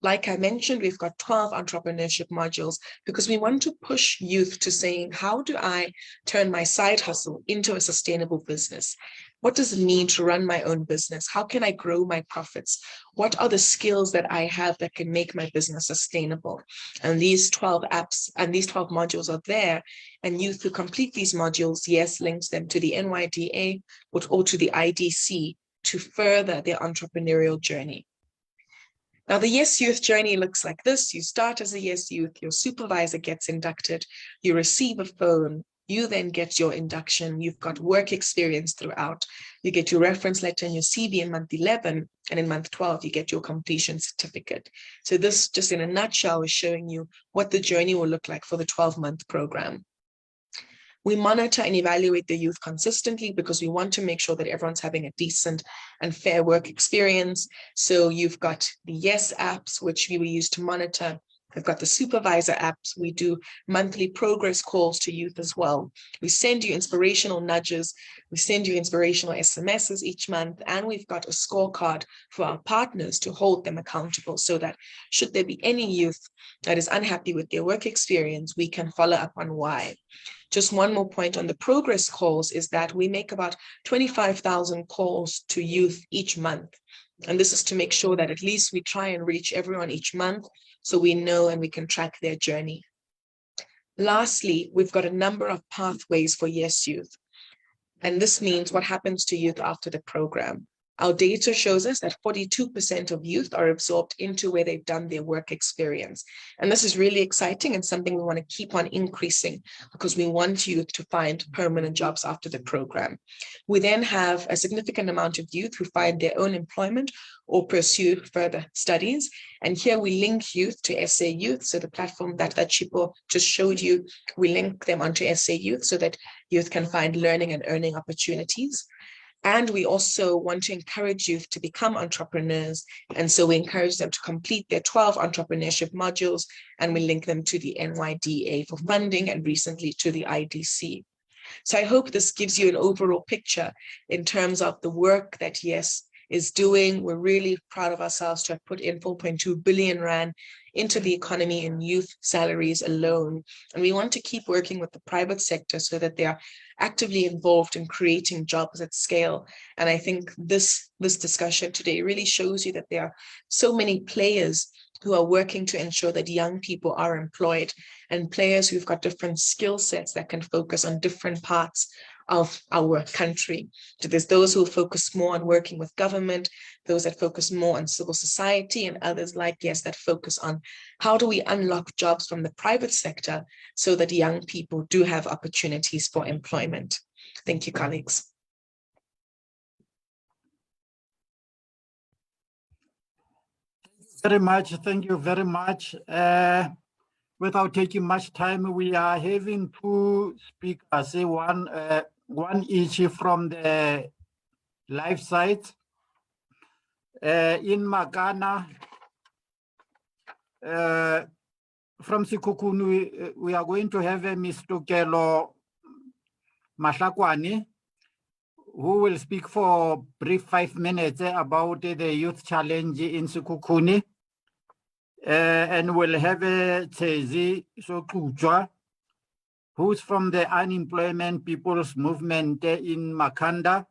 Like I mentioned, we've got 12 entrepreneurship modules because we want to push youth to saying, how do I turn my side hustle into a sustainable business? What does it mean to run my own business? How can I grow my profits? What are the skills that I have that can make my business sustainable? And these 12 apps and these 12 modules are there, and youth who complete these modules, Yes, links them to the NYDA or to the IDC to further their entrepreneurial journey. Now, the Yes Youth journey looks like this. You start as a Yes Youth, your supervisor gets inducted, you receive a phone, you then get your induction, you've got work experience throughout, you get your reference letter and your CV in month 11, and in month 12, you get your completion certificate. So this, just in a nutshell, is showing you what the journey will look like for the 12-month program. We monitor and evaluate the youth consistently because we want to make sure that everyone's having a decent and fair work experience. So you've got the Yes apps, which we will use to monitor. We've got the supervisor apps. We do monthly progress calls to youth as well. We send you inspirational nudges. We send you inspirational SMSs each month. And we've got a scorecard for our partners to hold them accountable so that should there be any youth that is unhappy with their work experience, we can follow up on why. Just one more point on the progress calls is that we make about 25,000 calls to youth each month. And this is to make sure that at least we try and reach everyone each month so we know and we can track their journey. Lastly, we've got a number of pathways for Yes Youth. And this means what happens to youth after the program. Our data shows us that 42% of youth are absorbed into where they've done their work experience. And this is really exciting and something we want to keep on increasing because we want youth to find permanent jobs after the program. We then have a significant amount of youth who find their own employment or pursue further studies. And here we link youth to SA Youth. So the platform that Chipo just showed you, we link them onto SA Youth so that youth can find learning and earning opportunities. And we also want to encourage youth to become entrepreneurs. And so we encourage them to complete their 12 entrepreneurship modules, and we link them to the NYDA for funding and recently to the IDC. So I hope this gives you an overall picture in terms of the work that Yes is doing. We're really proud of ourselves to have put in 4.2 billion Rand into the economy in youth salaries alone. And we want to keep working with the private sector so that they are actively involved in creating jobs at scale. And I think this discussion today really shows you that there are so many players who are working to ensure that young people are employed and players who've got different skill sets that can focus on different parts of our country. So there's those who focus more on working with government, those that focus more on civil society, and others like Yes that focus on how do we unlock jobs from the private sector so that young people do have opportunities for employment. Thank you, colleagues. Very much. Thank you very much. Without taking much time, we are having two speakers, one each from the live site. In Makana, from Sekhukhune, we are going to have a Ms. Tokelo Mahlakwani, who will speak for a brief 5 minutes about the youth challenge in Sekhukhune. And we'll have Tsezi Sokuchwa, who's from the Unemployment People's Movement in Makanda.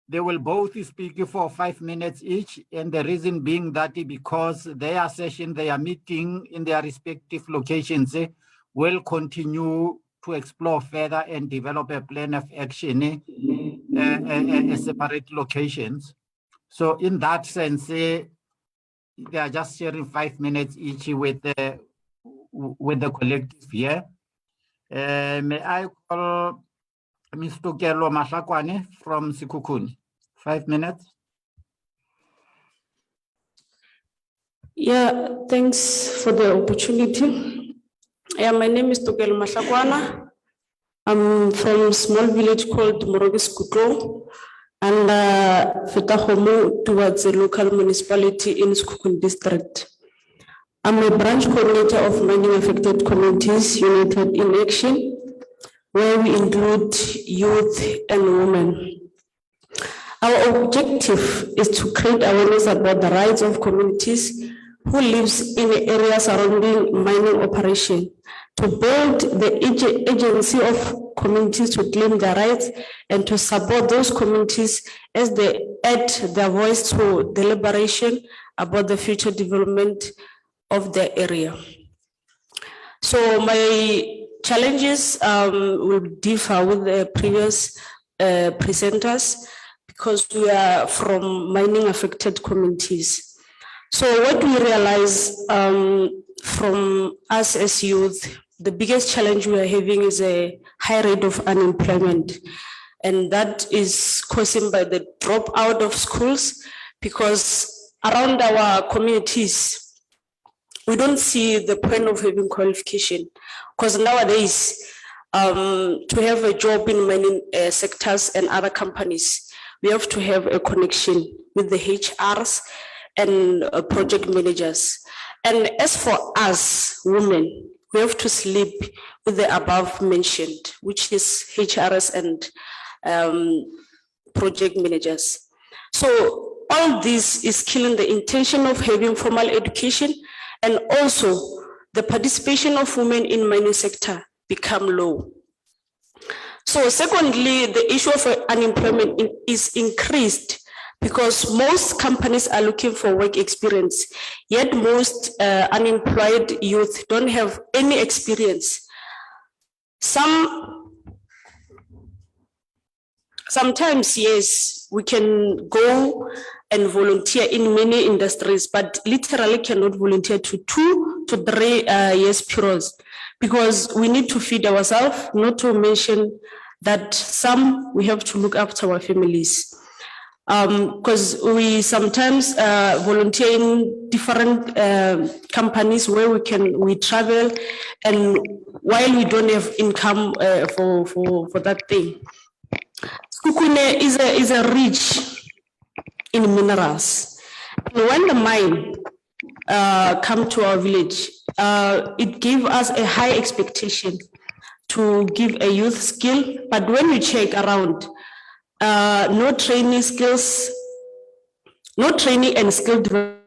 They will both speak for 5 minutes each, and the reason being that because their session, their meeting in their respective locations will continue to explore further and develop a plan of action at separate locations. So in that sense, they are just sharing 5 minutes each with the collective here. May I call Mr. Kelo Mahlakwane from Sikukuni? 5 minutes. Yeah, thanks for the opportunity. Yeah, my name is Tokelo Mahlakwana. I'm from a small village called Morogis Kutlo and Fetahomu towards the local municipality in Sikukuni district. I'm a branch coordinator of mining affected communities united in action, where we include youth and women. Our objective is to create awareness about the rights of communities who lives in the area surrounding mining operation, to build the agency of communities to claim their rights and to support those communities as they add their voice to deliberation about the future development of the area. So my challenges will differ with the previous presenters because we are from mining affected communities. So what we realize from us as youth, the biggest challenge we are having is a high rate of unemployment. And that is caused by the dropout of schools, because around our communities, we don't see the point of having qualification. Because nowadays, to have a job in mining sectors and other companies, we have to have a connection with the HRs and project managers. And as for us women, we have to sleep with the above mentioned, which is HRs and project managers. So all this is killing the intention of having formal education, and also the participation of women in mining sector become low. So secondly, the issue of unemployment is increased because most companies are looking for work experience, yet most unemployed youth don't have any experience. Sometimes, yes, we can go and volunteer in many industries, but literally cannot volunteer to 2 to 3 years periods, because we need to feed ourselves, not to mention that some we have to look after our families. Because we sometimes volunteer in different companies where we travel, and while we don't have income for that thing. Sikukuni is a rich in minerals. And when the mine come to our village, it gave us a high expectation to give a youth skill, but when we check around, no training and skill development.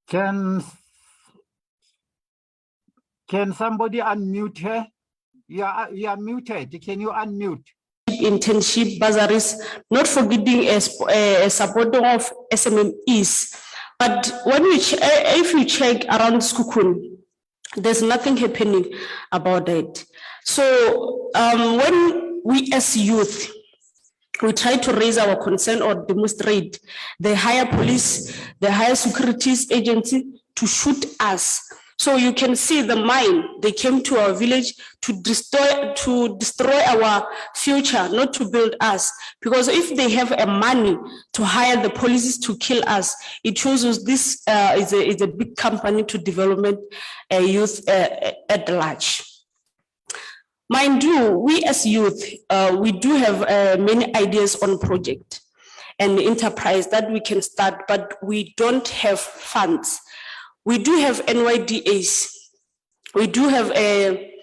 Can somebody unmute her? You are muted. Can you unmute? Internship bursaries, not forgetting a supporting of SMMEs. But when if you check around Sikukuni, there's nothing happening about it. So when we as youth, we try to raise our concern or demonstrate, they hire police, they hire securities agency to shoot us. So you can see the mine, they came to our village to destroy our future, not to build us. Because if they have a money to hire the police to kill us, it shows us this is a big company to development youth at large. Mind you, we as youth, we do have many ideas on project and enterprise that we can start, but we don't have funds. We do have NYDAs. We do have a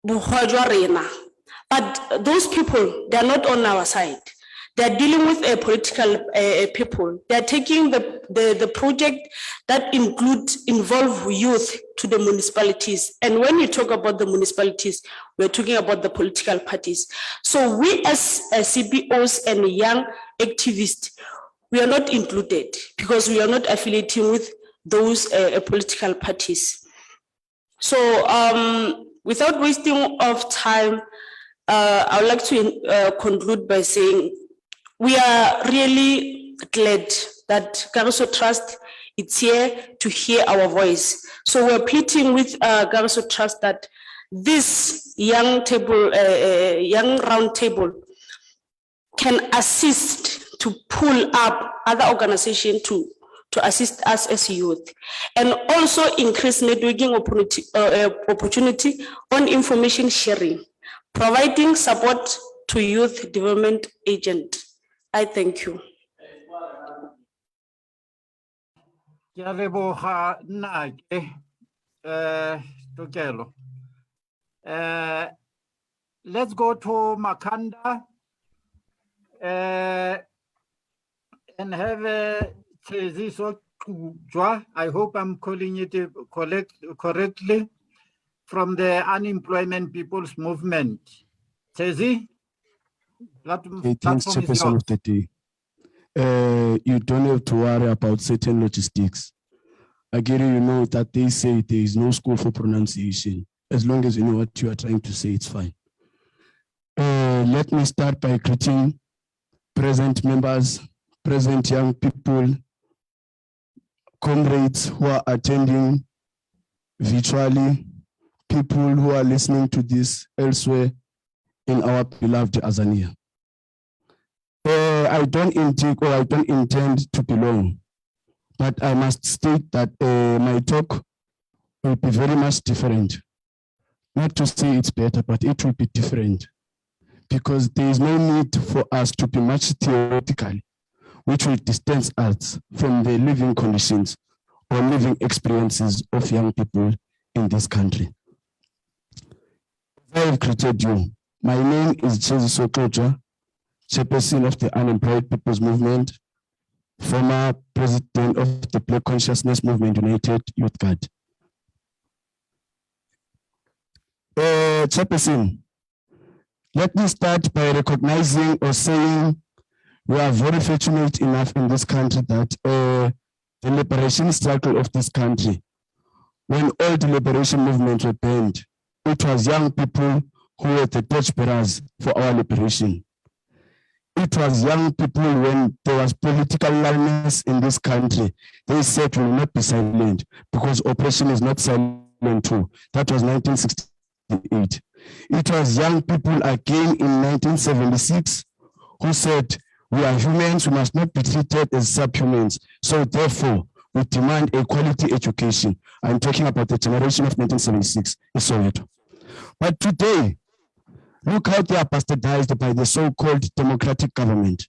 Bukhajwa Arena, but those people, they are not on our side. They are dealing with political people. They are taking the project that involve youth to the municipalities. And when we talk about the municipalities, we're talking about the political parties. So we as CBOs and young activists, we are not included because we are not affiliating with those political parties. So without wasting of time, I would like to conclude by saying we are really glad that Kagiso Trust is here to hear our voice. So we're pleading with Kagiso Trust that this young round table can assist to pull up other organizations to assist us as youth, and also increase networking opportunity on information sharing, providing support to youth development agent. I thank you. Ke a leboga Nnake, Tokelo. Let's go to Makanda and have Tseziso Kujwa. I hope I'm calling it correctly, from the Unemployment People's Movement. Tsezi? Okay, thanks, Chairperson of the day. You don't have to worry about certain logistics. Agiri, you know that they say there is no school for pronunciation. As long as you know what you are trying to say, it's fine. Let me start by greeting present members, present young people, comrades who are attending virtually, people who are listening to this elsewhere in our beloved Azania. I don't intend to be long, but I must state that my talk will be very much different. Not to say it's better, but it will be different, because there is no need for us to be much theoretical, which will distance us from the living conditions or living experiences of young people in this country. I have greeted you. My name is Tseziso Kujwa, Chairperson of the Unemployed People's Movement, former president of the Black Consciousness Movement United Youth Guard. Chairperson, let me start by recognizing or saying we are very fortunate enough in this country that the liberation struggle of this country, when all the liberation movements were banned, it was young people who were the torchbearers for our liberation. It was young people when there was political illness in this country. They said we will not be silent because oppression is not silent too. That was 1968. It was young people again in 1976 who said we are humans, we must not be treated as subhumans. So therefore, we demand a quality education. I'm talking about the generation of 1976 in Soweto. But today, look how they are bastardized by the so-called democratic government.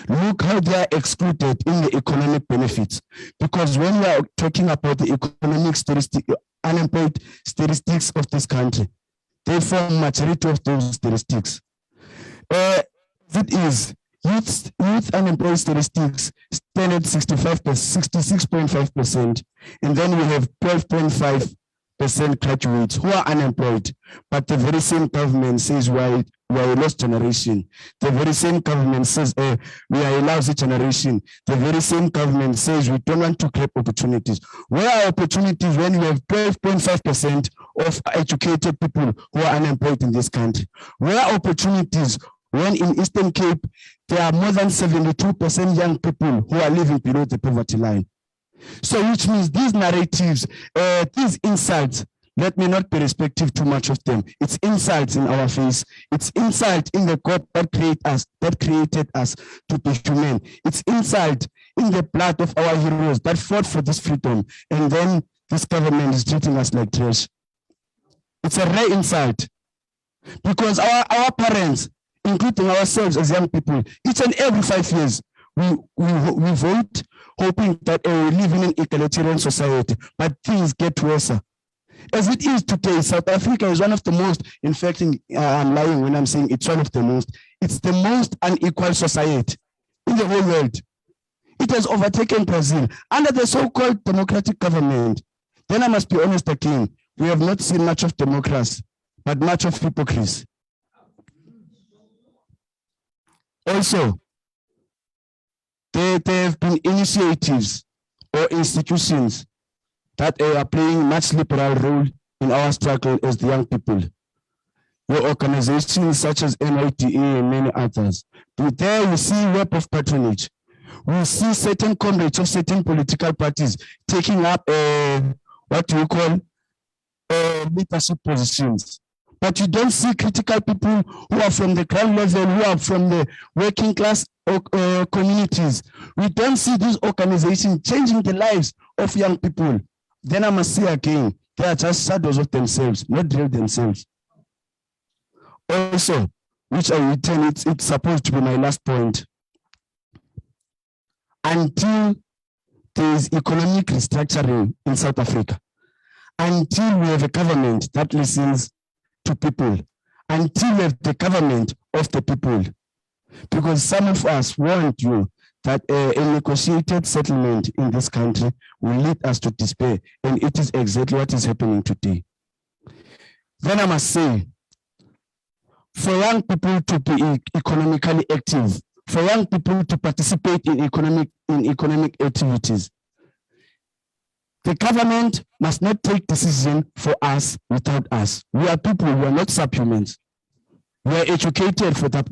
Look how they are excluded in the economic benefits. Because when we are talking about the economic unemployed statistics of this country, they form majority of those statistics. It is youth unemployed statistics stand at 66.5%, and then we have 12.5% graduates who are unemployed, but the very same government says we are a lost generation. The very same government says we are a lousy generation. The very same government says we don't want to grab opportunities. Where are opportunities when we have 12.5% of educated people who are unemployed in this country? Where are opportunities when in Eastern Cape there are more than 72% young people who are living below the poverty line? So which means these narratives, these insults, let me not be respectful too much of them. It's insults in our face. It's insult in the God that created us to be human. It's insult in the blood of our heroes that fought for this freedom. And then this government is treating us like trash. It's a rare insult, because our parents, including ourselves as young people, each and every 5 years, we vote hoping that we live in an egalitarian society, but things get worse. As it is today, South Africa is one of the most, in fact, I'm lying when I'm saying it's one of the most, it's the most unequal society in the whole world. It has overtaken Brazil under the so-called democratic government. Then I must be honest again, we have not seen much of democracy, but much of hypocrisy. Also, there have been initiatives or institutions that are playing much liberal role in our struggle as the young people. Your organizations such as NYDA and many others. There you see web of patronage. We see certain comrades of certain political parties taking up what you call leadership positions. But you don't see critical people who are from the ground level, who are from the working class communities. We don't see these organizations changing the lives of young people. Then I must say again, they are just shadows of themselves, not real themselves. Also, which I return, it's supposed to be my last point. Until there is economic restructuring in South Africa, until we have a government that listens to people, until we have the government of the people, because some of us warned you that a negotiated settlement in this country will lead us to despair, and it is exactly what is happening today. Then I must say, for young people to be economically active, for young people to participate in economic activities, the government must not take decision for us without us. We are people, we are not subhumans. We are educated for that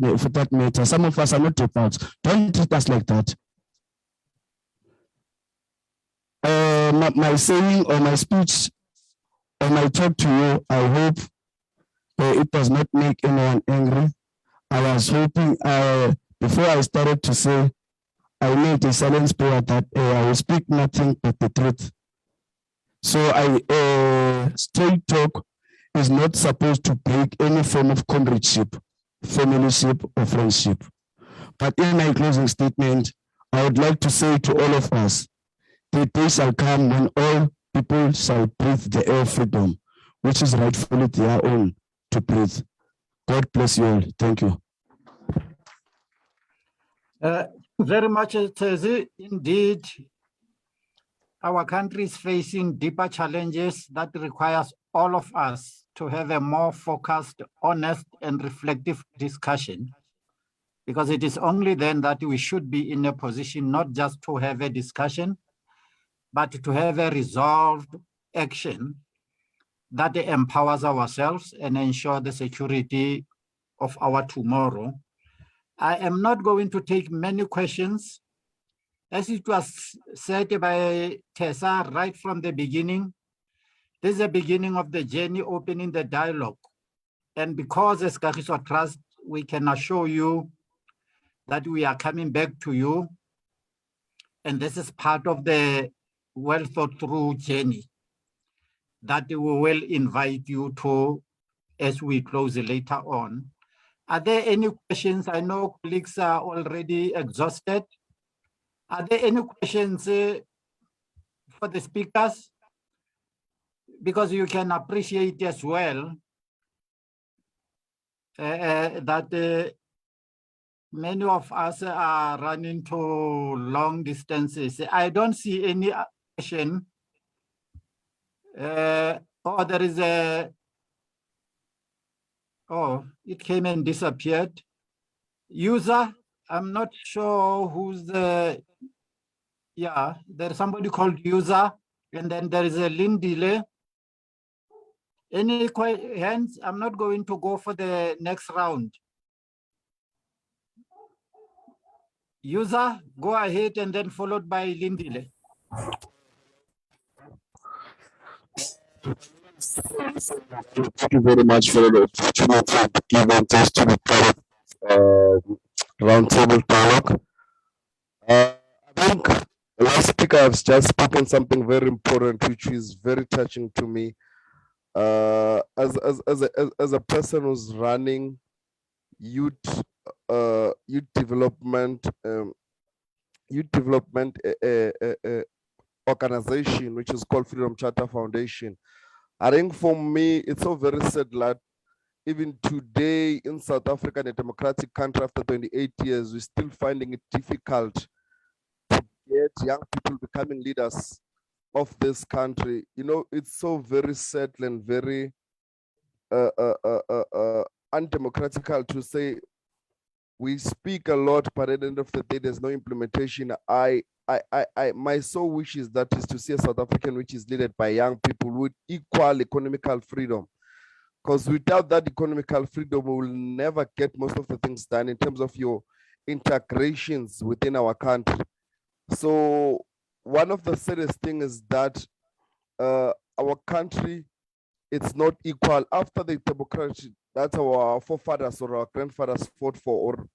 matter. Some of us are not dropouts. Don't treat us like that. My saying or my speech or my talk to you, I hope it does not make anyone angry. I was hoping, before I started to say, I made a silence prayer that I will speak nothing but the truth. So straight talk is not supposed to break any form of comradeship, familyship, or friendship. But in my closing statement, I would like to say to all of us, the day shall come when all people shall breathe the air of freedom, which is rightfully their own to breathe. God bless you all. Thank you. Very much, Tezi. Indeed, our country is facing deeper challenges that requires all of us to have a more focused, honest, and reflective discussion, because it is only then that we should be in a position not just to have a discussion, but to have a resolved action that empowers ourselves and ensure the security of our tomorrow. I am not going to take many questions. As it was said by Tessa right from the beginning, this is the beginning of the journey, opening the dialogue. And because as Kagiso Trust, we can assure you that we are coming back to you. And this is part of the well thought through journey that we will invite you to as we close later on. Are there any questions? I know colleagues are already exhausted. Are there any questions for the speakers? Because you can appreciate as well that many of us are running to long distances. I don't see any question. Oh, there is a, oh, it came and disappeared. User, I'm not sure who's the, yeah, there's somebody called user, and then there is a Lindile. Any hands? I'm not going to go for the next round. User, go ahead and then followed by Lindile. Thank you very much for the opportunity given to us to be part of roundtable dialogue. I think the last speaker has just spoken something very important, which is very touching to me. As a person who's running youth development organization, which is called Freedom Charter Foundation. I think for me, it's so very sad that even today in South Africa, in a democratic country after 28 years, we're still finding it difficult to get young people becoming leaders of this country. You know, it's so very sad and very undemocratical to say we speak a lot, but at the end of the day, there's no implementation. I my sole wish is that is to see a South African which is led by young people with equal economical freedom. Because without that economical freedom, we will never get most of the things done in terms of your integrations within our country. So one of the saddest things is that our country, it's not equal. After the democracy, that's our forefathers or our grandfathers fought for, or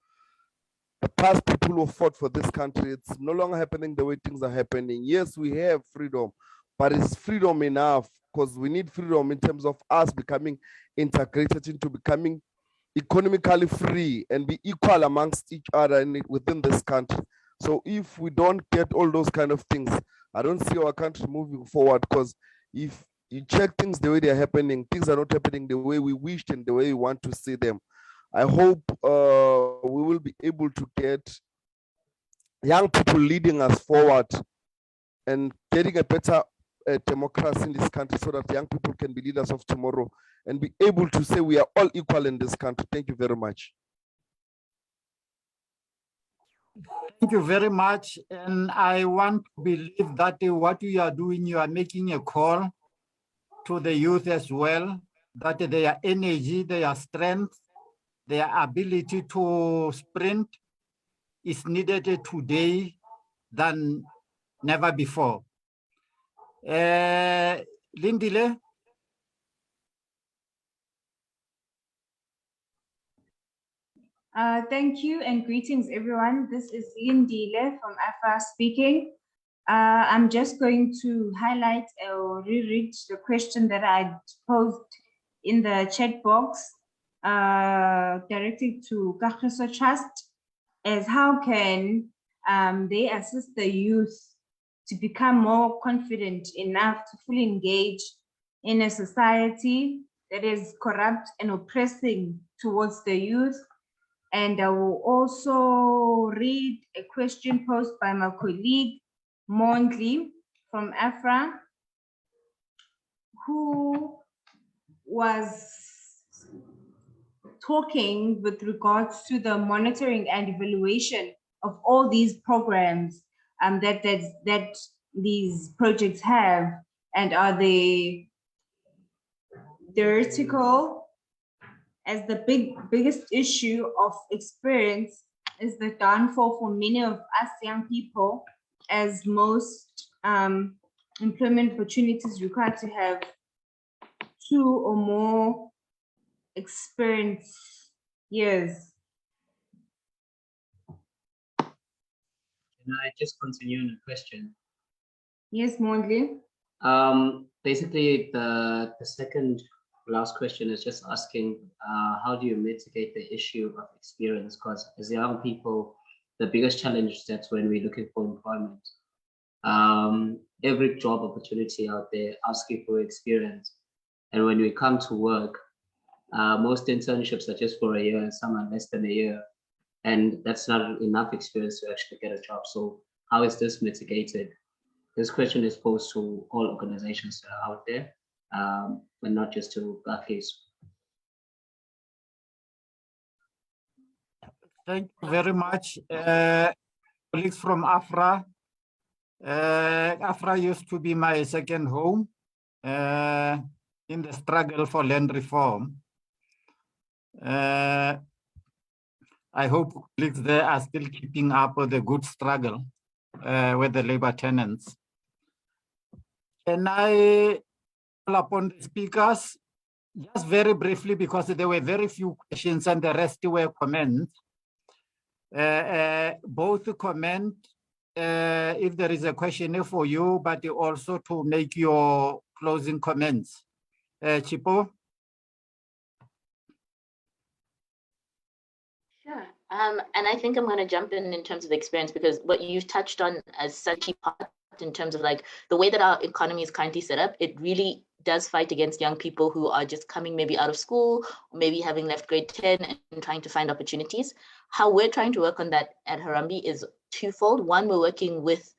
the past people who fought for this country, it's no longer happening the way things are happening. Yes, we have freedom, but is freedom enough? Because we need freedom in terms of us becoming integrated into becoming economically free and be equal amongst each other within this country. So if we don't get all those kind of things, I don't see our country moving forward, because if you check things the way they're happening, things are not happening the way we wished and the way we want to see them. I hope we will be able to get young people leading us forward and getting a better democracy in this country, so that young people can be leaders of tomorrow and be able to say we are all equal in this country. Thank you very much. Thank you very much. And I want to believe that what you are doing, you are making a call to the youth as well, that their energy, their strength, their ability to sprint is needed today than never before. Lindile? Thank you and greetings, everyone. This is Lindile from AFRA speaking. I'm just going to highlight or reread the question that I posed in the chat box directed to Kagiso Trust, as how can they assist the youth to become more confident enough to fully engage in a society that is corrupt and oppressing towards the youth. And I will also read a question posed by my colleague, Mondli from AFRA, who was talking with regards to the monitoring and evaluation of all these programs that these projects have, and are they theoretical, as the biggest issue of experience is the downfall for many of us young people, as most employment opportunities require to have 2 or more experience years. Can I just continue on the question? Yes, Mondli. Basically, the second last question is just asking, how do you mitigate the issue of experience? Because as young people, the biggest challenge is that when we're looking for employment, every job opportunity out there asks you for experience. And when we come to work, most internships are just for a year and some are less than a year. And that's not enough experience to actually get a job. So how is this mitigated? This question is posed to all organizations that are out there, but not just to Kagiso. Thank you very much. Colleagues from AFRA. AFRA used to be my second home in the struggle for land reform. I hope colleagues there are still keeping up with the good struggle with the labor tenants. Can I call upon the speakers just very briefly, because there were very few questions and the rest were comments. Both comment if there is a question for you, but also to make your closing comments. Chipo? Sure. And I think I'm going to jump in terms of experience, because what you've touched on as such a part in terms of like the way that our economy is currently set up, it really does fight against young people who are just coming maybe out of school, or maybe having left grade 10 and trying to find opportunities. How we're trying to work on that at Harambee is twofold. One, we're working with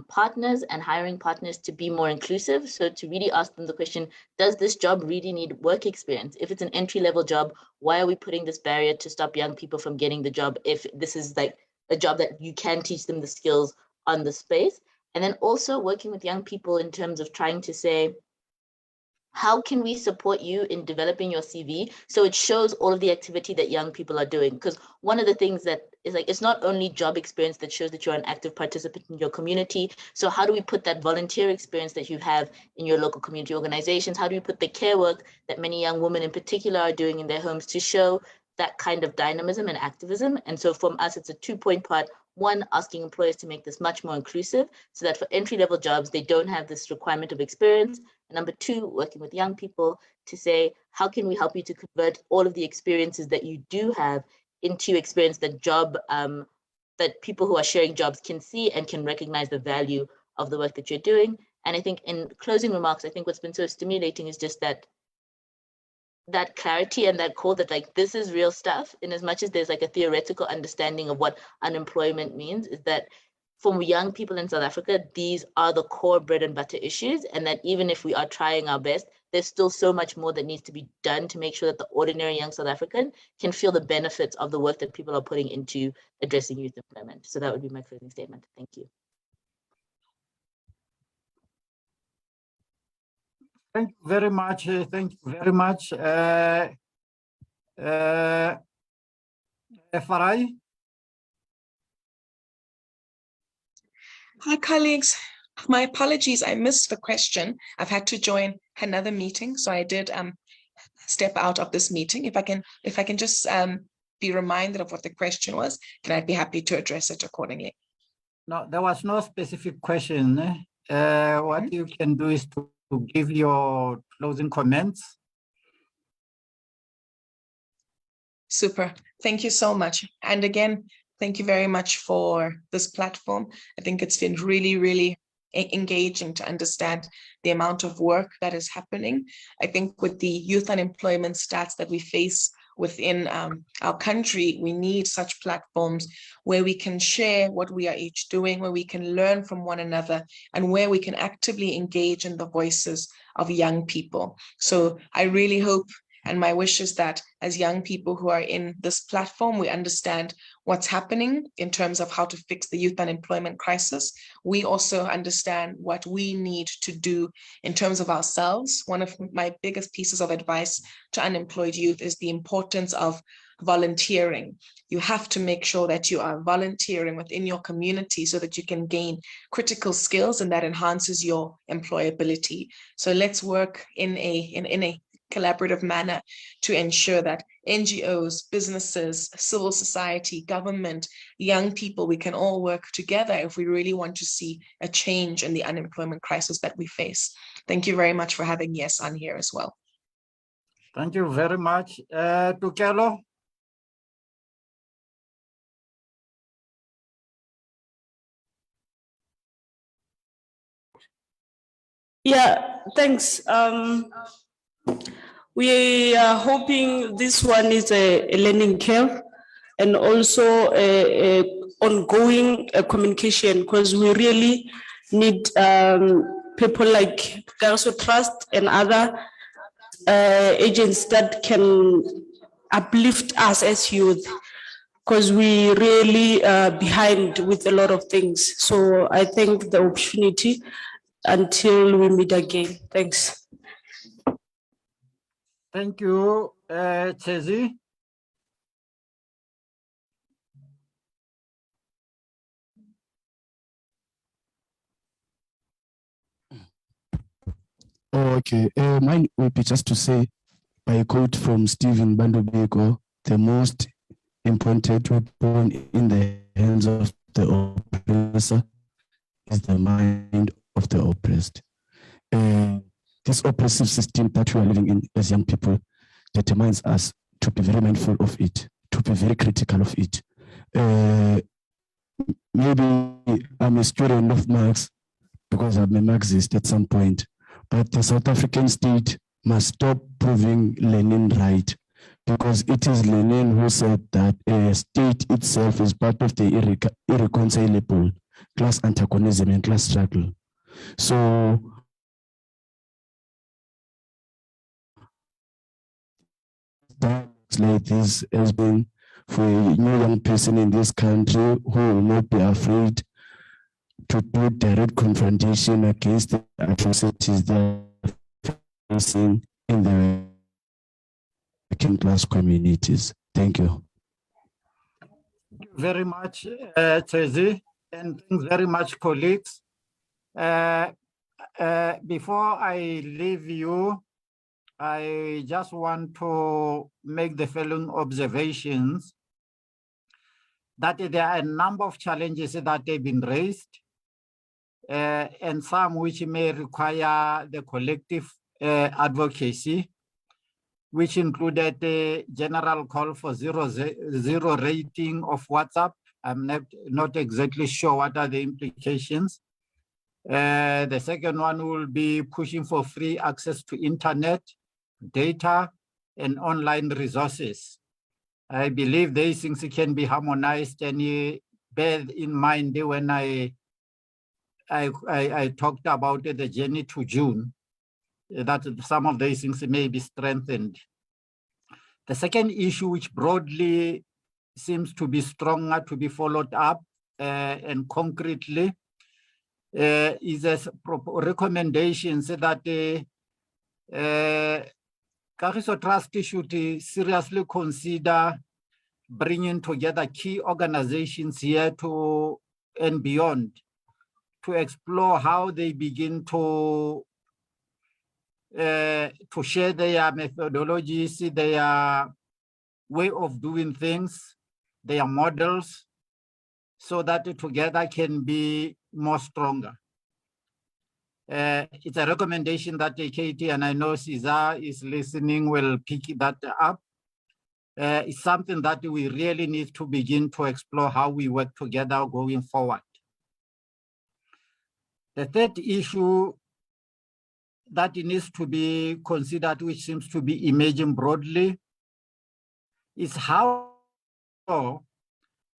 partners and hiring partners to be more inclusive. So to really ask them the question, does this job really need work experience? If it's an entry-level job, why are we putting this barrier to stop young people from getting the job if this is like a job that you can teach them the skills on the space. And then also working with young people in terms of trying to say, how can we support you in developing your CV so it shows all of the activity that young people are doing? Because one of the things that is like, it's not only job experience that shows that you're an active participant in your community. So how do we put that volunteer experience that you have in your local community organizations? How do we put the care work that many young women in particular are doing in their homes to show that kind of dynamism and activism? And so from us, it's a 2-point part. One, asking employers to make this much more inclusive so that for entry-level jobs, they don't have this requirement of experience. And number 2, working with young people to say, how can we help you to convert all of the experiences that you do have into experience that that people who are sharing jobs can see and can recognize the value of the work that you're doing. And I think in closing remarks, I think what's been so stimulating is just that clarity and that call that like, this is real stuff, in as much as there's like a theoretical understanding of what unemployment means, is that for young people in South Africa, these are the core bread and butter issues. And that even if we are trying our best, there's still so much more that needs to be done to make sure that the ordinary young South African can feel the benefits of the work that people are putting into addressing youth employment. So that would be my closing statement. Thank you. Thank you very much. Thank you very much. Farai? Hi, colleagues. My apologies, I missed the question. I've had to join another meeting, so I did step out of this meeting. If I can just be reminded of what the question was, then I'd be happy to address it accordingly. No, there was no specific question. What you can do is to give your closing comments. Super. Thank you so much. And again, thank you very much for this platform. I think it's been really, really engaging to understand the amount of work that is happening. I think with the youth unemployment stats that we face within our country, we need such platforms where we can share what we are each doing, where we can learn from one another, and where we can actively engage in the voices of young people. So I really hope, and my wish is that as young people who are in this platform, we understand what's happening in terms of how to fix the youth unemployment crisis. We also understand what we need to do in terms of ourselves. One of my biggest pieces of advice to unemployed youth is the importance of volunteering. You have to make sure that you are volunteering within your community so that you can gain critical skills and that enhances your employability. So let's work in a collaborative manner to ensure that NGOs, businesses, civil society, government, young people, we can all work together if we really want to see a change in the unemployment crisis that we face. Thank you very much for having Yes on here as well. Thank you very much. Tukelo? Yeah, thanks. We are hoping this one is a learning curve and also a ongoing communication, because we really need people like Kagiso Trust and other agents that can uplift us as youth, because we really behind with a lot of things. So I think the opportunity until we meet again. Thanks. Thank you, Chezi. Oh, okay. Mine would be just to say, by a quote from Stephen Bandobeko, the most important weapon in the hands of the oppressor is the mind of the oppressed. This oppressive system that we are living in as young people determines us to be very mindful of it, to be very critical of it. Maybe I'm a student of Marx because I'm a Marxist at some point, but the South African state must stop proving Lenin right, because it is Lenin who said that a state itself is part of the irreconcilable class antagonism and class struggle. So like this has been for a new young person in this country who will not be afraid to do direct confrontation against the atrocities they're facing in the working class communities. Thank you. Very much, Tsezi, and thanks very much, colleagues. Before I leave you, I just want to make the following observations, that there are a number of challenges that have been raised, and some which may require the collective advocacy, which included the general call for zero rating of WhatsApp. I'm not exactly sure what are the implications. The second one will be pushing for free access to internet, data, and online resources. I believe these things can be harmonized, and you bear in mind when I talked about the journey to June, that some of these things may be strengthened. The second issue, which broadly seems to be stronger to be followed up and concretely, is a recommendation that Kagiso Trust should seriously consider bringing together key organizations here to and beyond to explore how they begin to share their methodologies, their way of doing things, their models, so that together can be more stronger. It's a recommendation that Katie, and I know Cesar is listening, will pick that up. It's something that we really need to begin to explore how we work together going forward. The third issue that needs to be considered, which seems to be emerging broadly, is how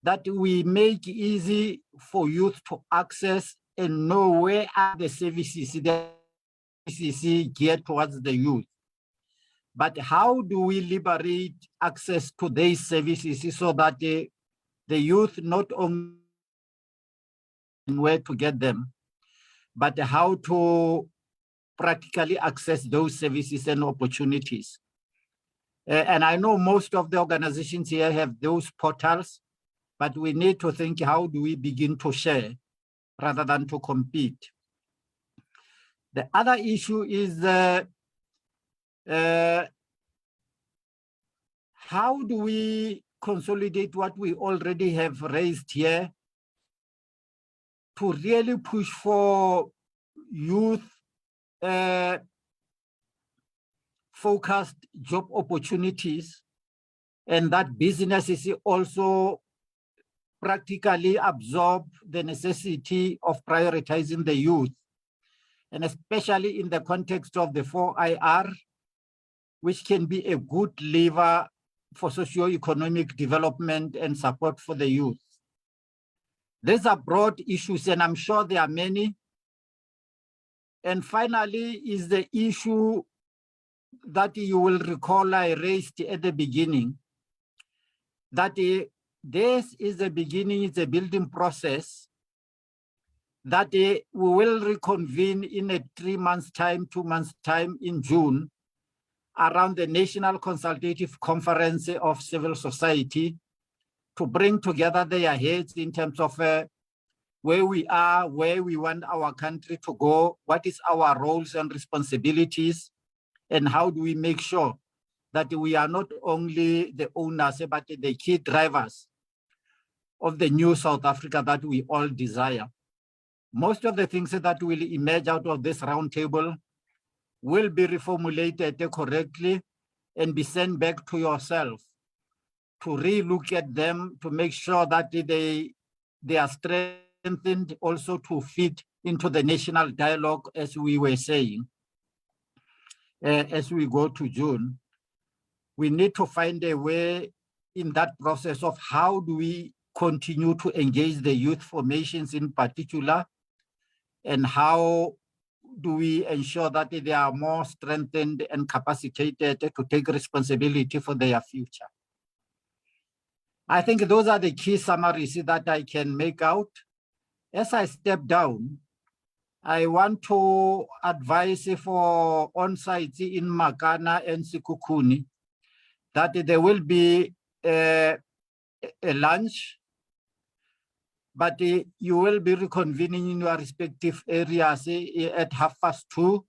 that we make easy for youth to access and know where are the services that CCC geared towards the youth. But how do we liberate access to these services so that the youth not only know where to get them, but how to practically access those services and opportunities. And I know most of the organizations here have those portals, but we need to think, how do we begin to share rather than to compete? The other issue is how do we consolidate what we already have raised here to really push for youth focused job opportunities, and that businesses also practically absorb the necessity of prioritizing the youth, and especially in the context of the 4IR, which can be a good lever for socio-economic development and support for the youth. These are broad issues, and I'm sure there are many. And finally is the issue that you will recall I raised at the beginning, that this is the beginning, it's a building process, that we will reconvene in a 3 months time, 2 months time in June around the National Consultative Conference of Civil Society to bring together their heads in terms of where we are, where we want our country to go, what is our roles and responsibilities, and how do we make sure that we are not only the owners, but the key drivers of the new South Africa that we all desire. Most of the things that will emerge out of this roundtable will be reformulated correctly and be sent back to yourself to re-look at them, to make sure that they are strengthened also to fit into the national dialogue, as we were saying. As we go to June, we need to find a way in that process of how do we continue to engage the youth formations in particular, and how do we ensure that they are more strengthened and capacitated to take responsibility for their future. I think those are the key summaries that I can make out. As I step down, I want to advise for on-sites in Makana and Sikukuni that there will be a lunch, but you will be reconvening in your respective areas at 2:30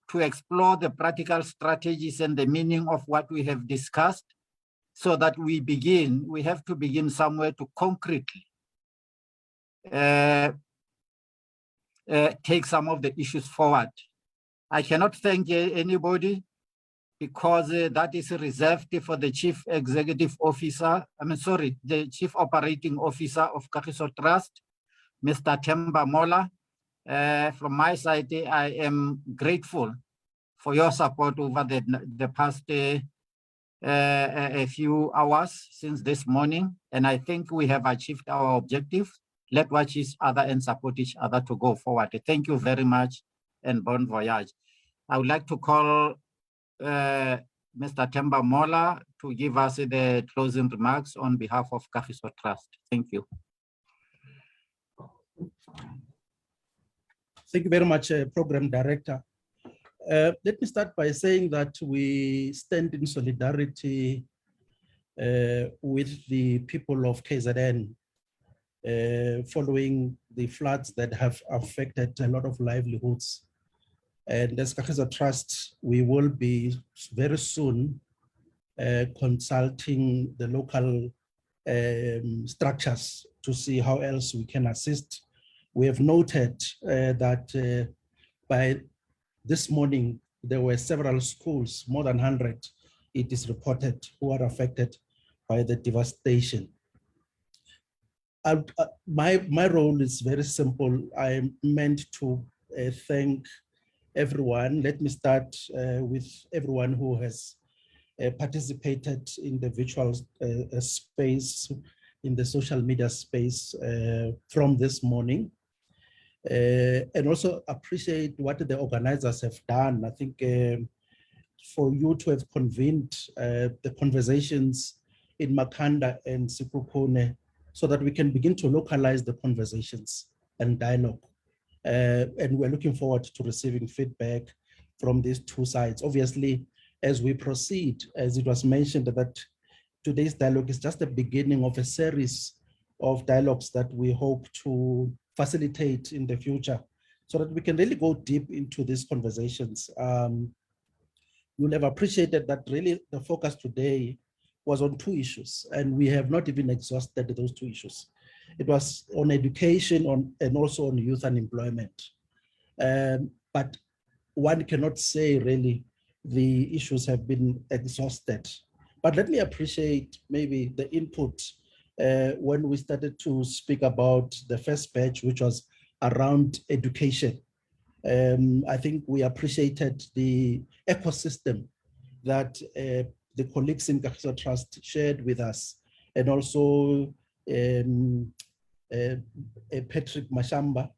to explore the practical strategies and the meaning of what we have discussed, so that we have to begin somewhere to concretely take some of the issues forward. I cannot thank anybody because that is reserved for the Chief Executive Officer, the Chief Operating Officer of Kagiso Trust, Mr. Themba Mola. From my side, I am grateful for your support over the past a few hours since this morning, and I think we have achieved our objective. Let's watch each other and support each other to go forward. Thank you very much and bon voyage. I would like to call Mr. Themba Mola to give us the closing remarks on behalf of Kagiso Trust. Thank you. Thank you very much, Program Director. Let me start by saying that we stand in solidarity with the people of KZN following the floods that have affected a lot of livelihoods. And as Kagiso Trust, we will be very soon consulting the local structures to see how else we can assist. We have noted that by this morning, there were several schools, more than 100, it is reported, who are affected by the devastation. My role is very simple. I meant to thank everyone. Let me start with everyone who has participated in the virtual space, in the social media space from this morning. And also appreciate what the organizers have done. I think for you to have convened the conversations in Makanda and Sikukune so that we can begin to localize the conversations and dialogue. And we're looking forward to receiving feedback from these two sides. Obviously, as we proceed, as it was mentioned, that today's dialogue is just the beginning of a series of dialogues that we hope to facilitate in the future so that we can really go deep into these conversations. You'll have appreciated that really the focus today was on two issues, and we have not even exhausted those two issues. It was on education and also on youth unemployment. But one cannot say really the issues have been exhausted. But let me appreciate maybe the input when we started to speak about the first batch, which was around education. I think we appreciated the ecosystem that the colleagues in Kagiso Trust shared with us, and also Patrick Mashamba,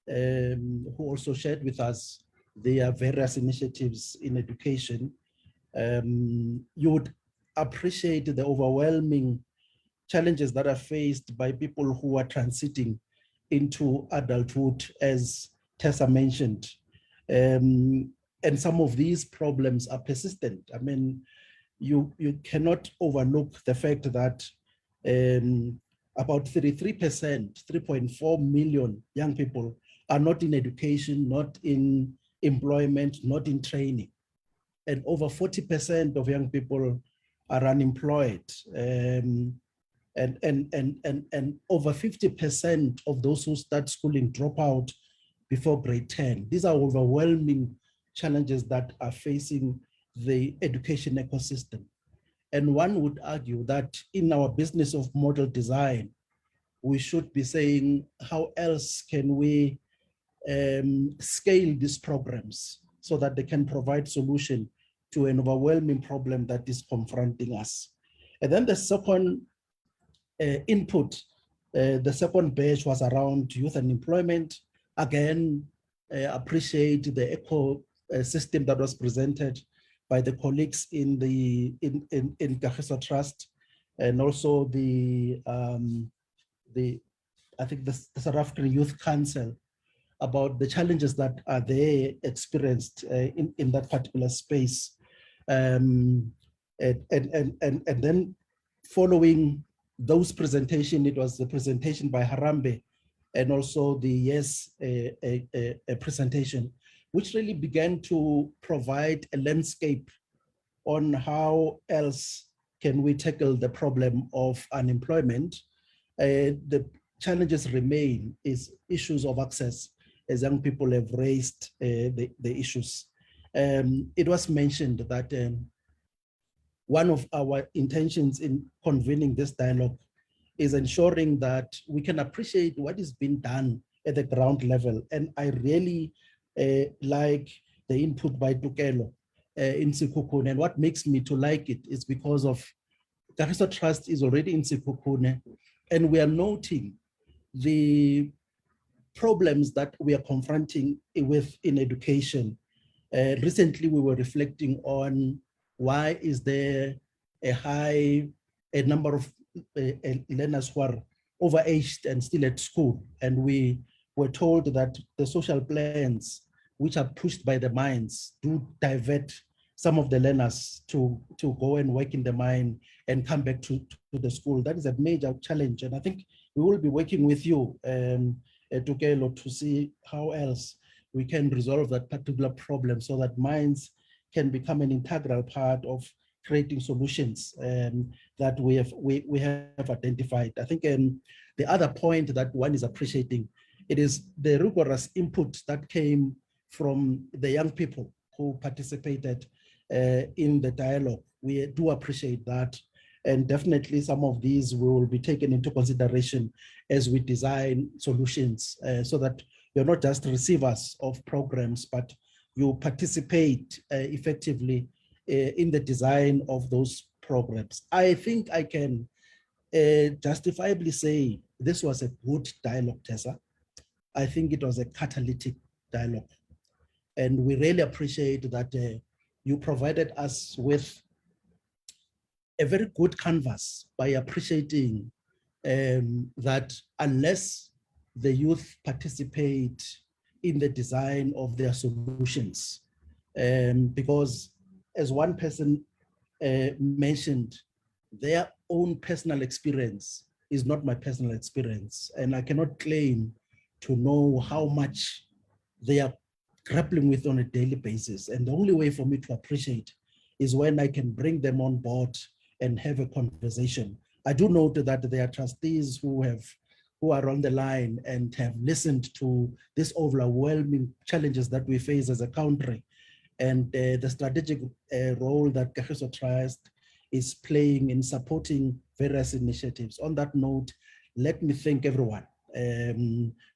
who also shared with us their various initiatives in education. You would appreciate the overwhelming challenges that are faced by people who are transiting into adulthood, as Tessa mentioned. And some of these problems are persistent. I mean, you cannot overlook the fact that about 33%, 3.4 million young people are not in education, not in employment, not in training. And over 40% of young people are unemployed. And over 50% of those who start schooling drop out before grade 10. These are overwhelming challenges that are facing the education ecosystem. And one would argue that in our business of model design, we should be saying, how else can we scale these programs so that they can provide solution to an overwhelming problem that is confronting us. And then the second input, the second batch was around youth and employment. Again, appreciate the ecosystem that was presented by the colleagues in Kagiso Trust, and also the I think the South African Youth Council about the challenges that are they experienced in that particular space. And then following those presentation, it was the presentation by Harambe and also the Yes presentation, which really began to provide a landscape on how else can we tackle the problem of unemployment. The challenges remain is issues of access, as young people have raised the issues. It was mentioned that one of our intentions in convening this dialogue is ensuring that we can appreciate what is being done at the ground level. And I really like the input by Tukelo in Sekhukhune. And what makes me to like it is because of Kagiso Trust is already in Sekhukhune, and we are noting the problems that we are confronting with in education. Recently, we were reflecting on why is there a number of learners who are overaged and still at school. And we were told that the social plans, which are pushed by the mines, do divert some of the learners to go and work in the mine and come back to the school. That is a major challenge. And I think we will be working with you, Tukelo, to see how else we can resolve that particular problem so that mines can become an integral part of creating solutions that we have identified. I think the other point that one is appreciating, it is the rigorous input that came from the young people who participated in the dialogue. We do appreciate that. And definitely some of these will be taken into consideration as we design solutions so that you're not just receivers of programs, but you participate effectively in the design of those programs. I think I can justifiably say this was a good dialogue, Tessa. I think it was a catalytic dialogue. And we really appreciate that you provided us with a very good canvas by appreciating that unless the youth participate in the design of their solutions, because as one person mentioned, their own personal experience is not my personal experience. And I cannot claim to know how much they are grappling with on a daily basis. And the only way for me to appreciate is when I can bring them on board and have a conversation. I do note that there are trustees who are on the line and have listened to these overwhelming challenges that we face as a country, and the strategic role that Kagiso Trust is playing in supporting various initiatives. On that note, let me thank everyone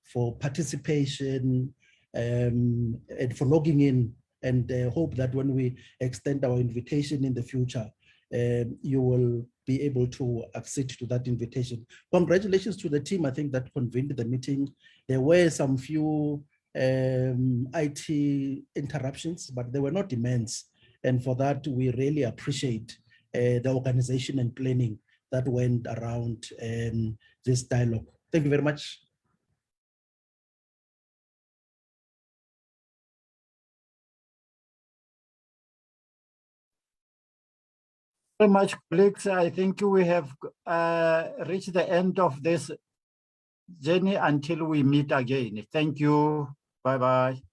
for participation and for logging in, and hope that when we extend our invitation in the future, you will be able to accede to that invitation. Congratulations to the team, I think, that convened the meeting. There were some few IT interruptions, but they were not immense. And for that, we really appreciate the organization and planning that went around this dialogue. Thank you very much. Very much, colleagues. I think we have reached the end of this journey until we meet again. Thank you. Bye-bye.